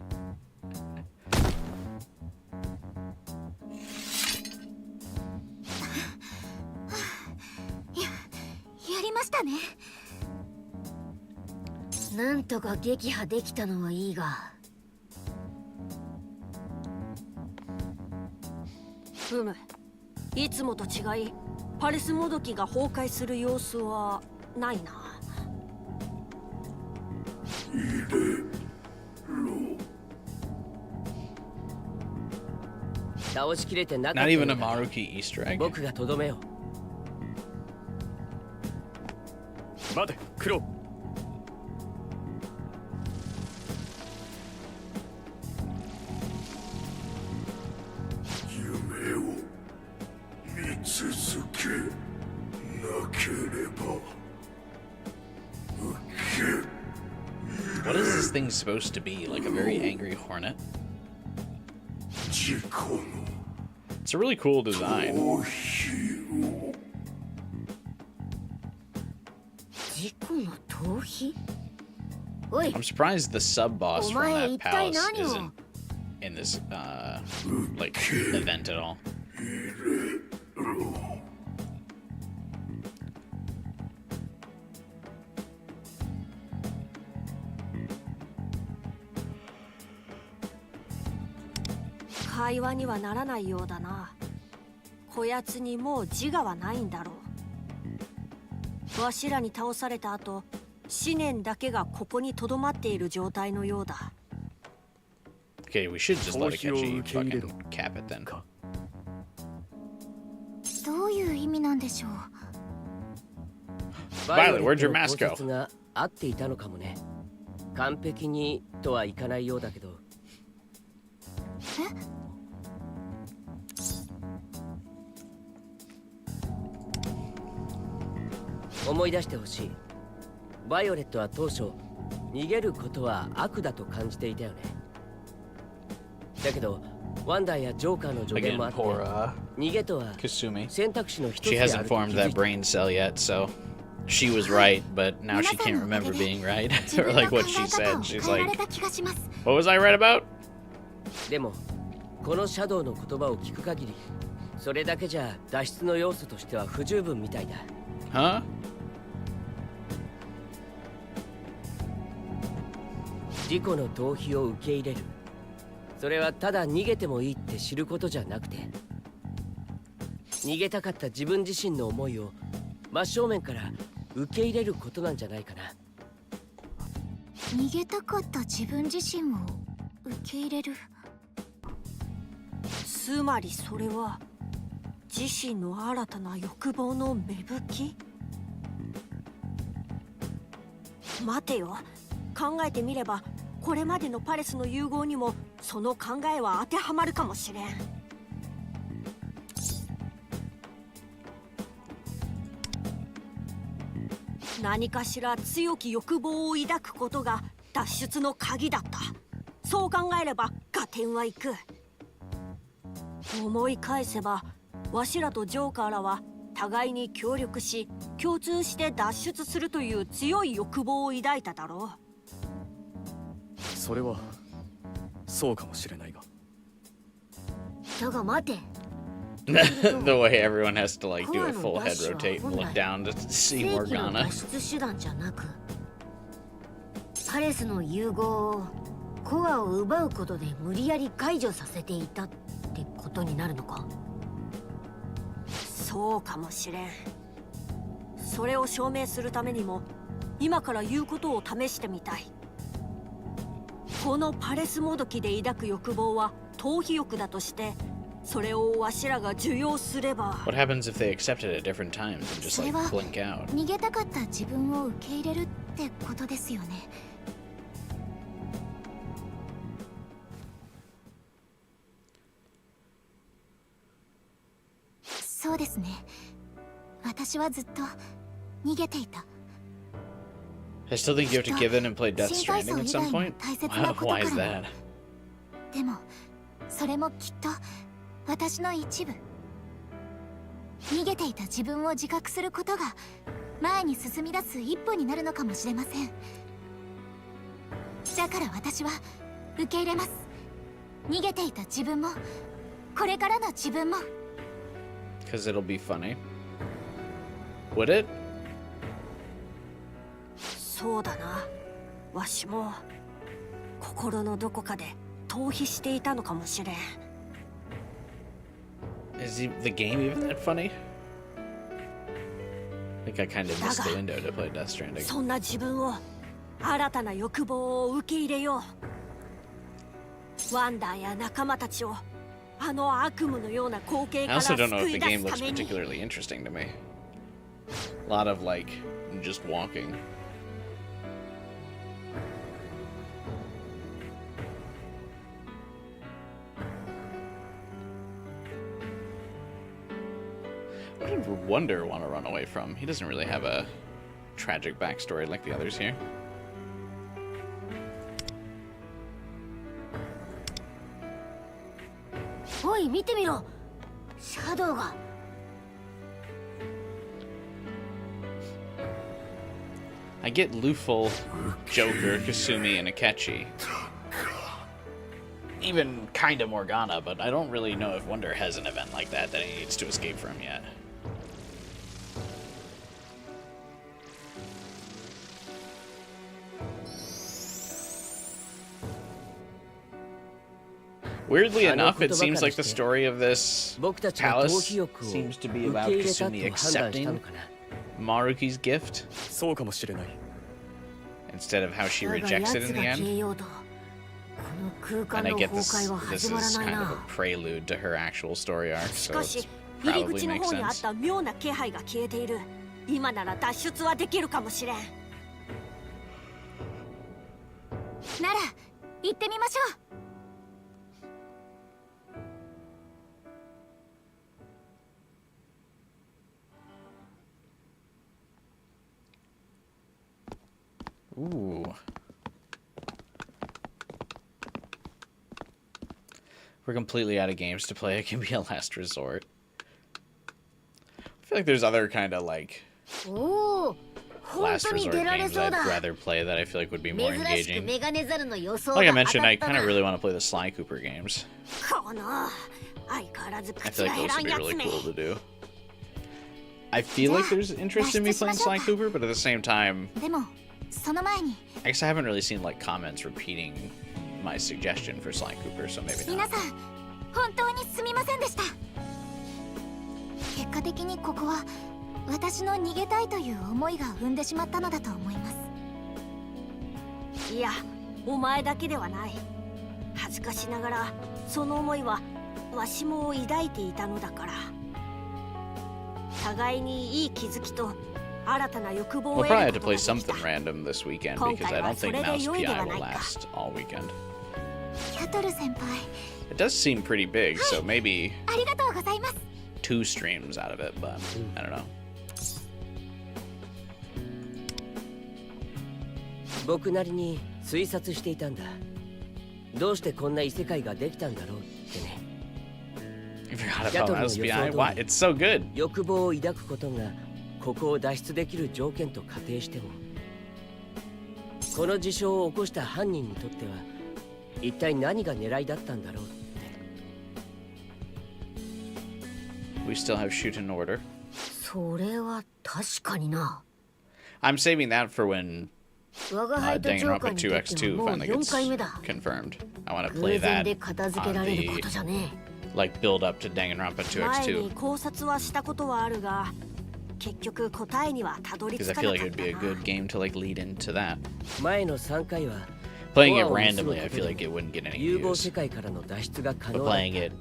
りましたね。なんとか撃破できたのはいいが。ふむ、いつもと違いパレスもどきが崩壊する様子はないな。倒しきれてなかった Not even a のだ。 Maruki Easter egg. 僕がとどめよう。待て、クロウ。What is this thing supposed to be? Like a very angry hornet? It's a really cool design. 事故の逃避？おい、 I'm surprised the sub boss from that お前一体 palace 何を？ isn't in this like event at all. 会話にはならないようだな。こやつにもう自我はないんだろう。わしらに倒された後、思念だけがここに留まっている状態のようだ。Okay, we should just let Akechi fucking cap it then. どういう意味なんでしょう。Violet, where'd your mask go? 考察が合っていたのかもね。完璧にとはいかないようだけど。思い出してほしい。バイオレットは当初逃げることは悪だと感じていたよね。だけどワンダーやジョーカーの助言もあって、逃げとは選択肢の一つ She であ hasn't ると気 formed づ that いた。 brain cell yet, so she was right, but now she can't remember being right. Or like what she said. She's like, what was I right about? でもこのシャドウの言葉を聞く限り、それだけじゃ脱出の要素としては不十分みたいだ。 Huh? 自己の逃避を受け入れる。それはただ逃げてもいいって知ることじゃなくて、逃げたかった自分自身の思いを真正面から受け入れることなんじゃないかな。逃げたかった自分自身を受け入れる。つまりそれは自身の新たな欲望の芽吹き。待てよ、考えてみればこれまでのパレスの融合にもその考えは当てはまるかもしれん。何かしら強き欲望を抱くことが脱出の鍵だった。そう考えれば合点はいく。思い返せばわしらとジョーカーらは互いに協力し共通して脱出するという強い欲望を抱いただろう。それはそうかもしれないが。だが待て。The way everyone has to like do a full head rotate and look down to see 正規の Morgana. 脱出手段じゃなく、パレスの融合をコアを奪うことで無理やり解除させていたってことになるのか。そうかもしれん。それを証明するためにも今から言うことを試してみたい。このパレスもどきで抱く欲望は逃避欲だとして、それをわしらが受容すれば。 What happens if they accept it at different times and just それ like は blink out? 逃げたかった自分を受け入れるってことですよね。そうですね。私はずっと逃げていた。 I still think you have to give in and play Death Stranding at some point. Wow, why is that? でもそれもきっと私の一部。逃げていた自分を自覚することが前に進み出す一歩になるのかもしれません。だから私は受け入れます。逃げていた自分もこれからの自分も。 Because it'll be funny. Would it? そうだな。わしも心のどこかで逃避していたのかもしれん。 Is the game even that funny? I think I kind of missed the window to play Death Stranding. そんな自分を、新たな欲望を受け入れよう。ワンダーや仲間たちをあの悪夢のような光景 I から also 救 don't know if い the 出 game す looks ために。 particularly interesting to me. A lot of like just walking. What did Wonder want to run away from? He doesn't really have a tragic backstory like the others here. おい見てみろ、シャドウが。I get Luful, Joker, Kasumi, and Akechi. Even kinda Morgana, but I don't really know if Wonder has an event like that he needs to escape from yet. Weirdly enough, it seems like the story of this palace seems to be about Kasumi accepting Maruki's gift そうかもしれない。 instead of how she rejects it in the end. And I get this is kind of a prelude to her actual story arc, so it probably makes sense. 妙な気配が消えている。今なら脱出はできるかもしれん。なら行ってみましょう。Ooh. We're completely out of games to play. It can be a last resort. I feel like there's other kind of like last resort games I'd rather play that I feel like would be more engaging. Like I mentioned, I kind of really want to play the Sly Cooper games. I feel like those would be really cool to do. I feel like there's interest in me playing Sly Cooper, but at the same time, I guess I haven't really seen like comments repeating my suggestion for Sly Cooper, so maybe not. 本当にすみませんでした。結果的にここは私の逃げたいという思いが生んでしまったのだと思います。いや、お前だけではない。恥ずかしながらその思いはわしも抱いていたのだから。互いにいい気づきと新たな欲望を We'll probably have to play something random this weekend because I don't think Mouse PI will last all weekend. キャトル先輩。It does seem pretty big, so maybe ありがとうございます。 2 streams out of it, but I don't know. 僕なりに推察していたんだ。どうしてこんな異世界ができたんだろうってね。You forgot about Mouse PI? Why? It's so good. 欲望を抱くことがここを脱出できる条件と仮定しても、この事象を起こした犯人にとっては一体何が狙いだったんだろうって。We still have shoot in order. それは確かにな。I'm saving that for when 我が輩とジョーカーにとっては 2X2 もう finally 4 gets 回目だ。 confirmed. I want to play 偶然 that で片付けら on れるこ the とじゃねえ。 like build up to Danganronpa 前に 2X2 考察はしたことはあるが、結局答えにはたどり because 着 I か feel な like か it っ would た be a な。 good game to like lead into that. 前の3回は Playing it randomly, I feel like it wouldn't get any 融合 views. 世界からの脱出が可 But 能だ。 playing it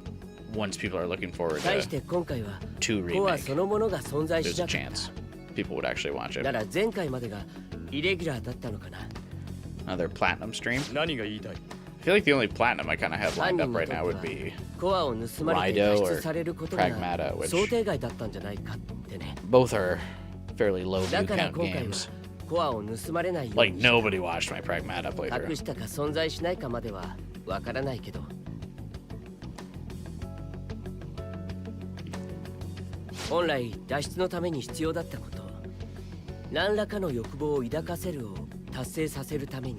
once people are looking forward 対し to て今回は 2コア remake, そのものが存在し there's な a かっ chance people would actually watch た。 it. なら前回までがイレギュラーだったのかな。 Another platinum stream. 何が言いたい？ I feel like the only platinum I kind of have 犯 lined 人 up にと right って now は would be コアを盗まれて Lido 脱 or 出されることが Pragmata, which 想定外だったんじゃないかってね。 both are fairly low だ view から count 今回は games. コアを盗まれないよう Like に nobody watched my Pragmata 隠 playthrough. したか存在しないかまではわからないけど、本来脱出のために必要だったこと、何らかの欲望を抱かせるを達成させるために。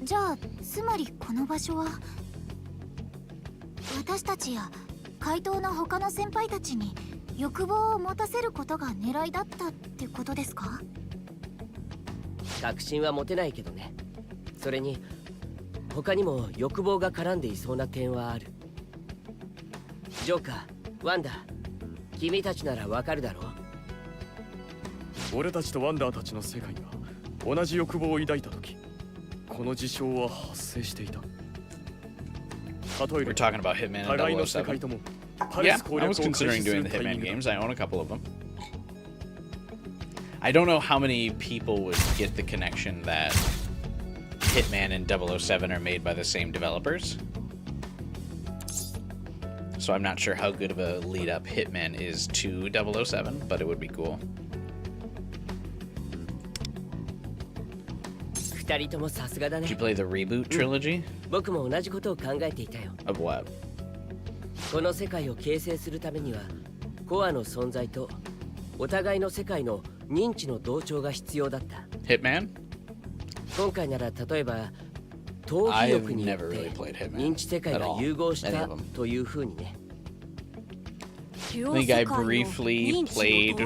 じゃあつまりこの場所は私たちや怪盗の他の先輩たちに欲望を持たせることが狙いだったってことですか？確信は持てないけどね。それに他にも欲望が絡んでいそうな点はある。ジョーカー、ワンダー、君たちならわかるだろう。俺たちとワンダーたちの世界が同じ欲望を抱いた時、この事象は発生していた。例え We're ば talking about Hitman 互いの and 世界 007. ともパレ Yeah, ス攻 I 略 was を開 considering 始す doing る the タイミ Hitman ングだ。 games. I own a couple of them. I don't know how many people would get the connection that Hitman and 007 are made by the same developers. So I'm not sure how good of a lead up Hitman is to 007, but it would be cool. 二人ともさすがだ Did you ね。 play the reboot trilogy? 僕も同じことを考えていたよ。 Of what? この世界を形成するためにはコアの存在とお互いの世界の認知の同調が必要だった。 Hitman? 今回なら例えば逃避欲によっ I've never て really played Hitman 認知世界 at が all. 融合し Any た of them. という風にね。 I think I briefly played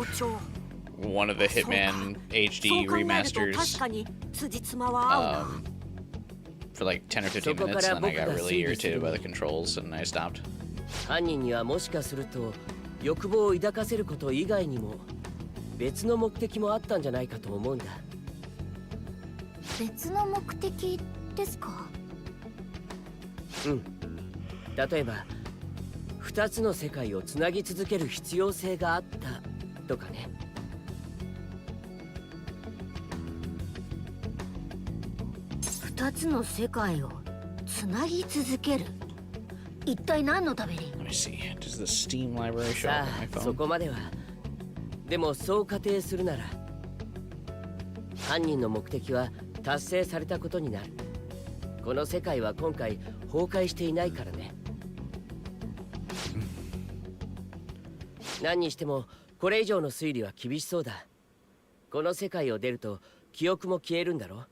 one of the Hitman HD remasters for like 10 or 15 minutes, and then I got really irritated by the controls, and I stopped. 犯人にはもしかすると欲望を抱かせること以外にも別の目的もあったんじゃないかと思うんだ。別の目的ですか？うん。例えば2つの世界をつなぎ続ける必要性があったとかね。2つの世界をつなぎ続ける。一体何のために？ Let me see. Does the Steam library show さ up on my あ、そ phone? こまでは。でもそう仮定するなら、犯人の目的は達成されたことになる。この世界は今回崩壊していないからね。何にしてもこれ以上の推理は厳しそうだ。この世界を出ると記憶も消えるんだろ。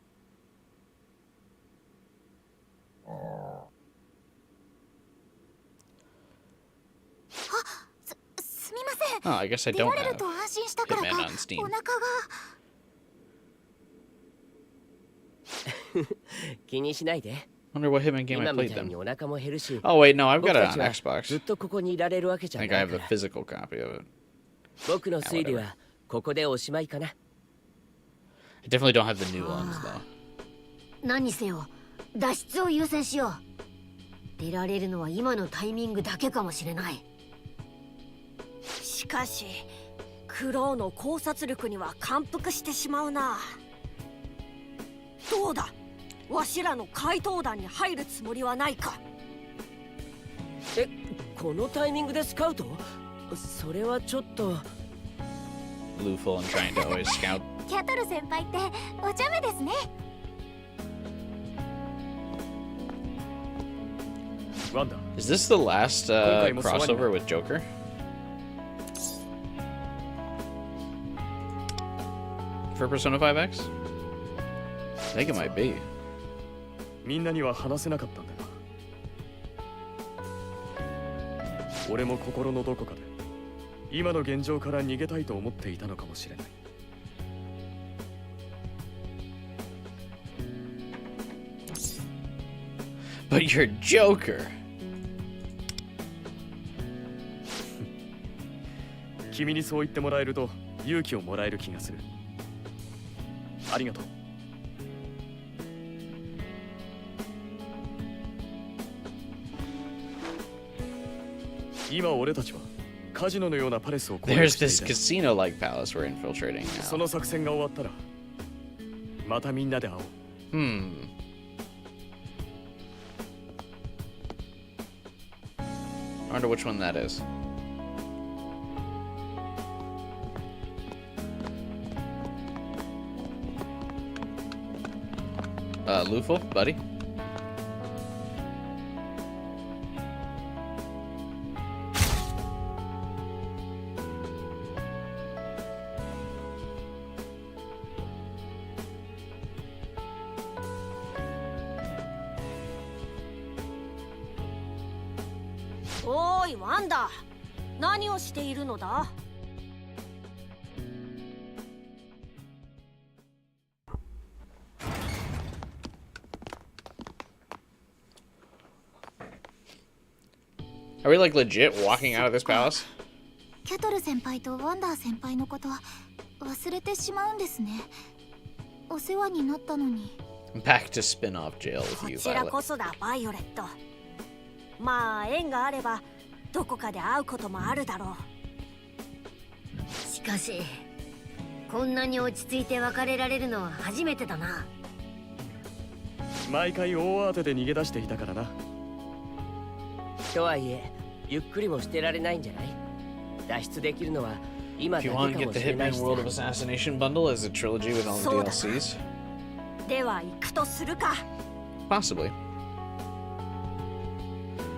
すみません。 Oh, I guess I 出 don't られる have と安心したからか Hitman on Steam. お腹が。気にしないで。 Wonder what Hitman game I 今み played たいに then. お腹も減るし、 Oh wait, no, I've 僕 got た it ち on はずっ Xbox. とここにいられるわけじゃ I な think い I か have ら。 a physical copy of it. 僕の推理はここでおしまいかな。 I definitely don't have the new ones though. 何にせよ脱出を優先しよう。出られるのは今のタイミングだけかもしれない。しかしクロウの考察力には感服してしまうな。どうだ、わしらの怪盗団に入るつもりはないか？え、このタイミングでスカウト？それはちょっと。 Luful and trying to always scout. キャトル先輩ってお茶目ですね。ワンダ、 Is this the last crossover with Joker? For Persona 5X? I think it might be. みんなには話せなかったんだが、俺も心のどこかで今の現状から逃げたいと思っていたのかもしれない。But you're Joker. 君にそう言ってもらえると勇気をもらえる気がする。ありがとう。今俺たちはカジノのようなパレスを攻略 There's してい this た。 casino-like palace we're infiltrating そ now. の作戦が終わったらまたみんなで会おう。 I wonder which one that is. Luful, buddy.おーいワンダ、何をしているのだ？ Are we like legit walking out of this palace? キャトル先輩とワンダー先輩のことは忘れてしまうんですね。お世話になったのに。 Back to spin-off jail こ with you, ちら Violet. こそだバイオレット。まあ縁があればどこかで会うこともあるだろう。しかしこんなに落ち着いて別れられるのは初めてだな。毎回大慌てで逃げ出していたからな。とはいえ、ゆっくりもしてられないんじゃない？脱出できるのは今だ If け you か want to も get the しれない Hitman し World of さ。 Assassination bundle as a trilogy with all the そうだな。 DLCs? では行くとするか。 Possibly.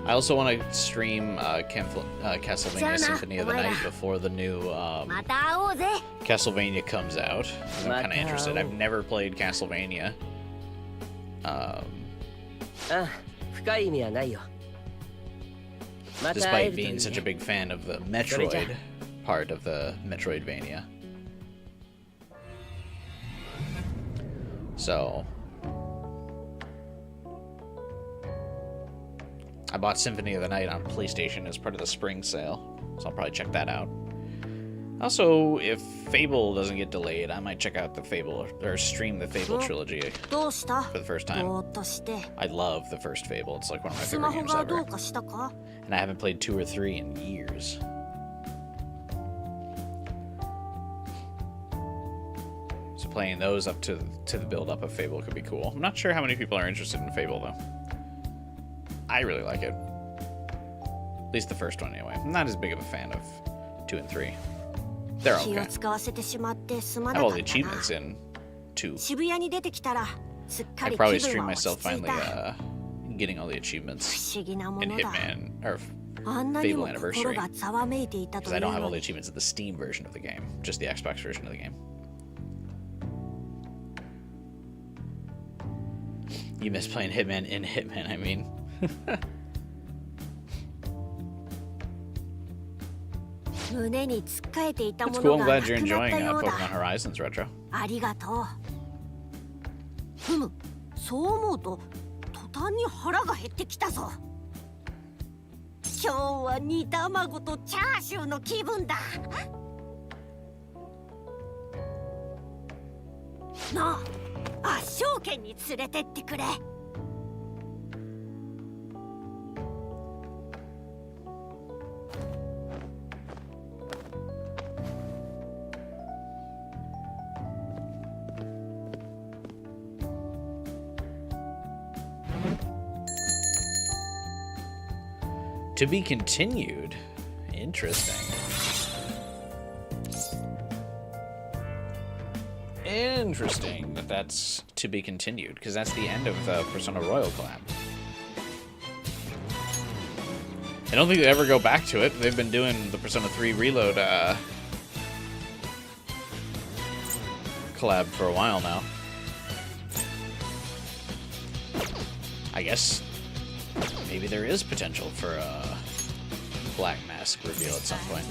I also want to stream Castlevania Symphony of the Night before the new また会おうぜ。 Castlevania comes out. I'm kind of interested. I've Matao. never played Castlevania. ああ、深い意味はないよ。また会え Despite るといい being ね。 such a big fan of the Metroid part of the Metroidvania. So I bought Symphony of the Night on PlayStation as part of the spring sale, so I'll probably check that out. Also, if Fable doesn't get delayed, I might check out the Fable, or stream the Fable trilogy for the first time. I love the first Fable. It's like one of my favorite games ever. And I haven't played 2 or 3 in years. So playing those up to the build-up of Fable could be cool. I'm not sure how many people are interested in Fable, though. I really like it. At least the first one, anyway. I'm not as big of a fan of 2 and 3. They're okay. I have all the achievements in 2. I'd probably stream myself finally getting all the achievements in Hitman, or Fable Anniversary. Because I don't have all the achievements in the Steam version of the game, just the Xbox version of the game. You miss playing Hitman in Hitman, I mean. That's cool. I'm glad you're enjoying Pokemon Horizons Retro. そう思うと途端に腹が減ってきたぞ。今日は煮卵とチャーシューの気分だ。なあ、圧勝圏に連れてってくれ。To be continued. Interesting. Interesting that that's to be continued, because that's the end of the Persona Royal collab. I don't think they ever go back to it. They've been doing the Persona 3 Reload collab for a while now. I guess maybe there is potential for a Black Mask reveal at some point.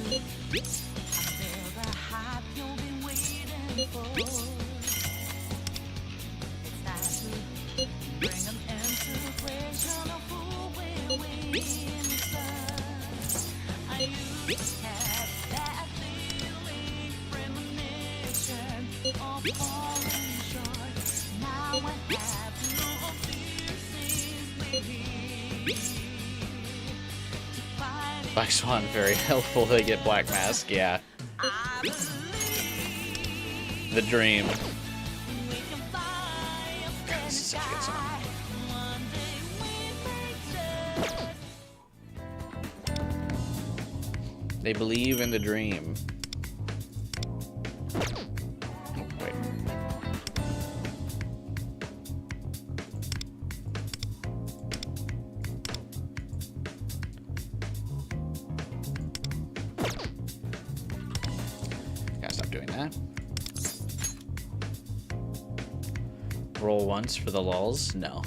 Black Swan, very helpful to get Black Mask, yeah. The Dream. God, this is such a good song. They believe in the dream. Oh, wait. Gotta stop doing that. Roll once for the lulz? No.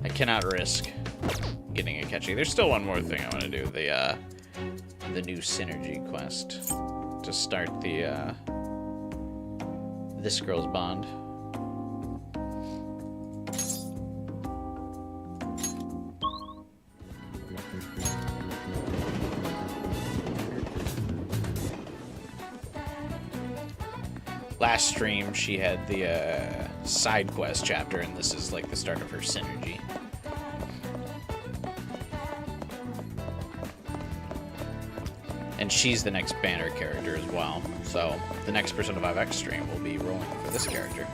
I cannot risk getting a catchy. There's still one more thing I want to do. The new synergy quest to start the This Girl's Bond. Last stream, she had the side quest chapter, and this is like the start of her synergy. And she's the next banner character as well. So the next Persona 5X stream will be rolling for this character.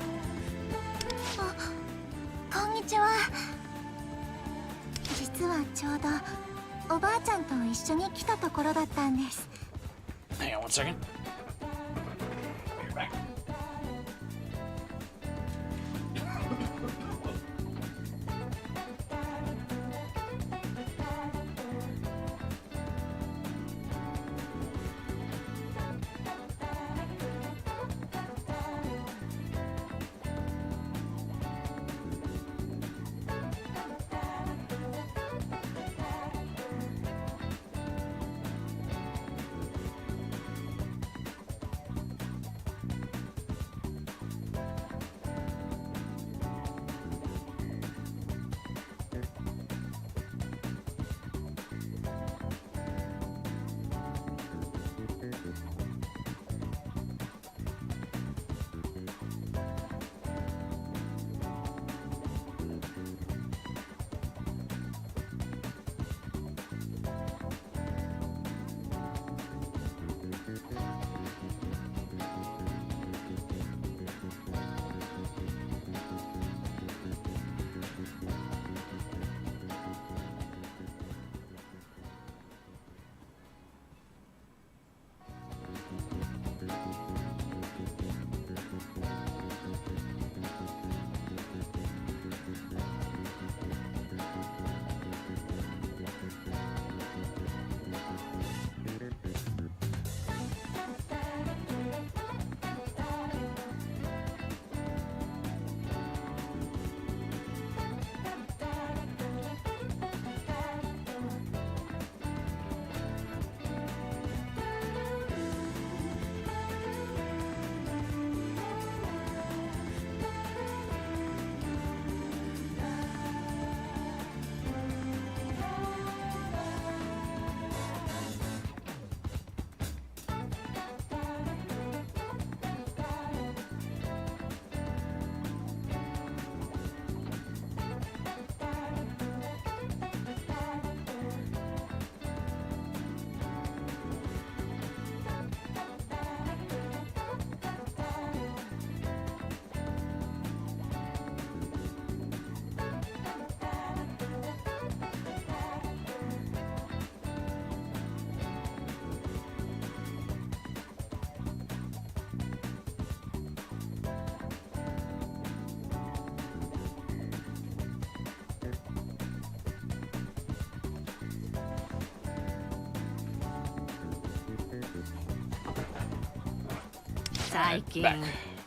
Konnichiwa. 実はちょうどおばあちゃんと一緒に来たところだったんです。 Hang on one second. Be right back. 最近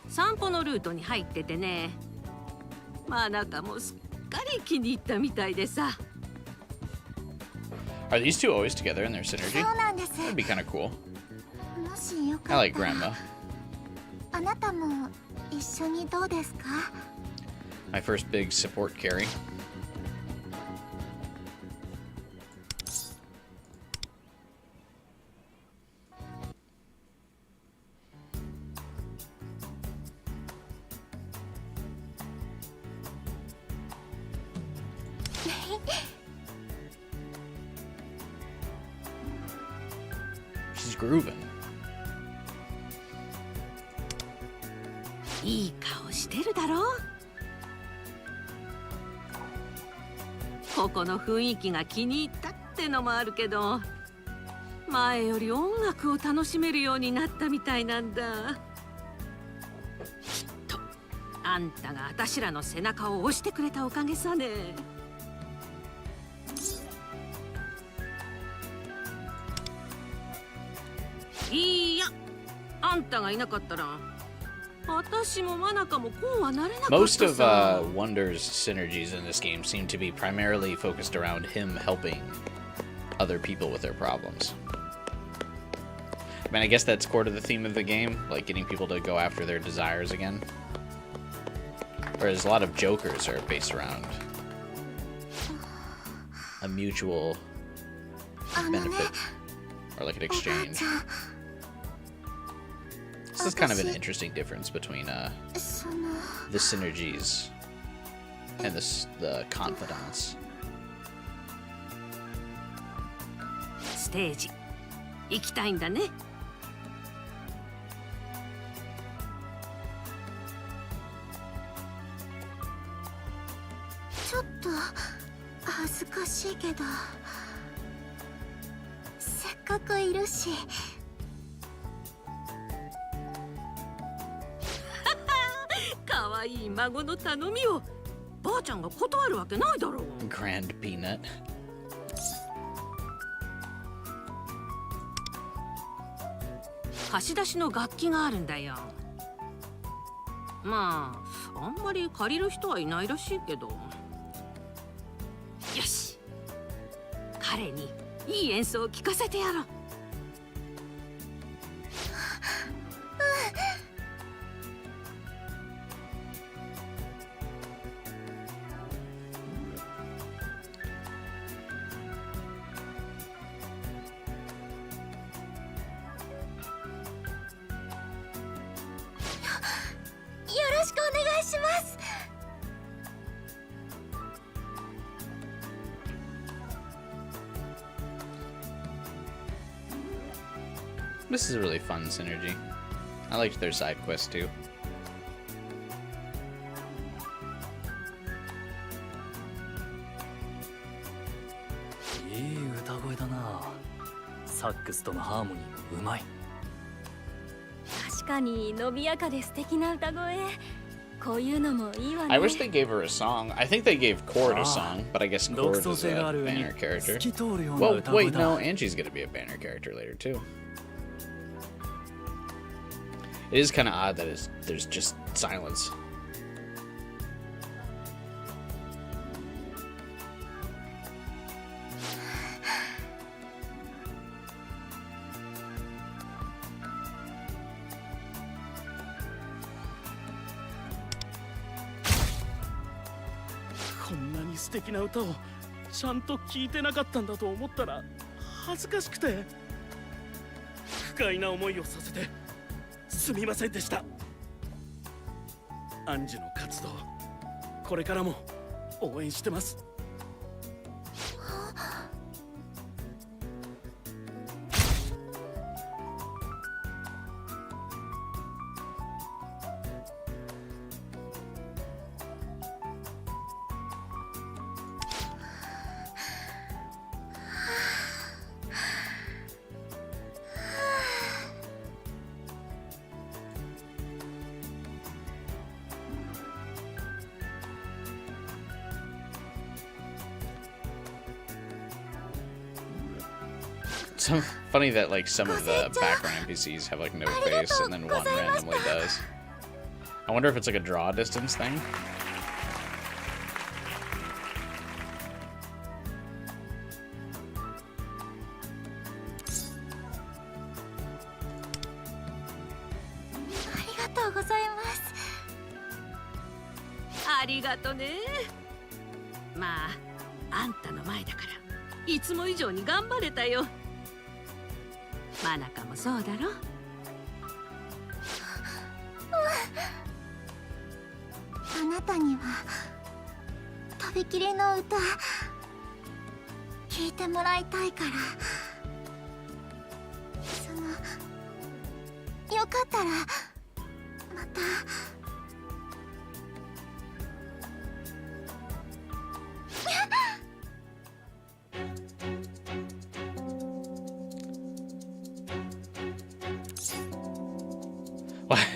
散歩のルートに入っててね、マナカもすっかり気に入ったみたいでさ。Are these two always together in their synergy? そうなんです。 That'd be kind of cool. もしよかった I ら like Grandma. あなたも一緒にどうですか？ My first big support carry. She's grooving. いい顔してるだろ。ここの雰囲気が気に入ったってのもあるけど、前より音楽を楽しめるようになったみたいなんだ。きっとあんたがあたしらの背中を押してくれたおかげさね。いや、あんたがいなかったら私もマナカもこうはなれなかったさ。 Most of Wonder's synergies in this game seem to be primarily focused around him helping other people with their problems. I mean, I guess that's core to the theme of the game, like getting people to go after their desires again. Whereas a lot of Jokers are based around a mutual benefit or like an exchange. This is kind of an interesting difference between the synergies and the confidants. ステージ行きたいんだね。ちょっと恥ずかしいけど、せっかくいるし。かわいい孫の頼みをばあちゃんが断るわけないだろう。 Grand Peanut. 貸し出しの楽器があるんだよ。まああんまり借りる人はいないらしいけど。よし、彼にいい演奏を聴かせてやろう。よろしくお願いします。 This is a really fun synergy. I liked their side quest too. いい歌声だな。サックスとのハーモニーもうまい。確かに伸びやかで素敵な歌声。こういうのもいいわね。 I wish they gave her a song. I think they gave Cord a song, but I guess Cord is a banner character. Well, wait, no, Angie's gonna be a banner character later too. It is kind of odd that there's just silence. This こんなに素敵な歌をちゃんと聞いてなかったんだと思ったら恥ずかしくて不快な思いをさせてすみませんでした。アンジュの活動これからも応援してます。Some funny that like some of the background NPCs have like no face and then one randomly does. I wonder if it's like a draw distance thing.いつも以上に頑張れたよ。マナカもそうだろ。あなたにはとびきりの歌聴いてもらいたいから、よかったらまた。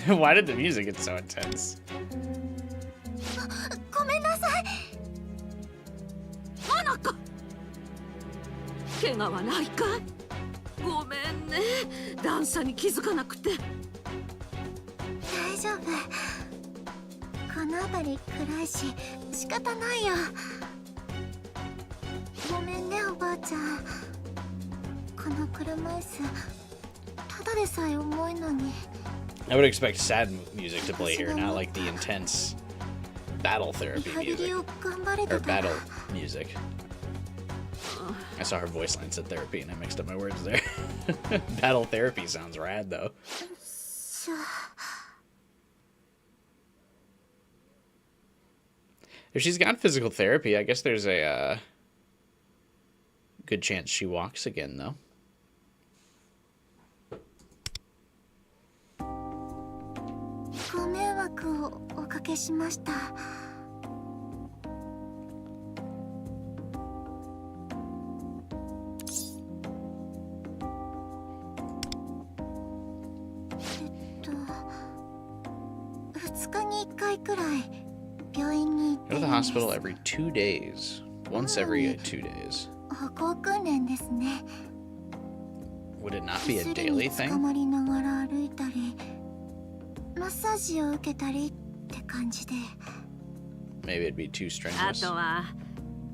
Why did the music get so intense? ごめんなさい。マナカ、怪我はないかい？ごめんね、段差に気づかなくて。大丈夫。この辺り暗いし仕方ないよ。ごめんねおばあちゃん。この車椅子ただでさえ重いのに。I would expect sad music to play here, not like the intense battle therapy music. Or battle music. I saw her voice line said therapy and I mixed up my words there. Battle therapy sounds rad though. If she's got physical therapy, I guess there's a good chance she walks again though. Go to the hospital every 2 days. Once every 2 days. Would it not be a daily thing? Maybe it'd be too strenuous. あとは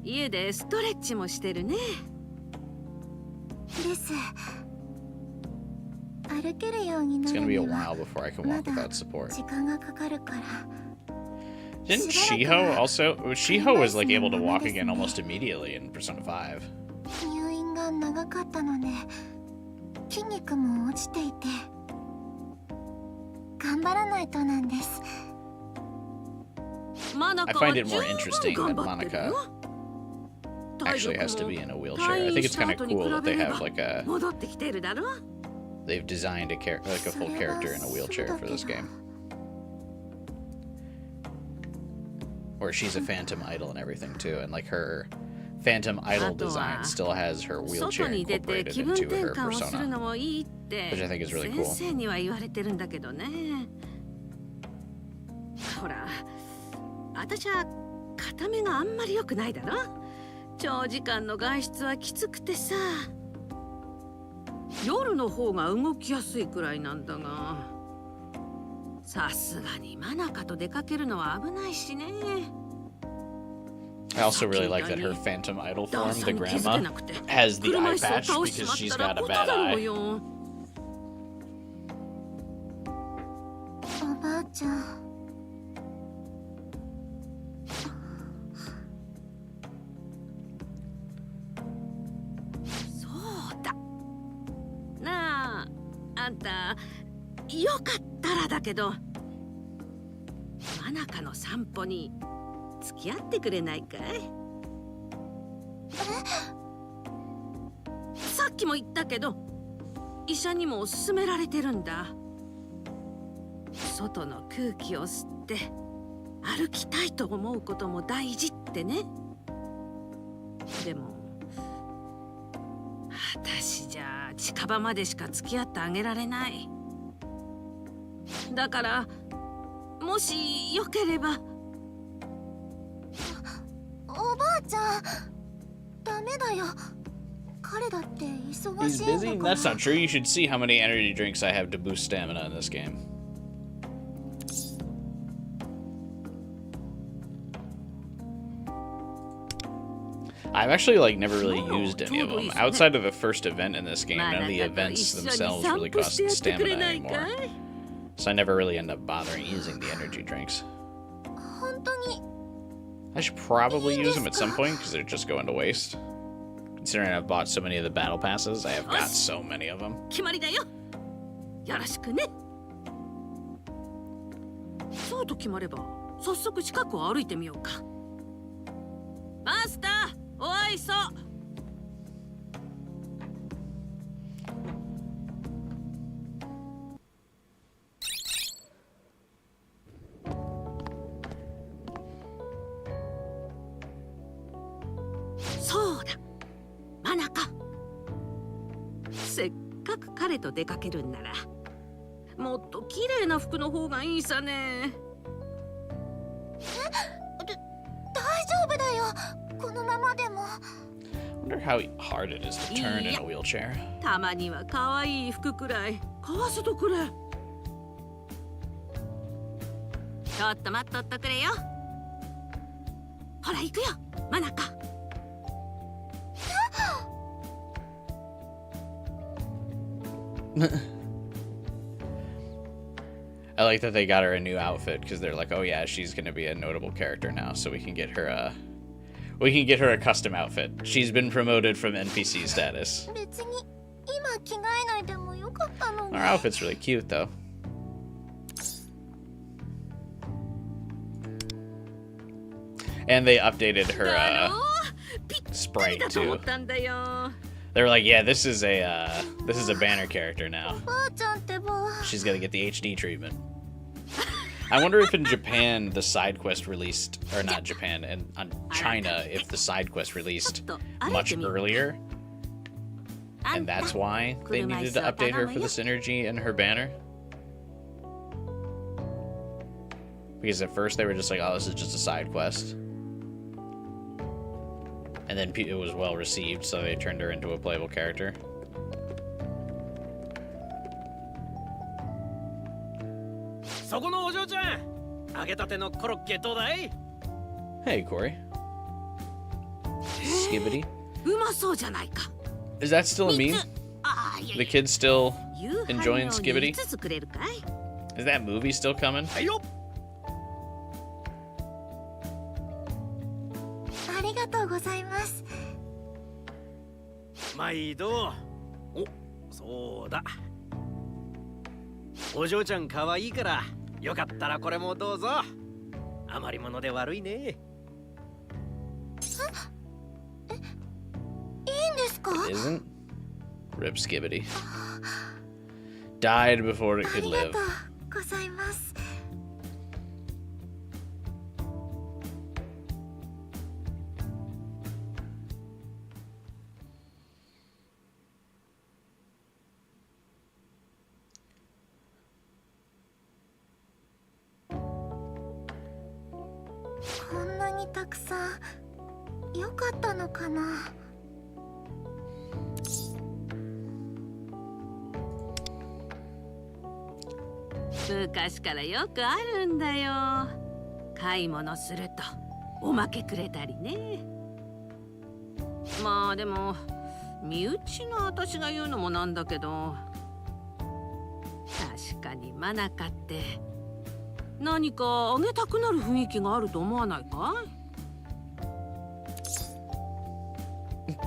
家でストレッチもしてるね。です。歩けるようにな It's る gonna be に a while は before I can walk without support. 時間がかかるから。 Didn't Shiho also? Shiho was like able to walk again almost immediately in Persona 5. 入院が長かったので筋肉も落ちていて頑張らないとなんです。 I find it more interesting that Monica actually has to be in a wheelchair. I think it's kind of cool that they have like a they've designed like a full character in a wheelchair for this game. Where she's a Phantom Idol and everything too, and like her Phantom Idol design still has her wheelchair incorporated into her persona, which I think is really cool. ほら、私は片目があんまり良くないだろ。長時間の外出はきつくてさ。夜の方が動きやすいくらいなんだが。さすがにマナカと出かけるのは危ないしね。I also really like that her Phantom Idol form, the grandma, has the eye patch because she's got a bad eye. おばあちゃん。 あんたよかったらだけどマナカの散歩に付き合ってくれないかい？さっきも言ったけど医者にも勧められてるんだ。外の空気を吸って歩きたいと思うことも大事ってね。でも私じゃ近場までしか付き合ってあげられない。だからもしよければ。おばあちゃん、ダメだよ。彼 He's busy? That's not true. You should see how many energy drinks I have to boost stamina in this game. I've actually like never really used any of them. Outside of the first event in this game, none of the events themselves really cost stamina anymore. So I never really end up bothering using the energy drinks. I should probably use them at some point because they're just going to waste. Considering I've bought so many of the battle passes, I have got so many of them. 決まりだよ。よろしくね。そうと決まれば、早速近くを歩いてみようか。マスター、お愛想。そうだ。マナカ。せっかく彼と出かけるんなら、もっと綺麗な服の方がいいさね。大丈夫だよ。このままでも。I wonder how hard it is to turn in a wheelchair. たまには可愛い服くらい買わせとくれ。ちょっと待っとっとくれよ。ほら行くよ、マナカ。I like that they got her a new outfit because they're like, oh yeah, she's gonna be a notable character now, so we can get her a custom outfit. She's been promoted from NPC status. Our outfit's really cute though. And they updated her sprite too. They were like, yeah, this is a banner character now. She's gonna get the HD treatment. I wonder if in Japan the side quest released, or not Japan, and on China, if the side quest released much earlier, and that's why they needed to update her for the synergy and her banner. Because at first they were just like, oh, this is just a side quest. And then it was well received, so they turned her into a playable character. Hey, Corey. Skibbity. Is that still a meme? The kid's still enjoying Skibbity? Is that movie still coming? ありがとうございます。毎度。お、そうだ。お嬢ちゃん可愛いから、よかったらこれもどうぞ。余り物で悪いね。いいんですか? It isn't. Rip Skibbity. Died before it could live. ありがとうございます。こんなにたくさん良かったのかな。昔からよくあるんだよ。買い物するとおまけくれたりね。まあでも身内の私が言うのもなんだけど、確かにマナカって何かあげたくなる雰囲気があると思わないか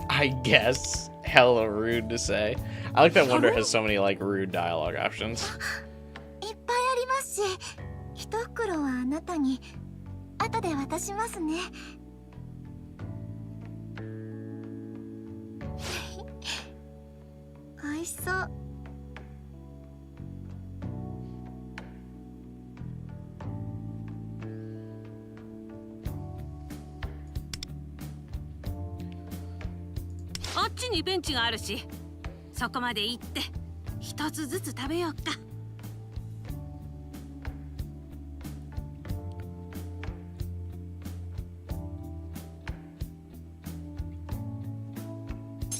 I guess. Hella rude to say. I like that Wonder has so many like rude dialogue options. いっぱいありますし、一袋はあなたに後で渡しますね。美味しそう。あっちにベンチがあるし、そこまで行って一つずつ食べようか。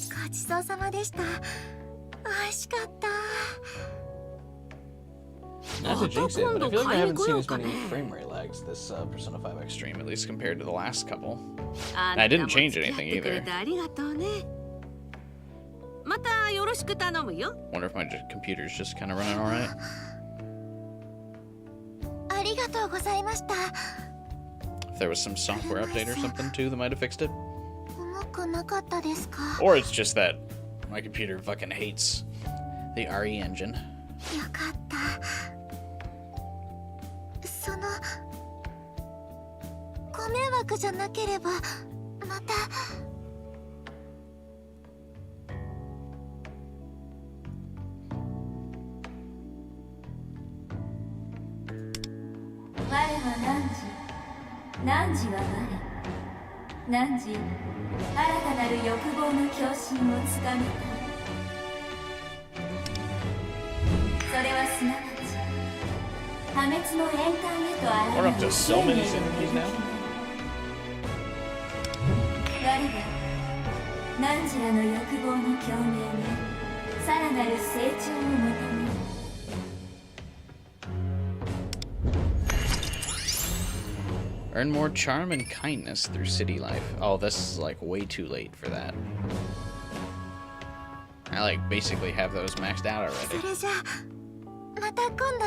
果ちそうさまでした。美味しかった。 Not to jinx it, but I feel like I haven't seen as many frame rate lags this Persona 5 Extreme, at least compared to the last couple. And I didn't change anything either. Wonder if my computer's just kind of running alright. ありがとうございました。 If there was some software update or something too that might have fixed it. 重くなかったですか? Or it's just that my computer fucking hates the RE engine. よかった。そのご迷惑じゃなければまた。我は汝は我。汝、新たなる欲望の共振をつかみたい。それはすなわち破滅の円環へと現れる。We're up to so many enemies now. 我が汝らの欲望の共鳴にさらなる成長を求める。 Earn more charm and kindness through city life. Oh, this is like way too late for that. I like basically have those maxed out already. それじゃまた今度。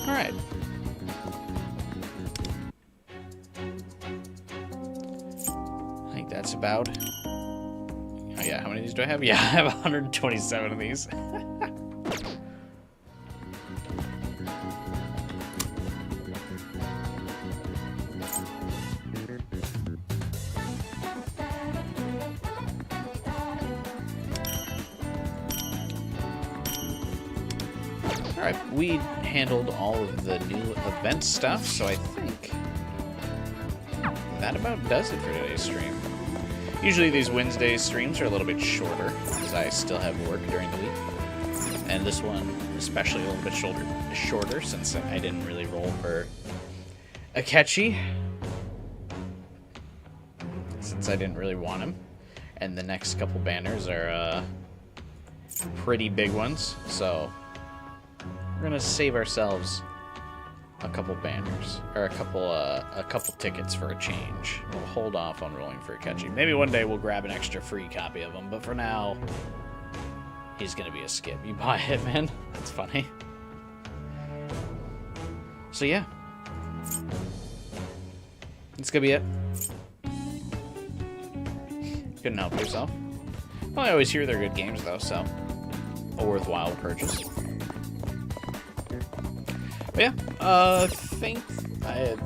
All right. I think that's about. Oh yeah, how many of these do I have? Yeah, I have 127 of these. Alright, we handled all of the new event stuff, so I think that about does it for today's stream. Usually these Wednesday streams are a little bit shorter, because I still have work during the week. And this one, especially a little bit shorter since I didn't really roll for Akechi. Since I didn't really want him. And the next couple banners are pretty big ones, so we're gonna save ourselves a couple banners, or a couple tickets for a change. We'll hold off on rolling for Akechi. Maybe one day we'll grab an extra free copy of him, but for now, he's gonna be a skip. You buy it, man. That's funny. So yeah, that's gonna be it. Couldn't help yourself. Well, I always hear they're good games though, so a worthwhile purchase. But yeah, I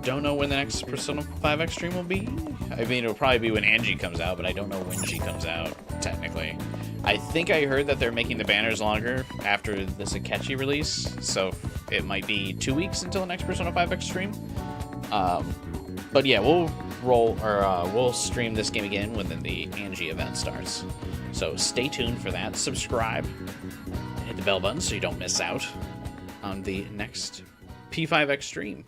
don't know when the next Persona 5 stream will be. I mean, it'll probably be when Angie comes out, but I don't know when she comes out, technically. I think I heard that they're making the banners longer after this Akechi release, so it might be 2 weeks until the next Persona 5 stream. But yeah, we'll stream this game again when the Angie event starts. So stay tuned for that. Subscribe. Hit the bell button so you don't miss out on the next P5 stream.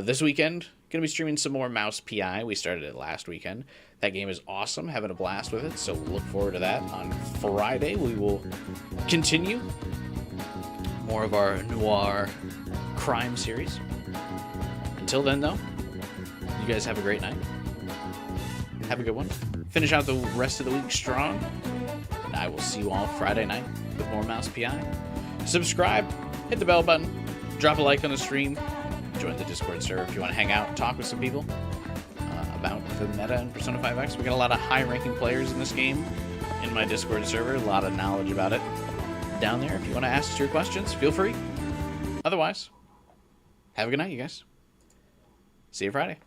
This weekend, going to be streaming some more Mouse PI. We started it last weekend. That game is awesome, having a blast with it, so look forward to that. On Friday, we will continue more of our noir crime series. Until then, though, you guys have a great night. Have a good one. Finish out the rest of the week strong. And I will see you all Friday night with more Mouse PI. Subscribe, hit the bell button, drop a like on the stream, join the Discord server if you want to hang out and talk with some people about the meta in Persona 5X. We got a lot of high-ranking players in this game in my Discord server, a lot of knowledge about it down there. If you want to ask us your questions, feel free. Otherwise, have a good night, you guys. See you Friday.